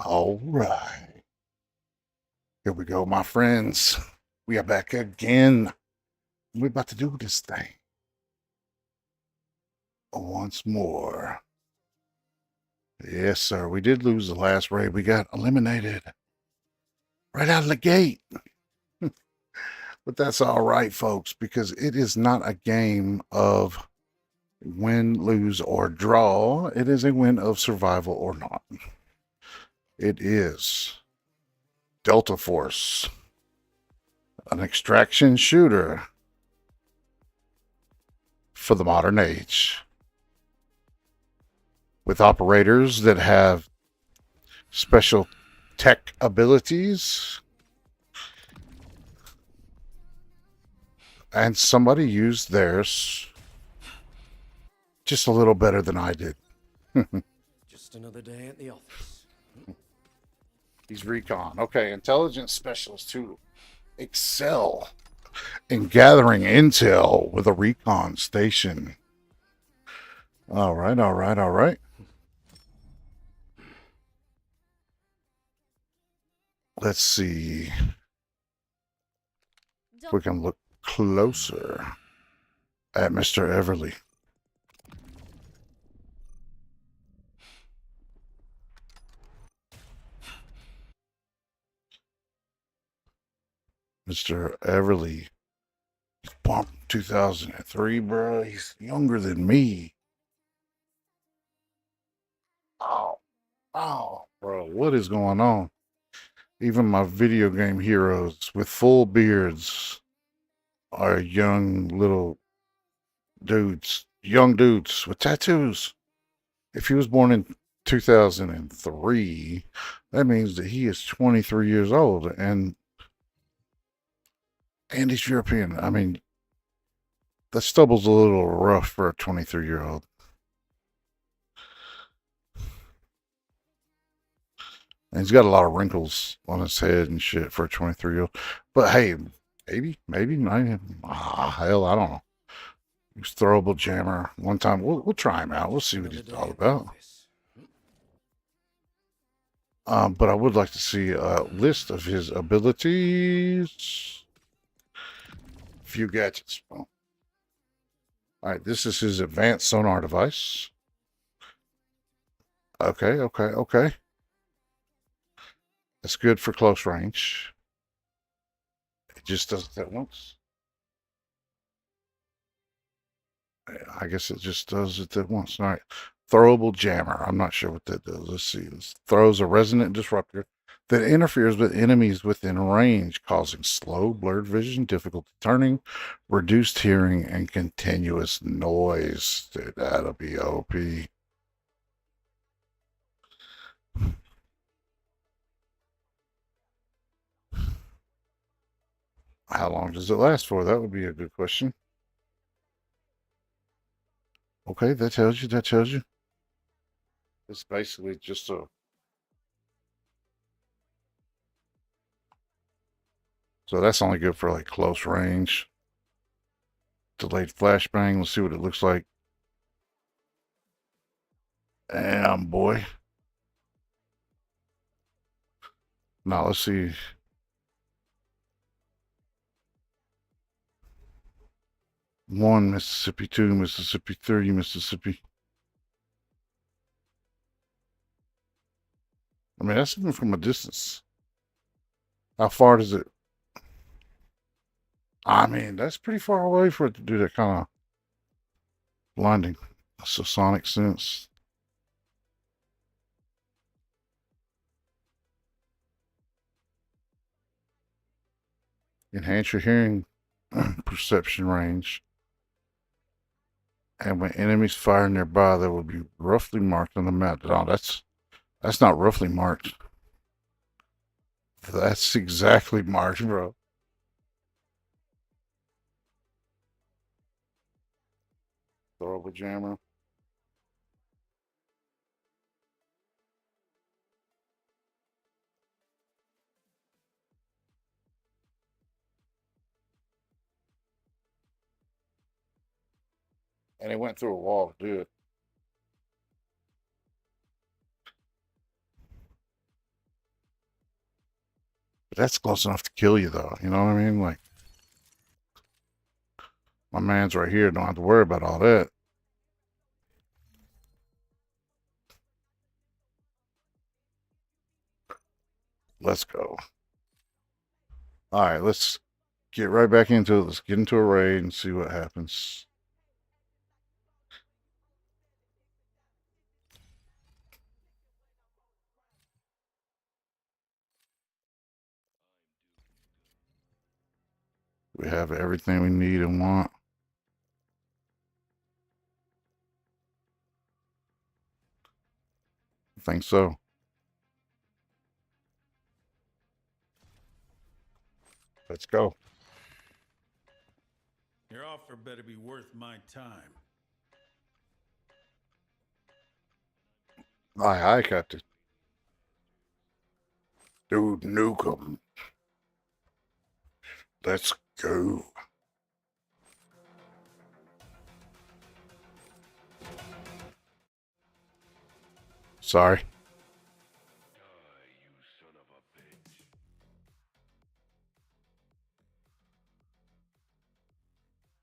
All right. Here we go, my friends. We are back again. We're about to do this thing once more. Yes, sir. We did lose the last raid. We got eliminated right out of the gate. But that's all right, folks, because it is not a game of win, lose, or draw. It is a win of survival or not. It is Delta Force, an extraction shooter for the modern age, with operators that have special tech abilities. And somebody used theirs just a little better than I did. Just another day at the office. He's recon. Okay, intelligence specialists who excel in gathering intel with a recon station. All right, all right, all right. Let's see if we can look closer at Mr. Everly. Mr. Everly. He's born 2003, bro. He's younger than me. Oh, oh, bro. What is going on? Even my video game heroes with full beards are young dudes with tattoos. If he was born in 2003, that means that he is 23 years old and he's European. I mean, the stubble's a little rough for a 23-year-old. And he's got a lot of wrinkles on his head and shit for a 23-year-old. But hey, maybe, hell, I don't know. He's throwable jammer. One time, we'll try him out. We'll see what he's all about. But I would like to see a list of his abilities. Few gadgets. All right, this is his advanced sonar device. Okay. That's good for close range. It just does that once. I guess it just does it that once. All right. Throwable jammer. I'm not sure what that does. Let's see. This throws a resonant disruptor that interferes with enemies within range, causing slow, blurred vision, difficulty turning, reduced hearing, and continuous noise. Dude, that'll be OP. How long does it last for? That would be a good question. Okay, that tells you. It's basically just a... So that's only good for like close range. Delayed flashbang. Let's see what it looks like. Damn, boy. Now let's see. One Mississippi, two Mississippi, 30 Mississippi. I mean, that's even from a distance. How far does it? I mean, that's pretty far away for it to do that kind of blinding. That's a sonic sense. Enhance your hearing perception range. And when enemies fire nearby, they will be roughly marked on the map. No, that's not roughly marked. That's exactly marked, bro. Throwable jammer. And it went through a wall to do it. That's close enough to kill you, though. You know what I mean? Like, my man's right here. Don't have to worry about all that. Let's go. All right, let's get right back into it. Let's get into a raid and see what happens. We have everything we need and want. I think so. Let's go. Your offer better be worth my time. Aye, Captain. Dude, Nukem. Let's go. Sorry.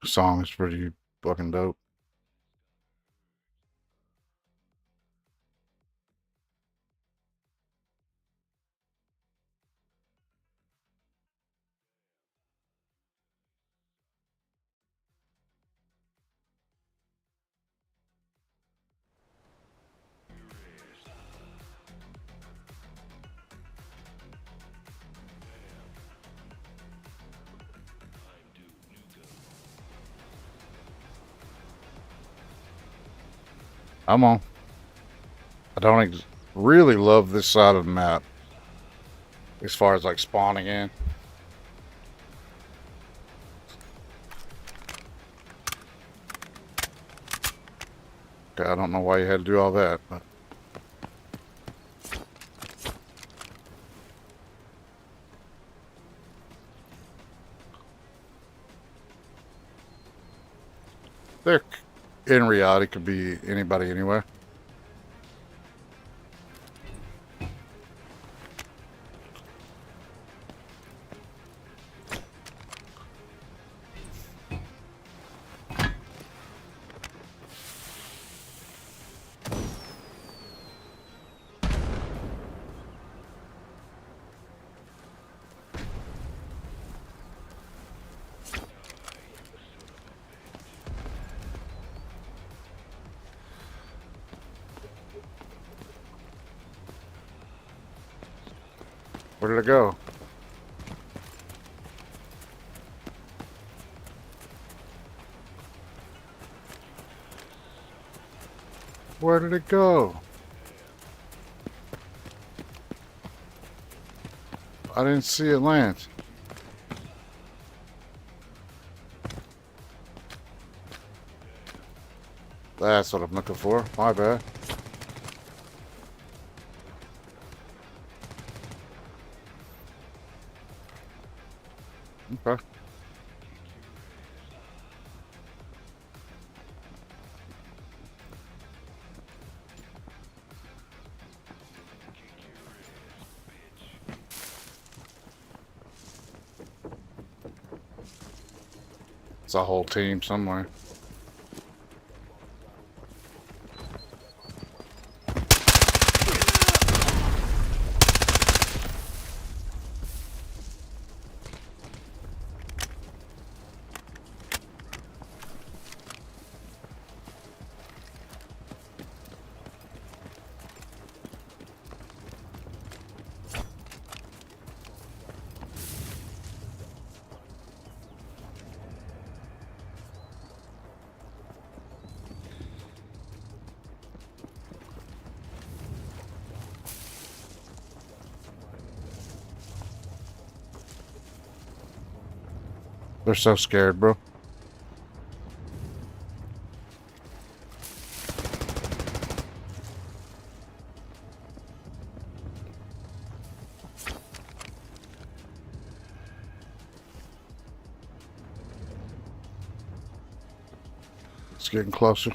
The song is pretty fucking dope. I'm on. I don't really love this side of the map as far as like spawning in. Okay, I don't know why you had to do all that, but there, in reality, could be anybody anywhere. Where did it go? Where did it go? I didn't see it land. That's what I'm looking for. My bad. Okay. It's a whole team somewhere. They're so scared, bro. It's getting closer.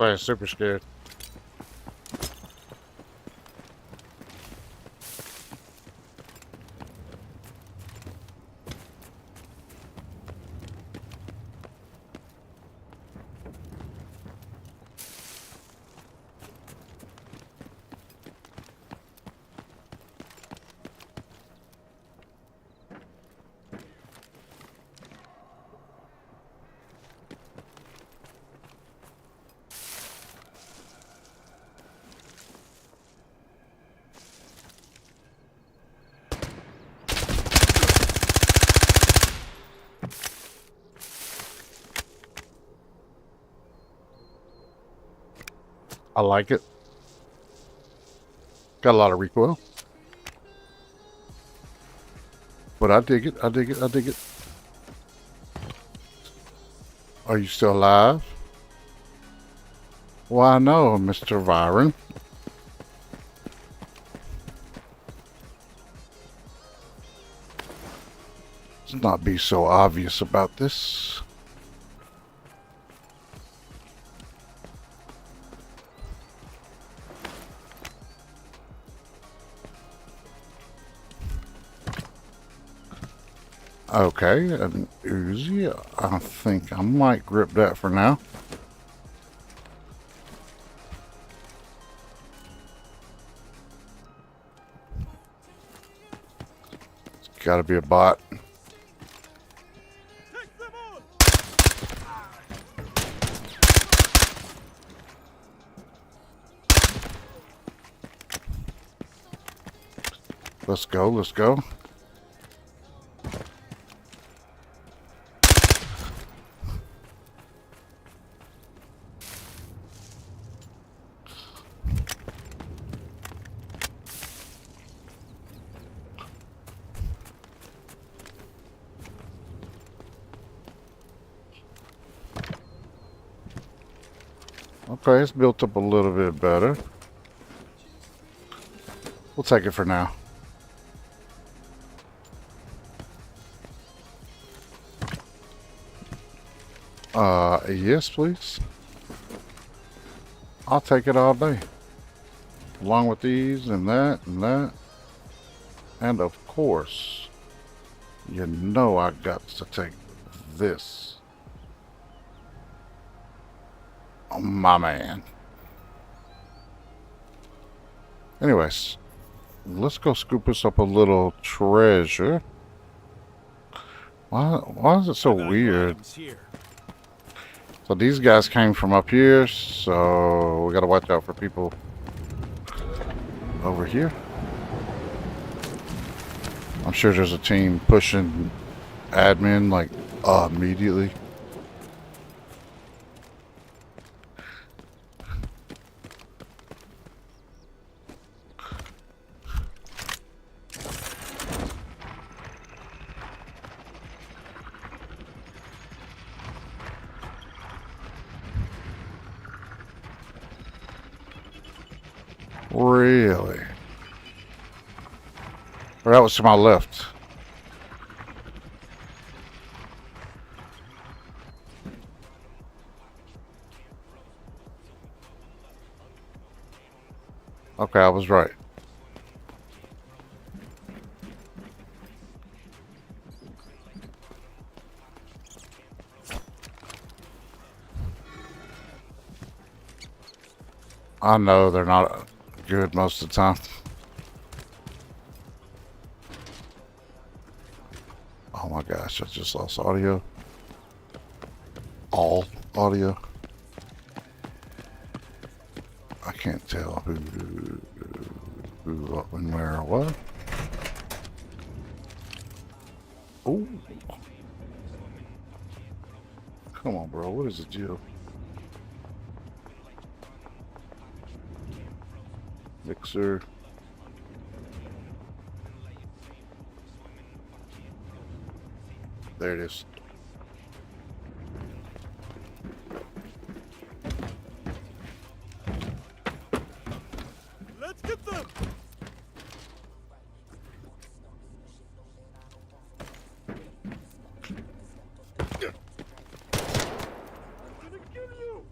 Probably super scared. I like it. Got a lot of recoil. But I dig it. I dig it. I dig it. Are you still alive? Why no, Mr. Byron. Let's not be so obvious about this. Okay, an Uzi. I think I might grip that for now. It's gotta be a bot. Let's go, let's go. Okay, it's built up a little bit better. We'll take it for now. Yes, please. I'll take it all day. Along with these and that and that. And of course, you know I got to take this. Oh, my man. Anyways, let's go scoop us up a little treasure. Why is it so weird? So these guys came from up here, so we gotta watch out for people over here. I'm sure there's a team pushing admin like immediately. Really? Or that was to my left. Okay, I was right. I know they're not good most of the time. Oh my gosh, I just lost audio. All audio. I can't tell who what, when, where, or what. Oh. Come on, bro. What is the deal? Mixer. There it is. Let's get them! I'm gonna kill you!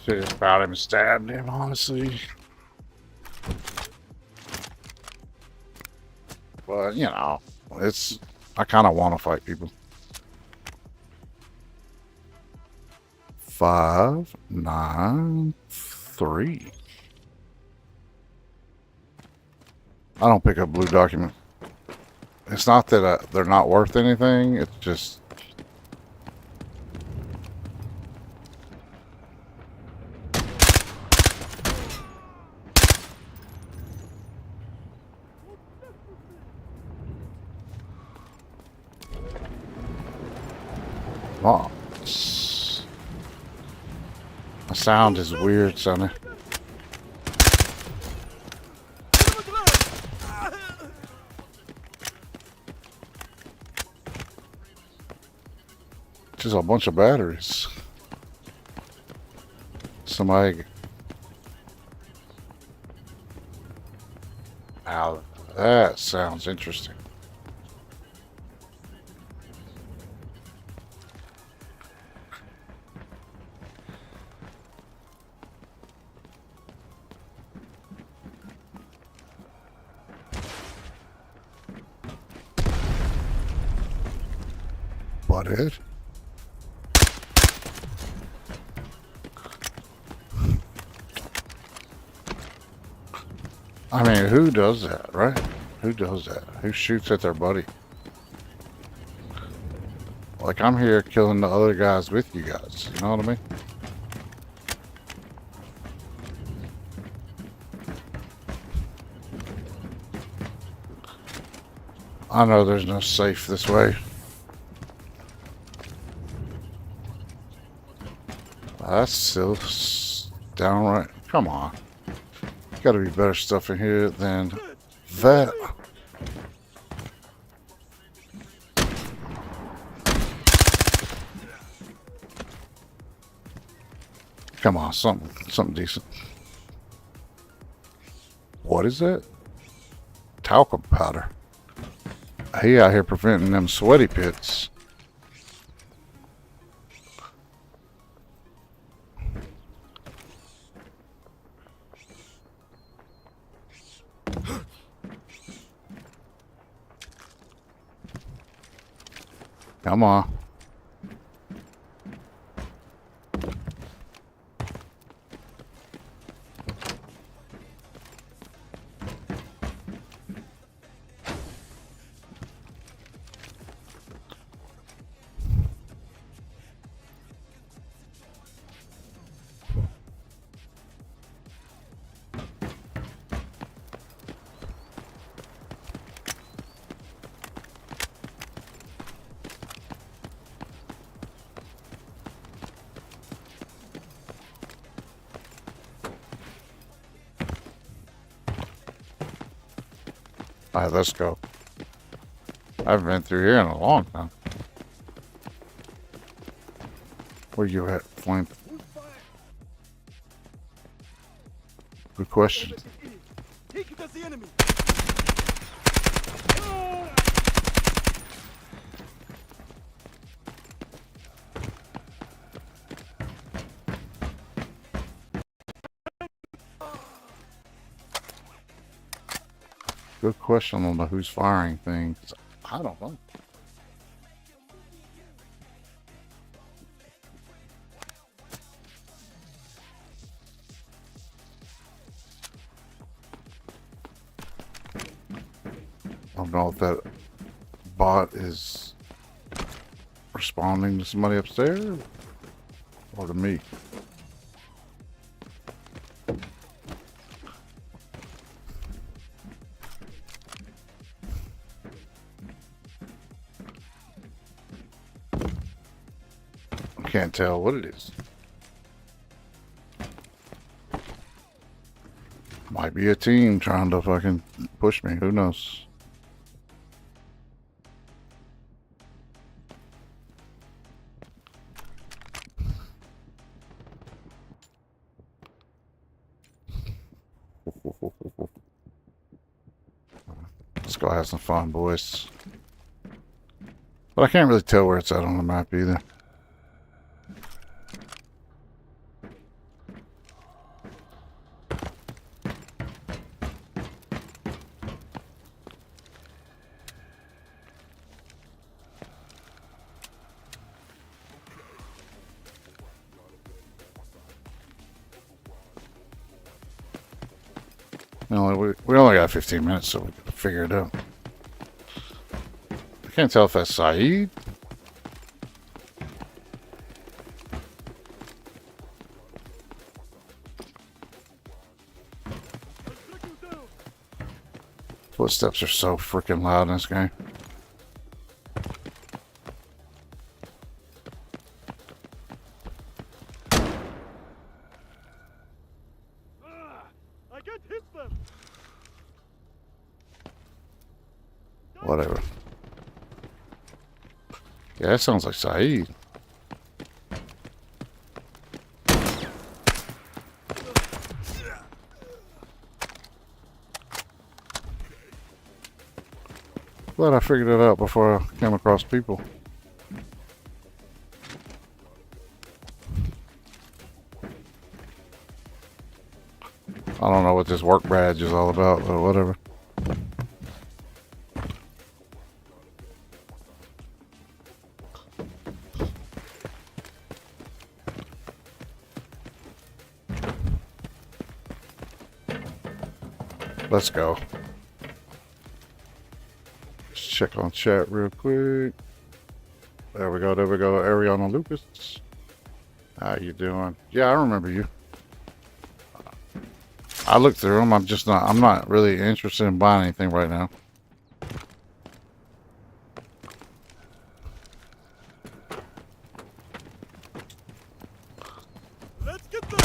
Could have about him, stabbed him, honestly. But, you know, I kind of want to fight people. 593. I don't pick up blue document. It's not that they're not worth anything. It's just... Oh. The sound is weird, Sonny. Just a bunch of batteries. Somebody... Now, that sounds interesting. Butthead. I mean, who does that, right? Who does that? Who shoots at their buddy? Like, I'm here killing the other guys with you guys. You know what I mean? I know there's no safe this way. That's still downright. Come on. Gotta be better stuff in here than that. Come on, something decent. What is that? Talcum powder. He out here preventing them sweaty pits. Come on. All right, let's go. I haven't been through here in a long time. Where you at, Flame? Good question. Good question on the who's firing thing. I don't know. I don't know if that bot is responding to somebody upstairs or to me. Can't tell what it is. Might be a team trying to fucking push me. Who knows? Let's go have some fun, boys. But I can't really tell where it's at on the map either. We only got 15 minutes, so we can figure it out. I can't tell if that's Saeed. Footsteps are so freaking loud in this game. I can't hit them. Whatever. Yeah, that sounds like Saeed. Glad I figured it out before I came across people. I don't know what this work badge is all about, but whatever. Let's go. Let's check on chat real quick. There we go, there we go. Ariana Lucas. How you doing? Yeah, I remember you. I looked through them. I'm not really interested in buying anything right now. Let's get them.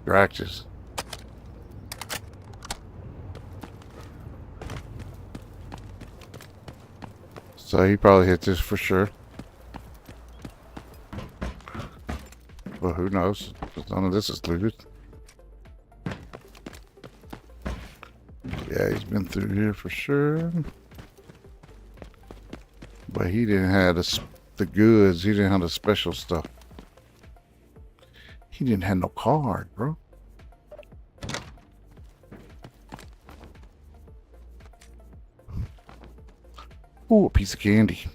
Scratches. So he probably hit this for sure. Well, who knows? 'Cause none of this is looted. Yeah, he's been through here for sure. But he didn't have the goods. He didn't have the special stuff. He didn't have no card, bro. Ooh, a piece of candy.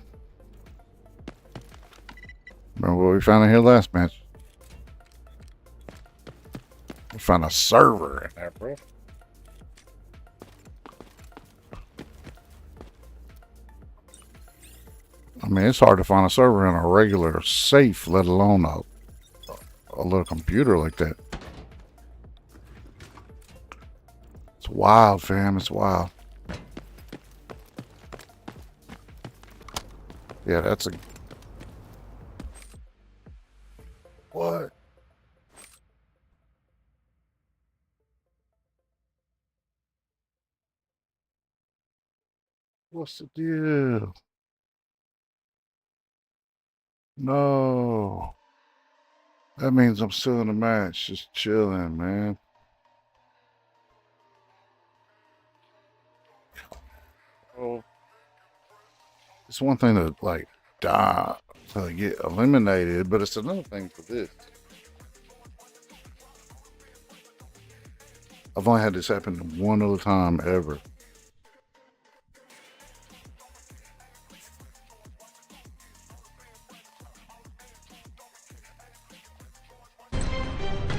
Remember what we found in here last match? We found a server in there, bro. I mean, it's hard to find a server in a regular safe, let alone a little computer like that. It's wild, fam. It's wild. Yeah, that's a... What? What's the deal? No. That means I'm still in the match, just chilling, man. Oh. It's one thing to, like, die, to get eliminated, but it's another thing for this. I've only had this happen one other time ever.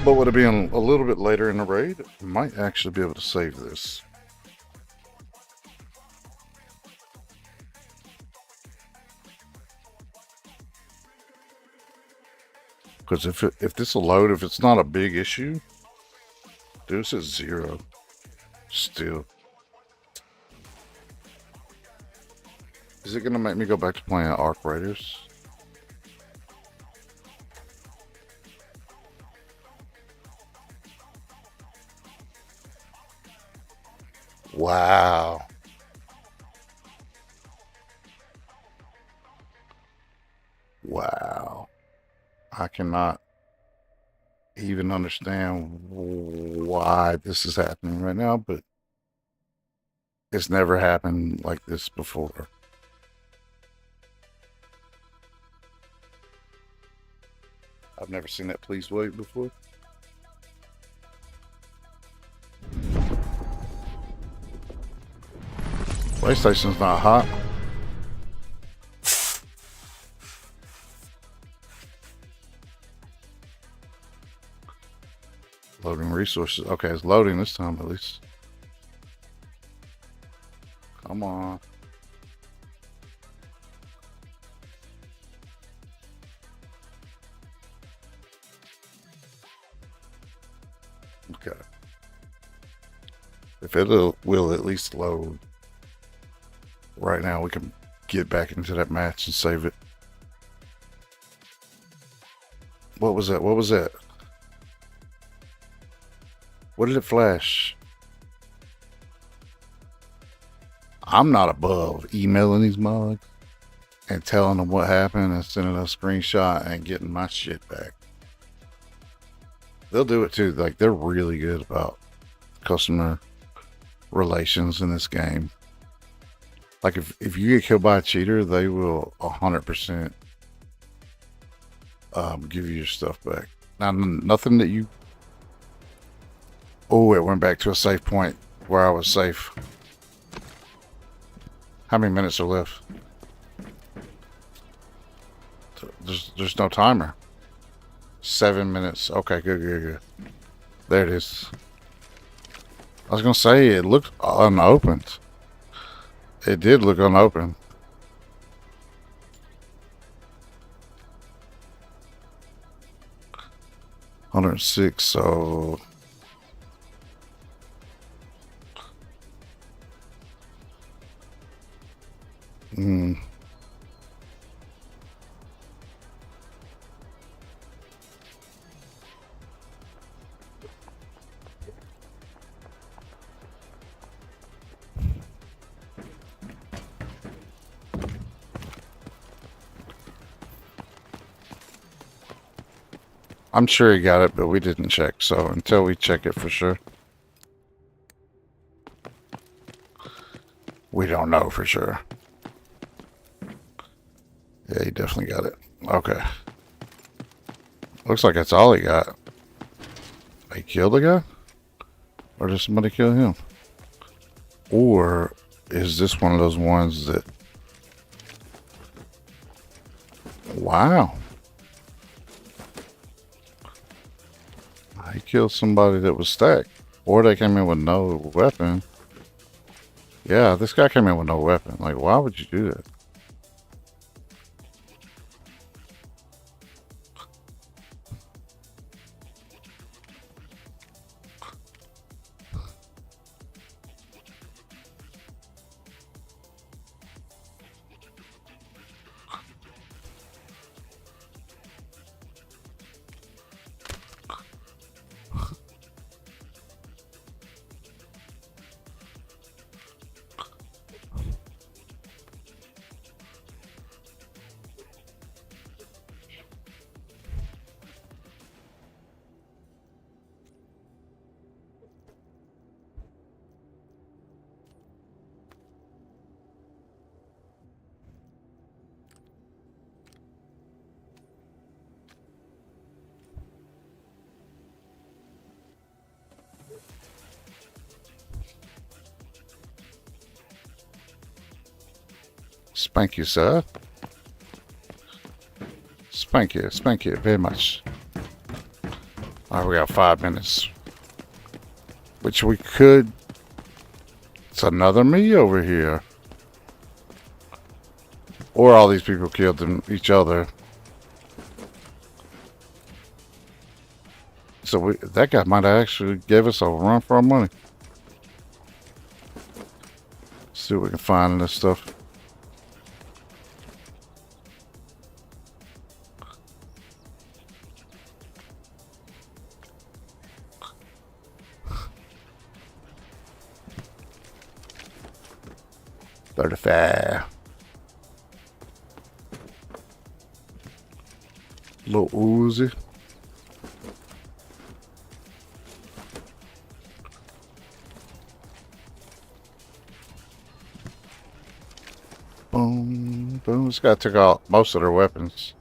But would it be a little bit later in the raid? I might actually be able to save this. Because if this will load, if it's not a big issue, dude, this is 0. Still. Is it going to make me go back to playing Arc Raiders? Wow. Wow. I cannot even understand why this is happening right now, but it's never happened like this before. I've never seen that please wait before. PlayStation's not hot. Loading resources. Okay, it's loading this time at least. Come on. Okay. If it will at least load right now, we can get back into that match and save it. What was that? What was that? What did it flash? I'm not above emailing these mugs and telling them what happened and sending a screenshot and getting my shit back. They'll do it too. Like, they're really good about customer relations in this game. Like, if you get killed by a cheater, they will 100% give you your stuff back. Now, nothing that you... Oh, it went back to a safe point where I was safe. How many minutes are left? There's no timer. 7 minutes. Okay, good. There it is. I was gonna say it looked unopened. It did look unopened. $106, so I'm sure he got it, but we didn't check. So until we check it for sure, we don't know for sure. Yeah, he definitely got it. Okay. Looks like that's all he got. He killed the guy? Or did somebody kill him? Or is this one of those ones that... Wow. He killed somebody that was stacked. Or they came in with no weapon. Yeah, this guy came in with no weapon. Like, why would you do that? Spank you, sir. Spank you very much. Alright, we got 5 minutes. Which we could... It's another me over here. Or all these people killed each other. So that guy might have actually gave us a run for our money. See what we can find in this stuff. Little Uzi. Boom, boom. This guy took out most of their weapons.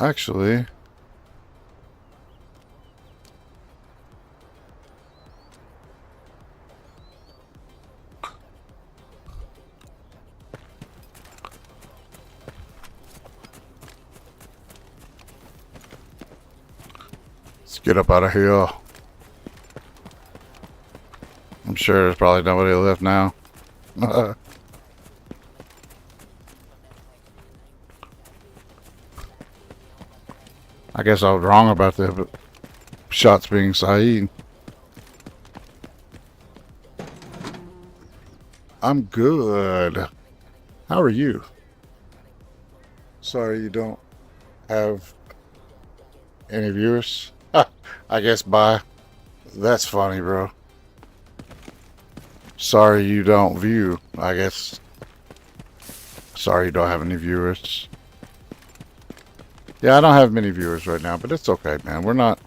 Actually, let's get up out of here. I'm sure there's probably nobody left now. I guess I was wrong about the shots being Saeed. I'm good. How are you? Sorry you don't have any viewers. I guess bye. That's funny, bro. Sorry you don't view. I guess. Sorry you don't have any viewers. Yeah, I don't have many viewers right now, but it's okay, man. We're not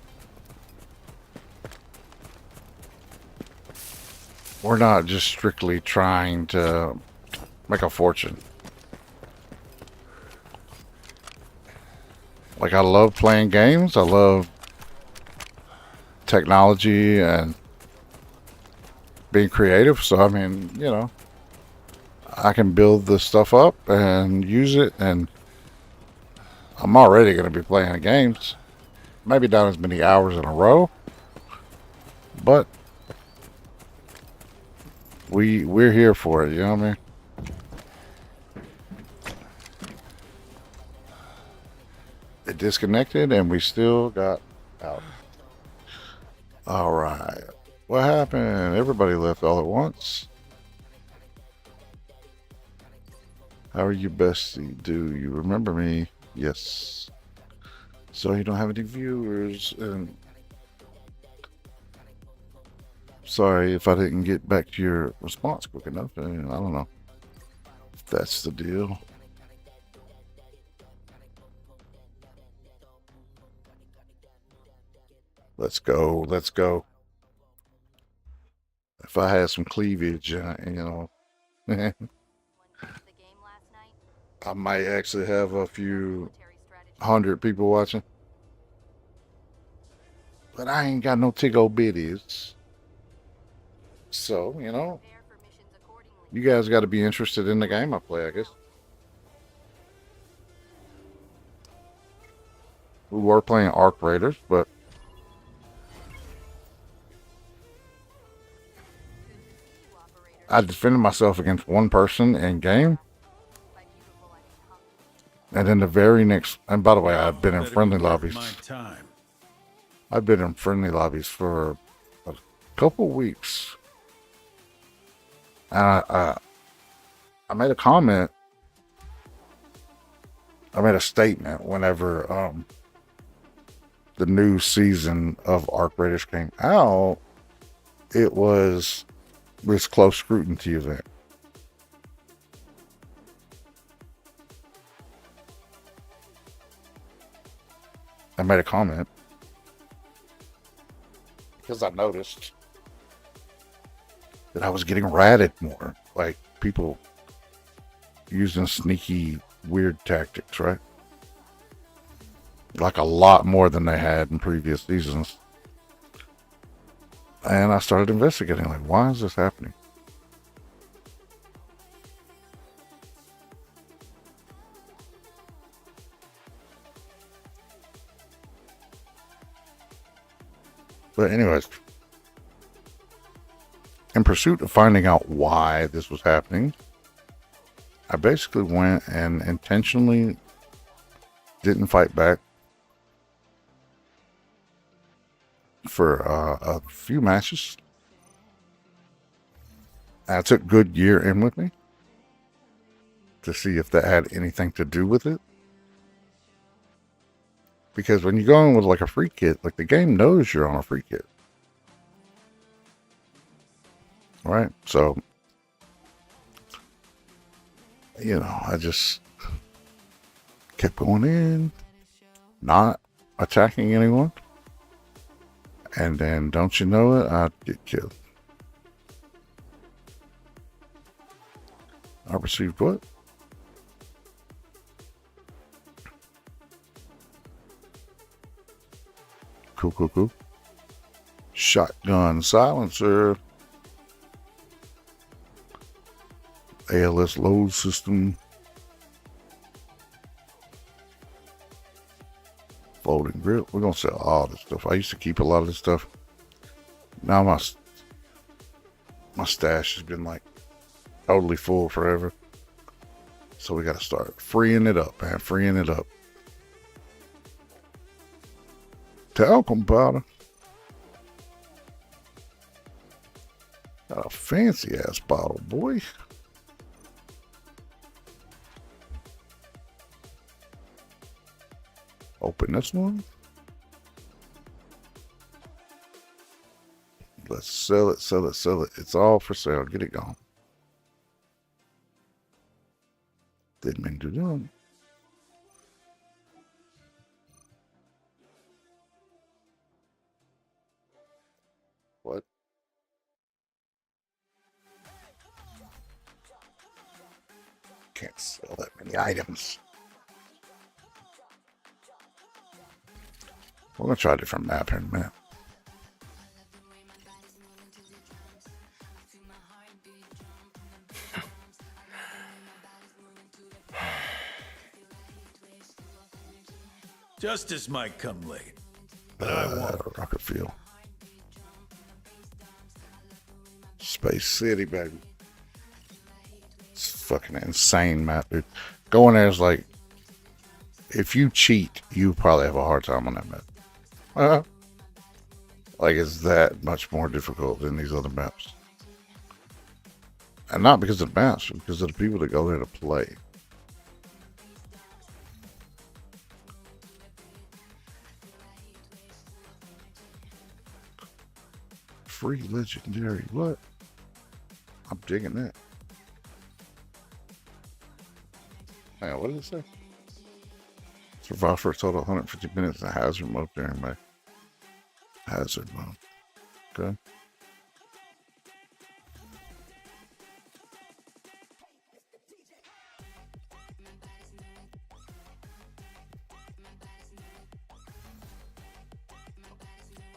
just strictly trying to make a fortune. Like, I love playing games. I love technology and being creative. So, I mean, you know, I can build this stuff up and use it, and I'm already going to be playing games. Maybe not as many hours in a row, but we're here for it, you know what I mean? It disconnected and we still got out. All right. What happened? Everybody left all at once. How are you, bestie? Do you remember me? Yes. So you don't have any viewers, and sorry if I didn't get back to your response quick enough. I don't know if that's the deal. Let's go. Let's go. If I had some cleavage, you know, I might actually have a few hundred people watching. But I ain't got no tickle bitties. So, you know, you guys got to be interested in the game I play, I guess. We were playing Arc Raiders, but I defended myself against one person in game. And then the very next, and by the way, I've been in friendly lobbies. I've been in friendly lobbies for a couple weeks. And I made a comment. I made a statement whenever the new season of Arc Raiders came out. It was this close scrutiny event. I made a comment because I noticed that I was getting ratted more, like people using sneaky, weird tactics, right? Like a lot more than they had in previous seasons. And I started investigating, like, why is this happening? But anyways, in pursuit of finding out why this was happening, I basically went and intentionally didn't fight back for a few matches. I took good gear in with me to see if that had anything to do with it. Because when you go in with like a free kit, like the game knows you're on a free kit. Right? So, you know, I just kept going in, not attacking anyone. And then, don't you know it, I'd get killed. I received what? Cool. Shotgun silencer. ALS load system. Folding grip. We're gonna sell all this stuff. I used to keep a lot of this stuff. Now my stash has been like totally full forever. So we gotta start freeing it up, man. Freeing it up. Talcum powder. Got a fancy ass bottle, boy. Open this one. Let's sell it. It's all for sale. Get it gone. Didn't mean to do it. What? Can't sell that many items. We're gonna try a different map here in a minute. Justice might come late, but I won't. Rocket Fuel. Space City, baby. It's fucking insane map, dude. Going there is like, if you cheat, you probably have a hard time on that map. Like, it's that much more difficult than these other maps. And not because of the maps, but because of the people that go there to play. Free legendary, what? I'm digging that. Hang on, what did it say? Survive for a total of 150 minutes in hazard mode during my hazard mode. Okay.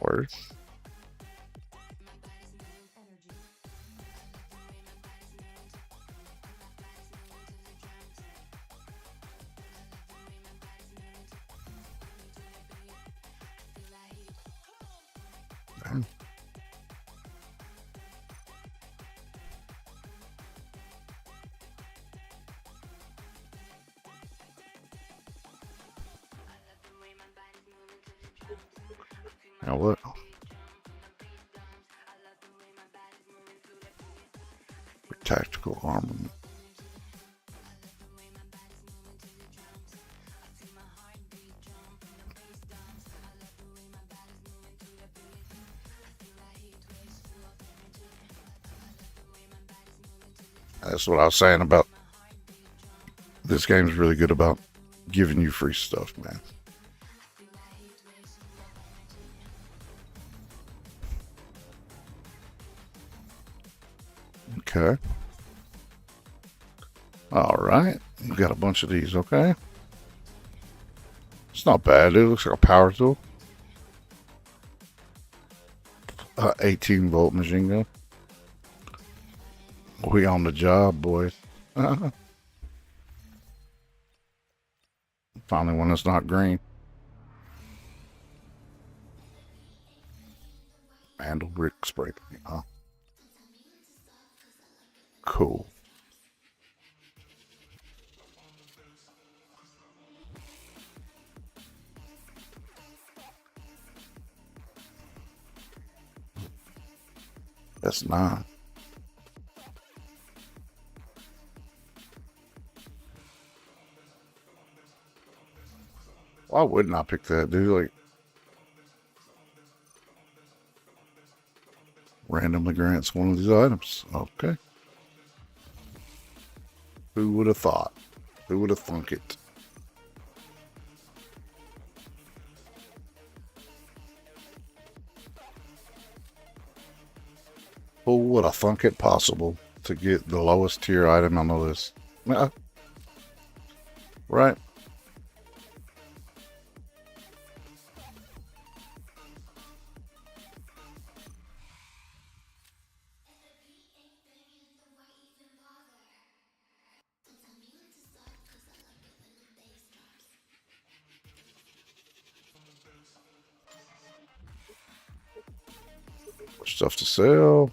Word. Damn. Now what? For tactical armament. That's what I was saying about this game's really good about giving you free stuff, man. Okay. All right. We got a bunch of these, okay? It's not bad. It looks like a power tool. 18-volt machine gun. We on the job, boys. Finally one that's not green. Handle brick spray. Huh? Cool. That's 9. Why wouldn't I pick that, dude? Like, randomly grants one of these items. Okay. Who would have thought? Who would have thunk it? Who would have thunk it possible to get the lowest tier item on the list? Right? Stuff to sell.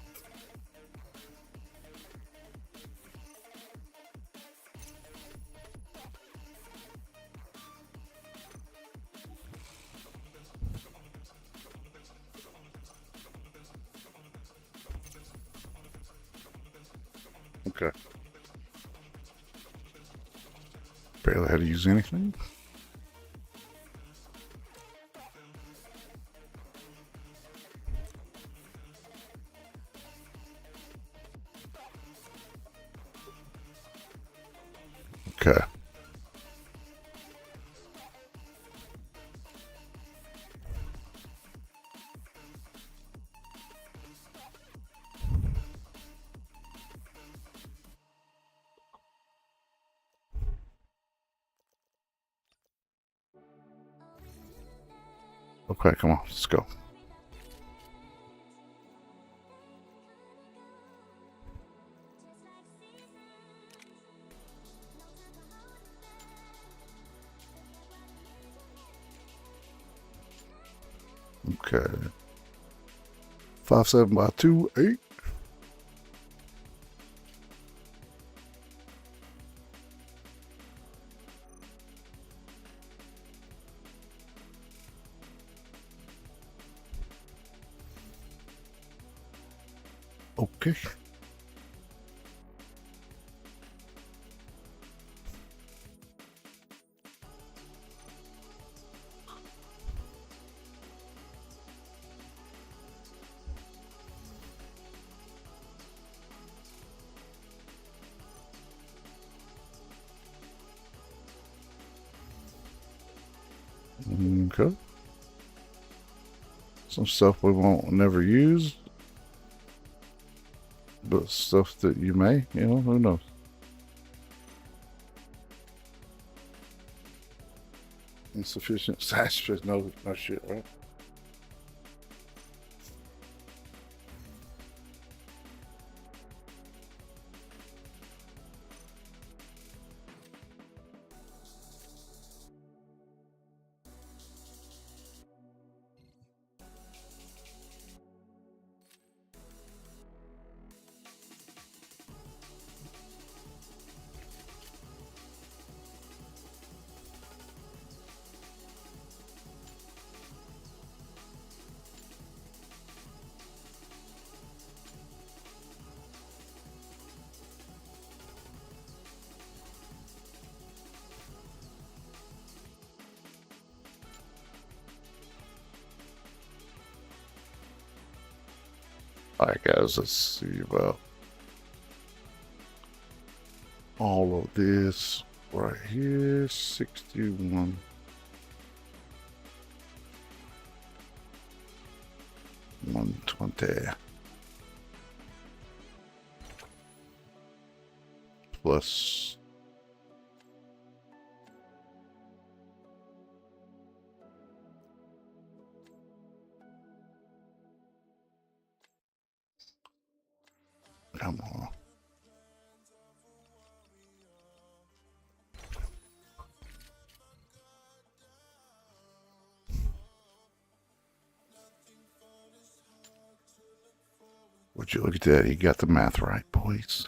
Okay. Barely had to use anything. Okay. Okay, come on, let's go. Okay. 5-7 by 2, 8. Okay. Okay. Some stuff we won't never use, but stuff that you may, who knows. Insufficient stash, no shit, right? Alright guys, let's see about all of this right here. 61. 120 plus come on. Would you look at that? He got the math right, boys.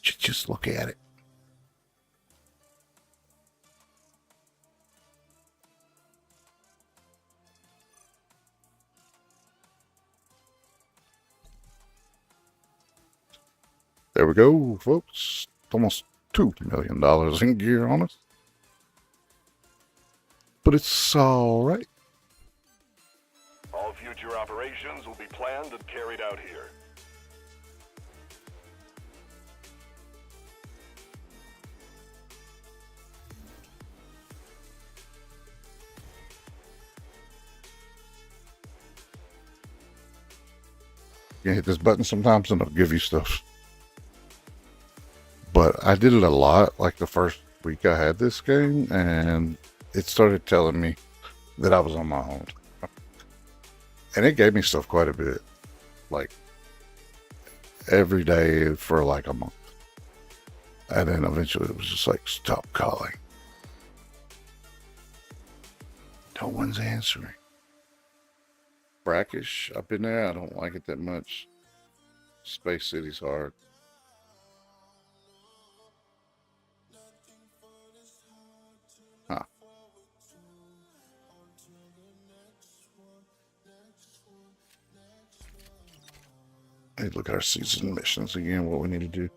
Just look at it. There we go, folks. Almost $2 million in gear on us. But it's all right. All future operations will be planned and carried out here. You hit this button sometimes and it'll give you stuff. But I did it a lot, like the first week I had this game, and it started telling me that I was on my own. And it gave me stuff quite a bit. Like, every day for like a month. And then eventually it was just like, stop calling. No one's answering. Brackish. I've been there. I don't like it that much. Space City's hard. Huh. Hey, look at our season missions again. What we need to do.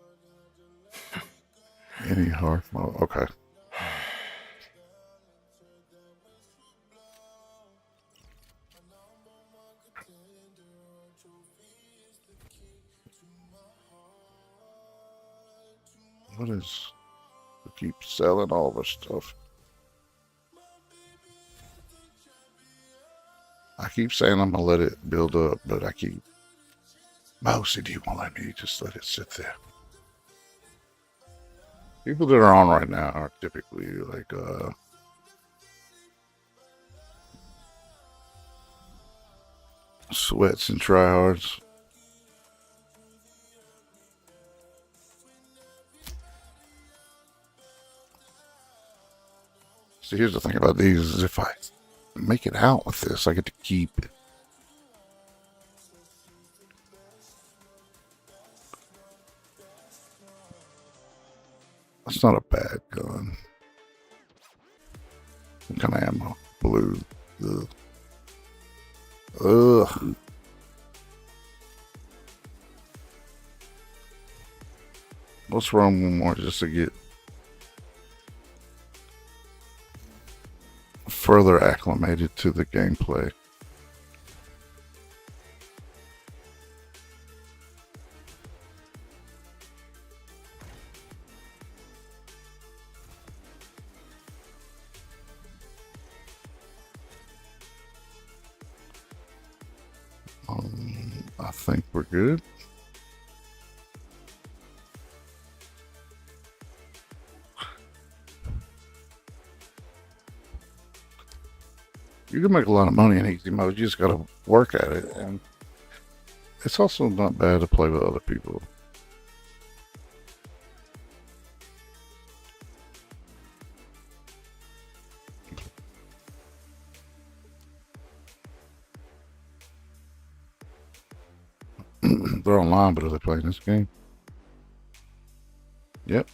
Any hard mode. Okay. What is? We keep selling all of our stuff. I keep saying I'm gonna let it build up, but I keep. Mostly, do you want to let me just let it sit there? People that are on right now are typically like sweats and tryhards. See, here's the thing about these is if I make it out with this, I get to keep it. That's not a bad gun. What kind of ammo? Blue. Ugh. Ugh. Let's run one more just to get further acclimated to the gameplay. I think we're good. You can make a lot of money in easy mode. You just gotta work at it, and it's also not bad to play with other people. They're online, but are they playing this game? Yep.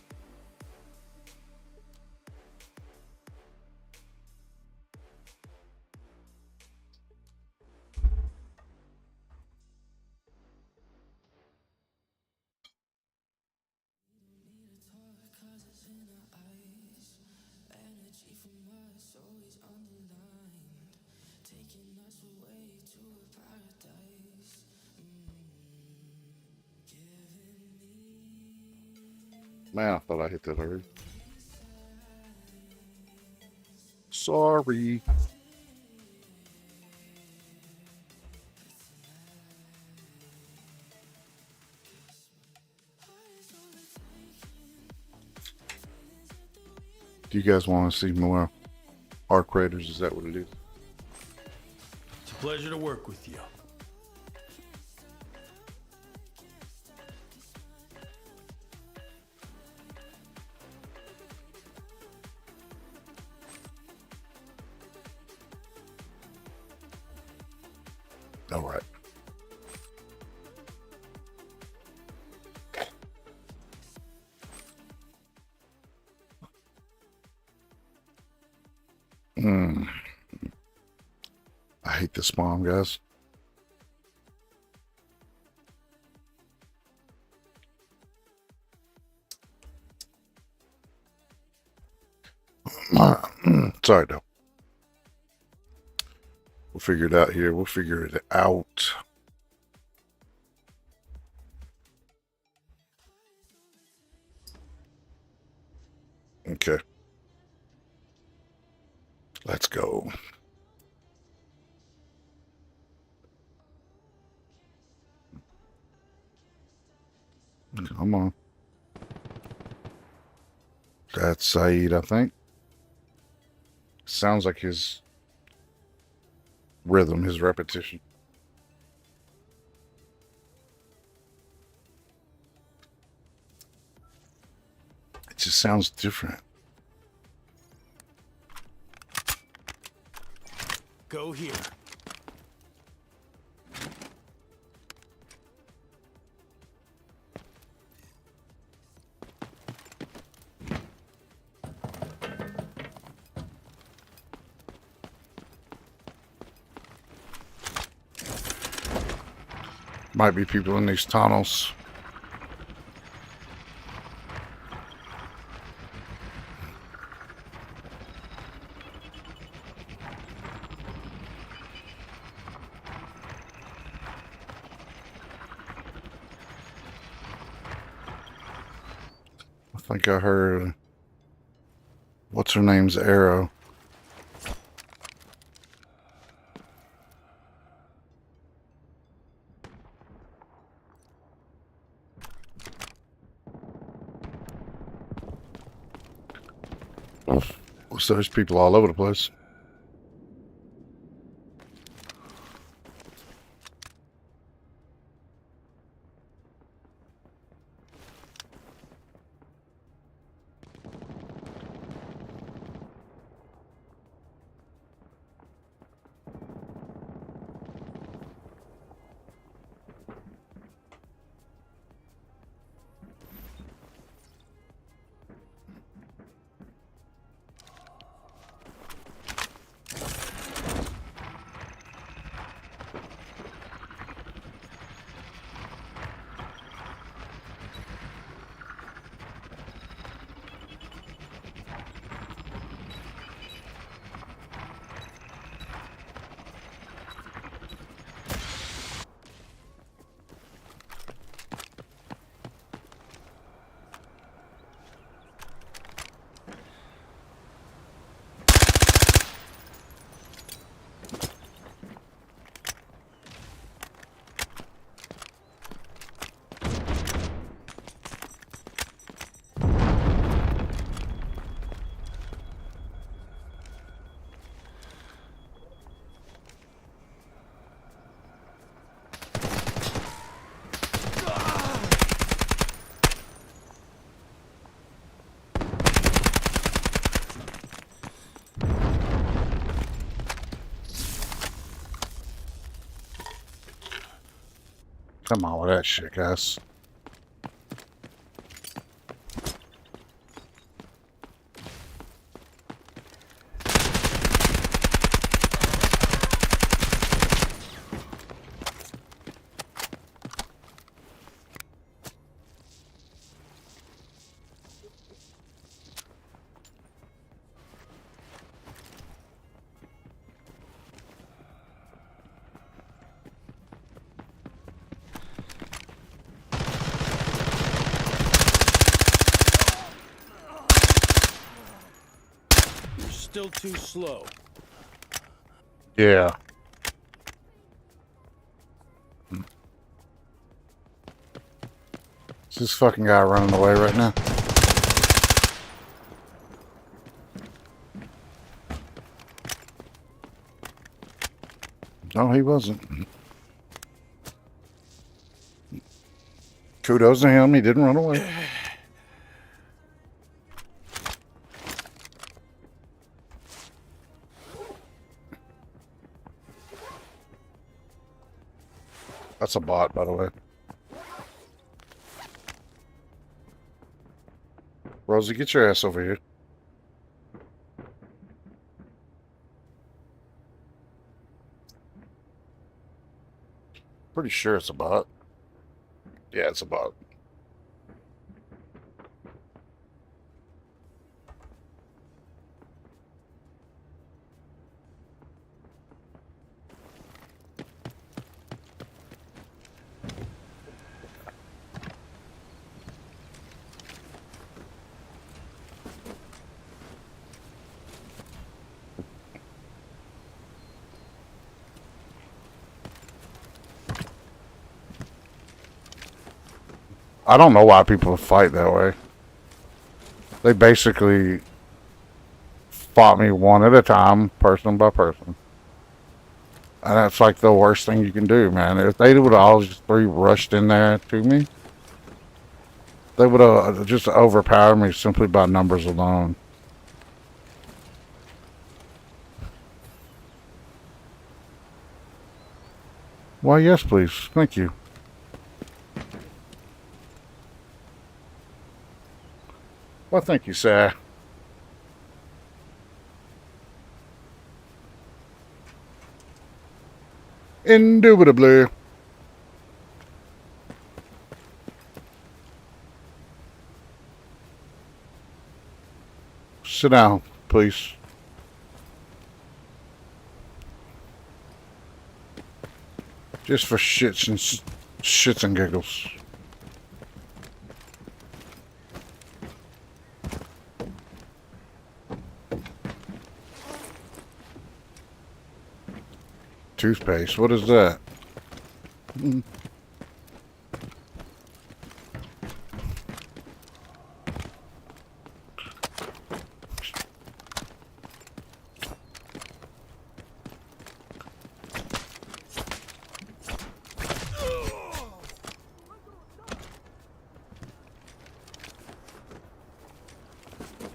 Man, I thought I hit that already. Sorry. Do you guys want to see more art creators? Is that what it is? It's a pleasure to work with you. All right. I hate this spawn, guys. Sorry, though. We'll figure it out here. We'll figure it out. Okay. Let's go. Come on. That's Saeed, I think. Sounds like his rhythm, his repetition. It just sounds different. Go here. Might be people in these tunnels. I think I heard, what's her name's arrow. So there's people all over the place. Come on with that shit, guys. You're still too slow. Yeah. Is this fucking guy running away right now? No, he wasn't. Kudos to him, he didn't run away. That's a bot, by the way. Rosie, get your ass over here. Pretty sure it's a bot. Yeah, it's a bot. I don't know why people fight that way. They basically fought me one at a time, person by person. And that's like the worst thing you can do, man. If they would have all just three rushed in there to me, they would have just overpowered me simply by numbers alone. Why, yes, please. Thank you. Well, thank you, sir. Indubitably. Sit down, please. Just for shits and giggles. Toothpaste. What is that?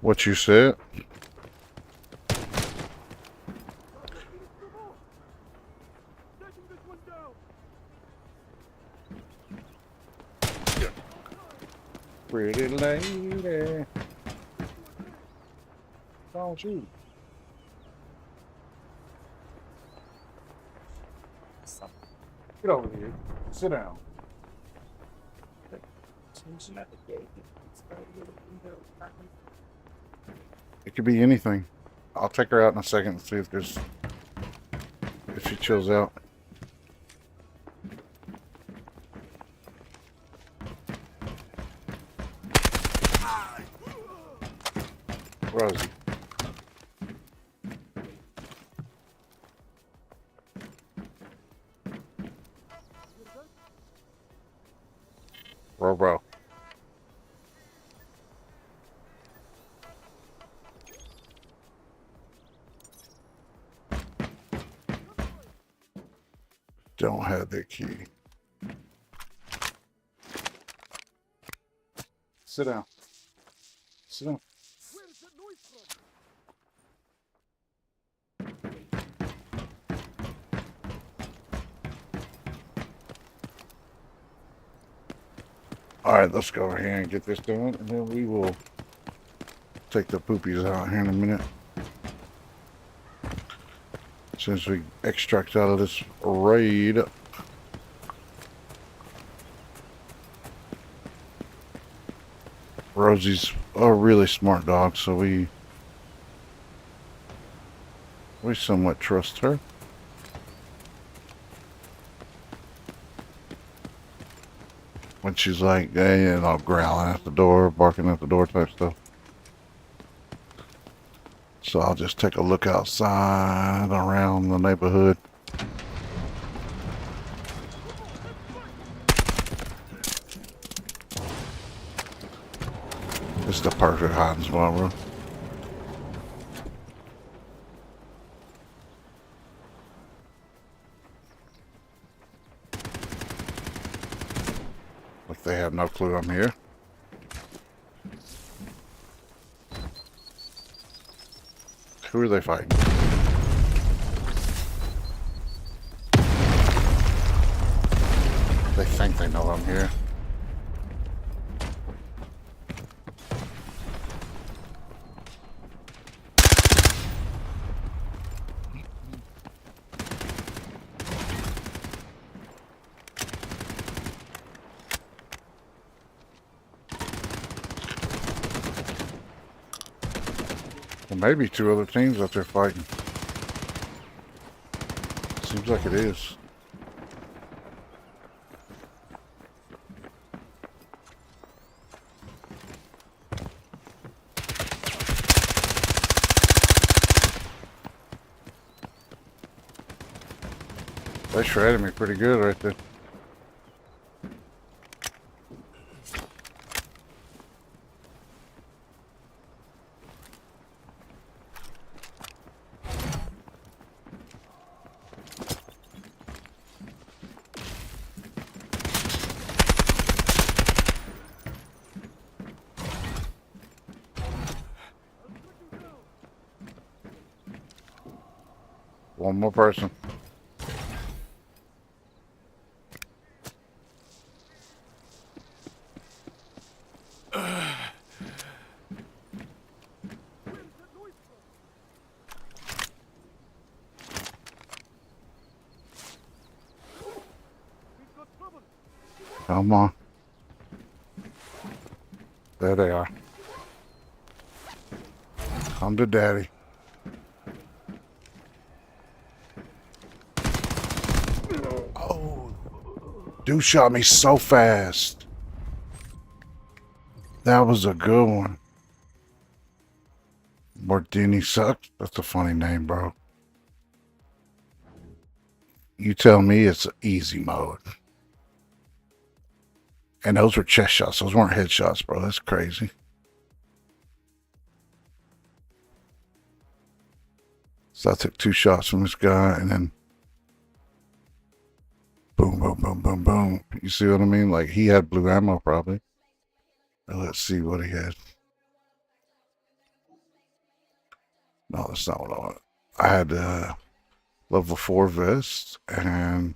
What you said? Pretty lady, don't you? Get over here. Sit down. It could be anything. I'll take her out in a second and see if she chills out. Rosie. Bro. Don't have the key. Sit down. Sit down. Alright, let's go over here and get this done, and then we will take the poopies out here in a minute. Since we extract out of this raid. Rosie's a really smart dog, so we somewhat trust her. When she's like, hey, and I'll growling at the door, barking at the door type stuff. So I'll just take a look outside around the neighborhood. It's the perfect hiding spot, bro. Like they have no clue I'm here. Who are they fighting? They think they know I'm here. Well, maybe two other teams out there fighting. Seems like it is. They shredded me pretty good right there. One more person. Come on. There they are. Come Come to daddy. Oh, dude shot me so fast. That was a good one. Martini sucks. That's a funny name, bro. You tell me it's easy mode. And those were chest shots. Those weren't headshots, bro. That's crazy. So I took 2 shots from this guy and then boom, boom, boom, boom, boom. You see what I mean? Like he had blue ammo probably. Now let's see what he had. No, that's not what I wanted. I had level 4 vest and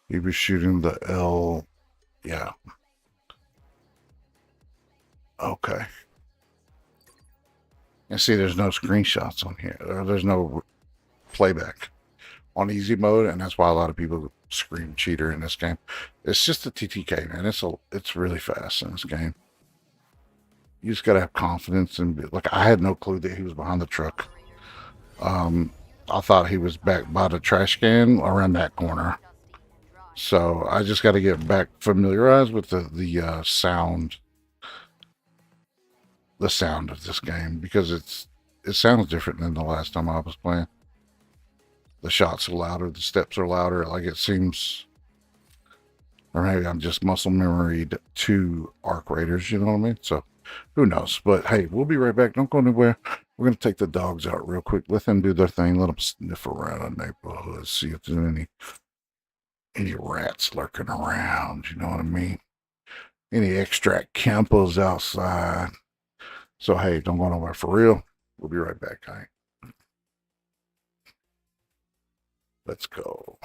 he was shooting the L. Yeah. Okay. And see, there's no screenshots on here. There's no playback on easy mode, and that's why a lot of people scream cheater in this game. It's just a TTK, man. It's really fast in this game. You just gotta have confidence and be, like, I had no clue that he was behind the truck. I thought he was back by the trash can around that corner. So I just got to get back familiarized with the sound. The sound of this game, because it sounds different than the last time I was playing. The shots are louder, the steps are louder, like it seems, or maybe I'm just muscle memoried to Arc Raiders, you know what I mean? So who knows? But hey, we'll be right back. Don't go anywhere. We're gonna take the dogs out real quick, let them do their thing, let them sniff around the neighborhood, see if there's any rats lurking around, you know what I mean? Any extract campos outside. So, hey, don't go nowhere for real. We'll be right back, guys. Let's go.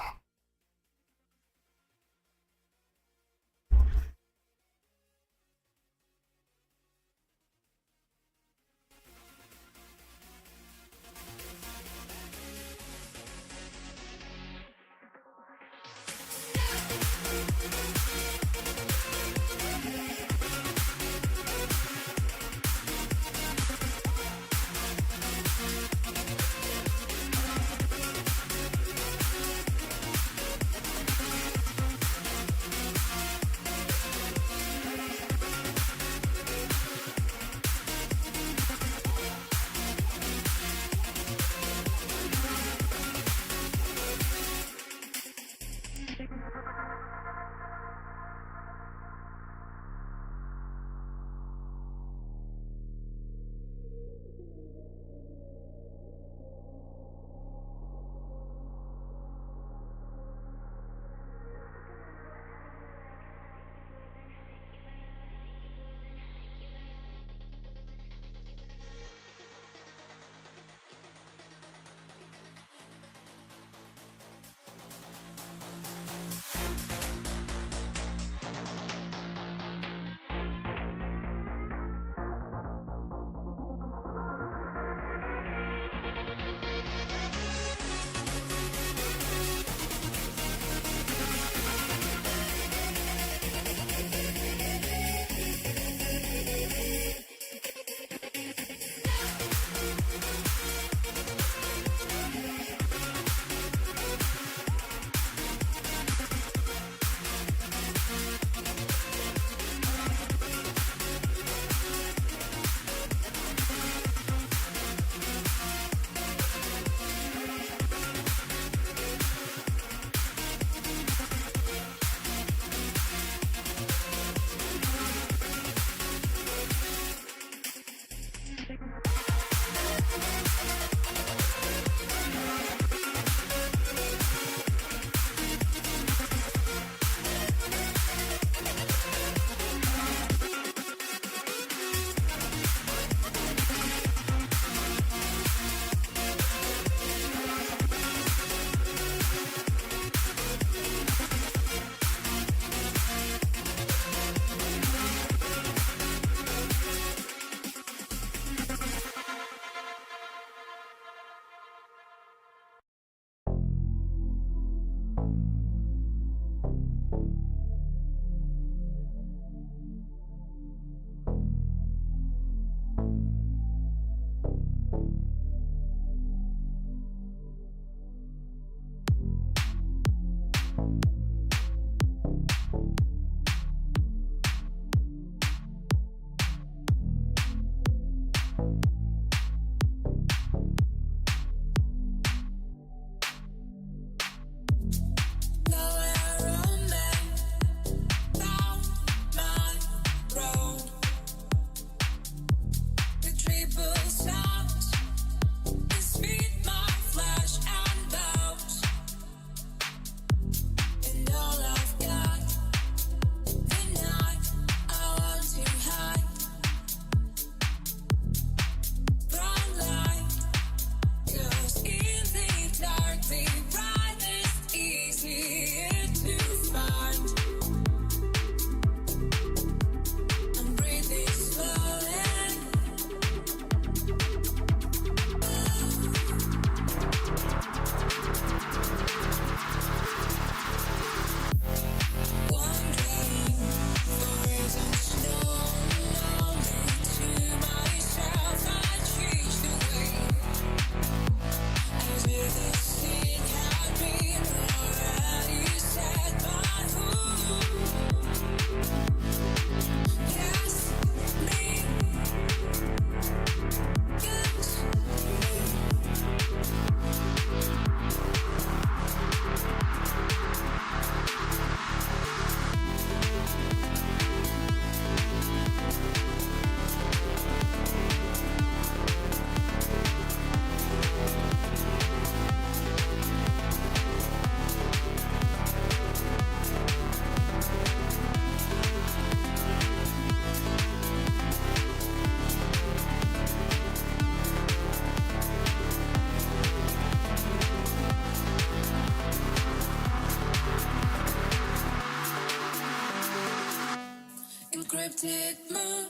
Encrypted moon,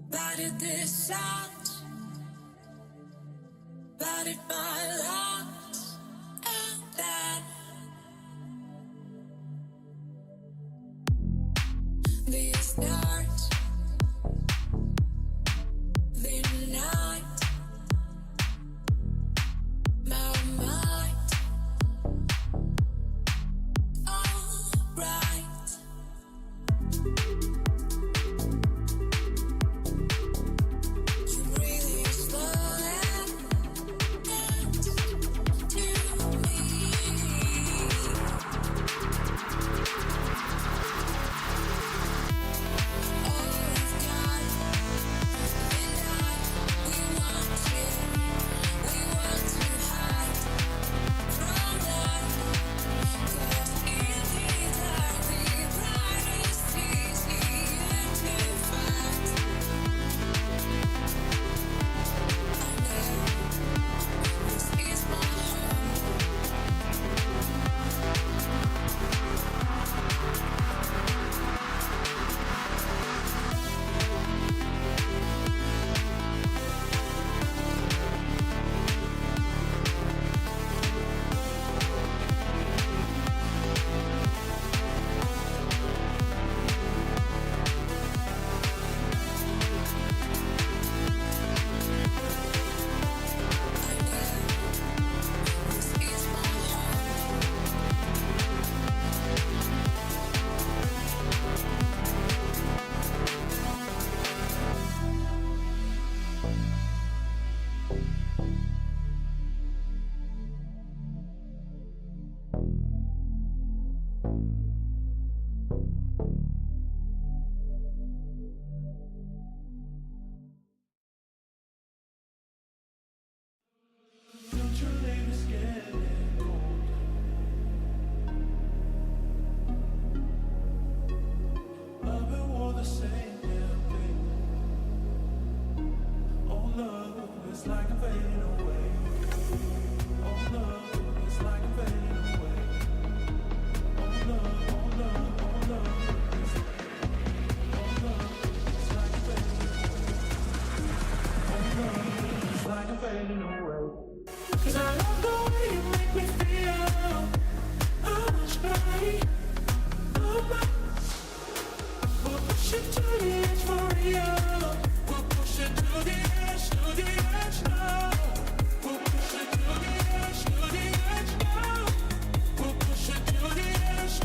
batted this out, batted my locks, and then the stars, the night, my mind, all right. You really slow dance to me. All we've got, and we want to hide from life. 'Cause in the dark, the brightest is easier to find. This is my home. This is my home. Cause I love the way you make me feel. Oh, much better. Oh, my. We'll push it to the edge for real. We'll push it to the edge now. We'll push it to the edge now. We'll push it to the edge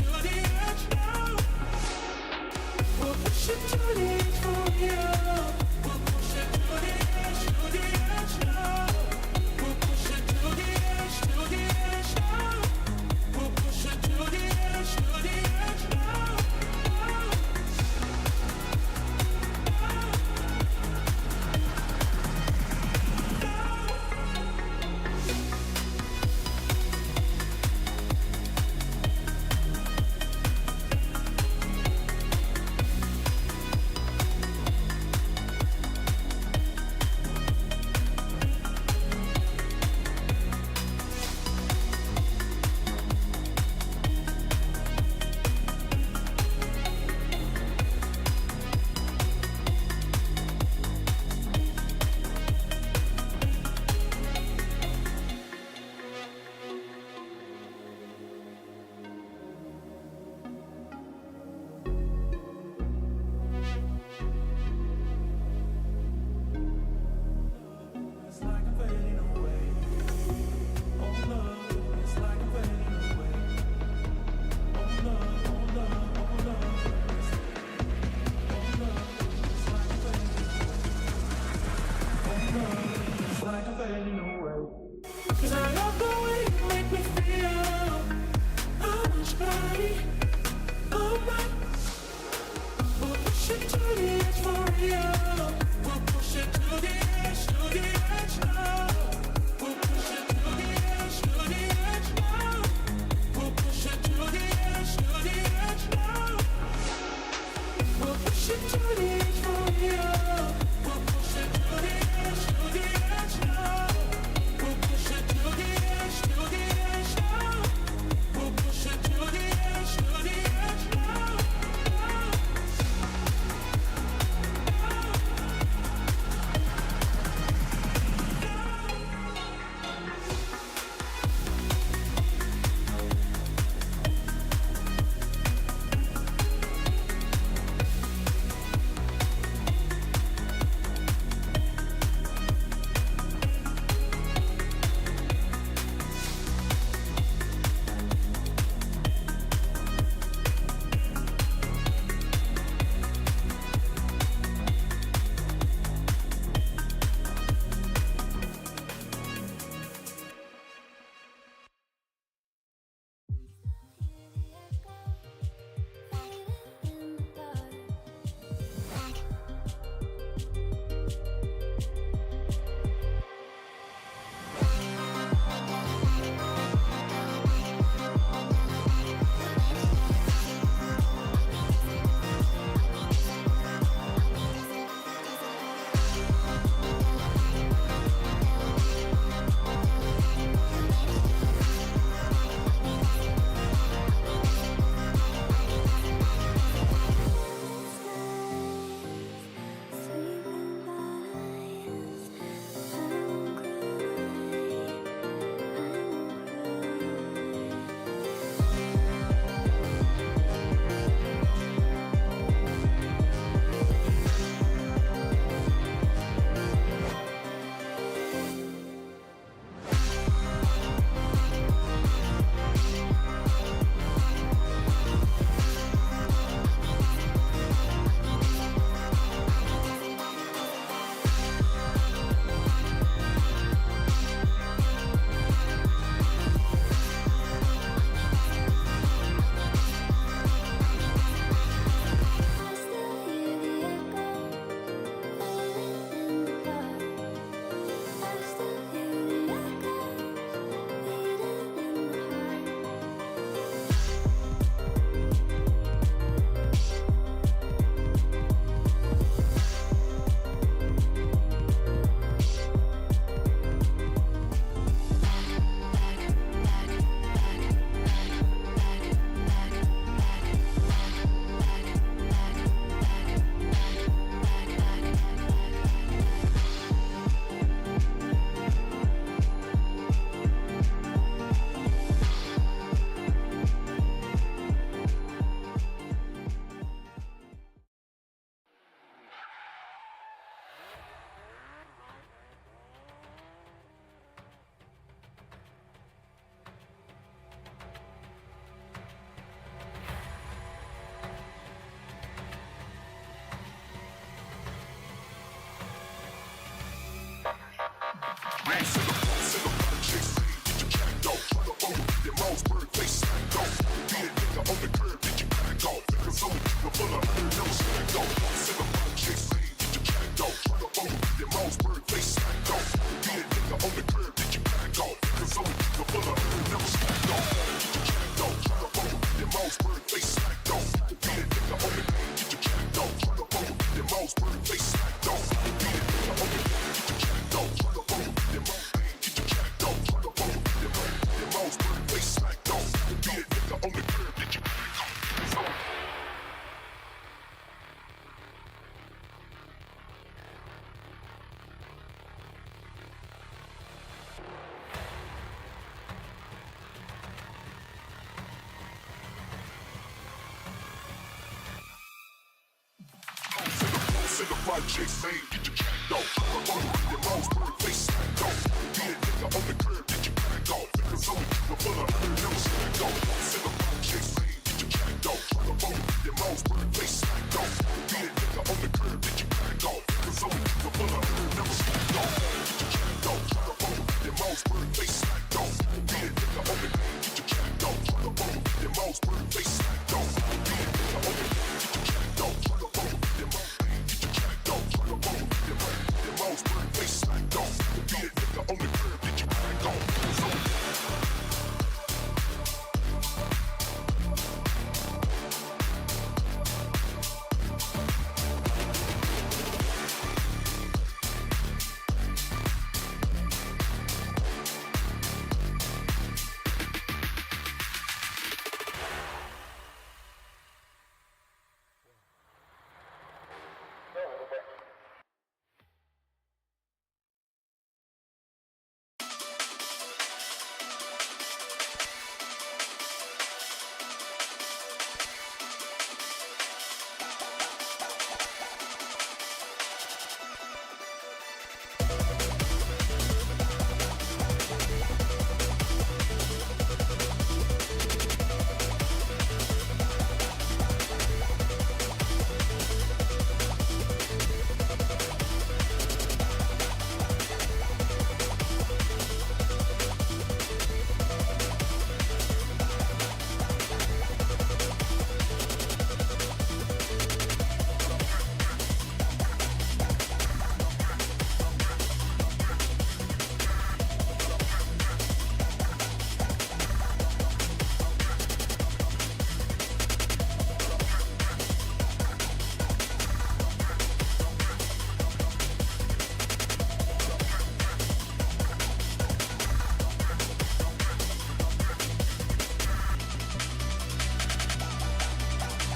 chase made, get your jacked off. Up on your Mossberg face smacked off. Be a nigga on the curb, get your back off. Niggas only keep full of never slacked off. Send a chase made, get your jacked off. Up on your Mossberg face smacked off. Be a nigga on the curb, get your back off. Niggas only keep full of never slacked off. Get your jacked off. Up on your Mossberg face smacked off. Be a nigga on the curb, get your jacked off. Up on your Mossberg face smacked off.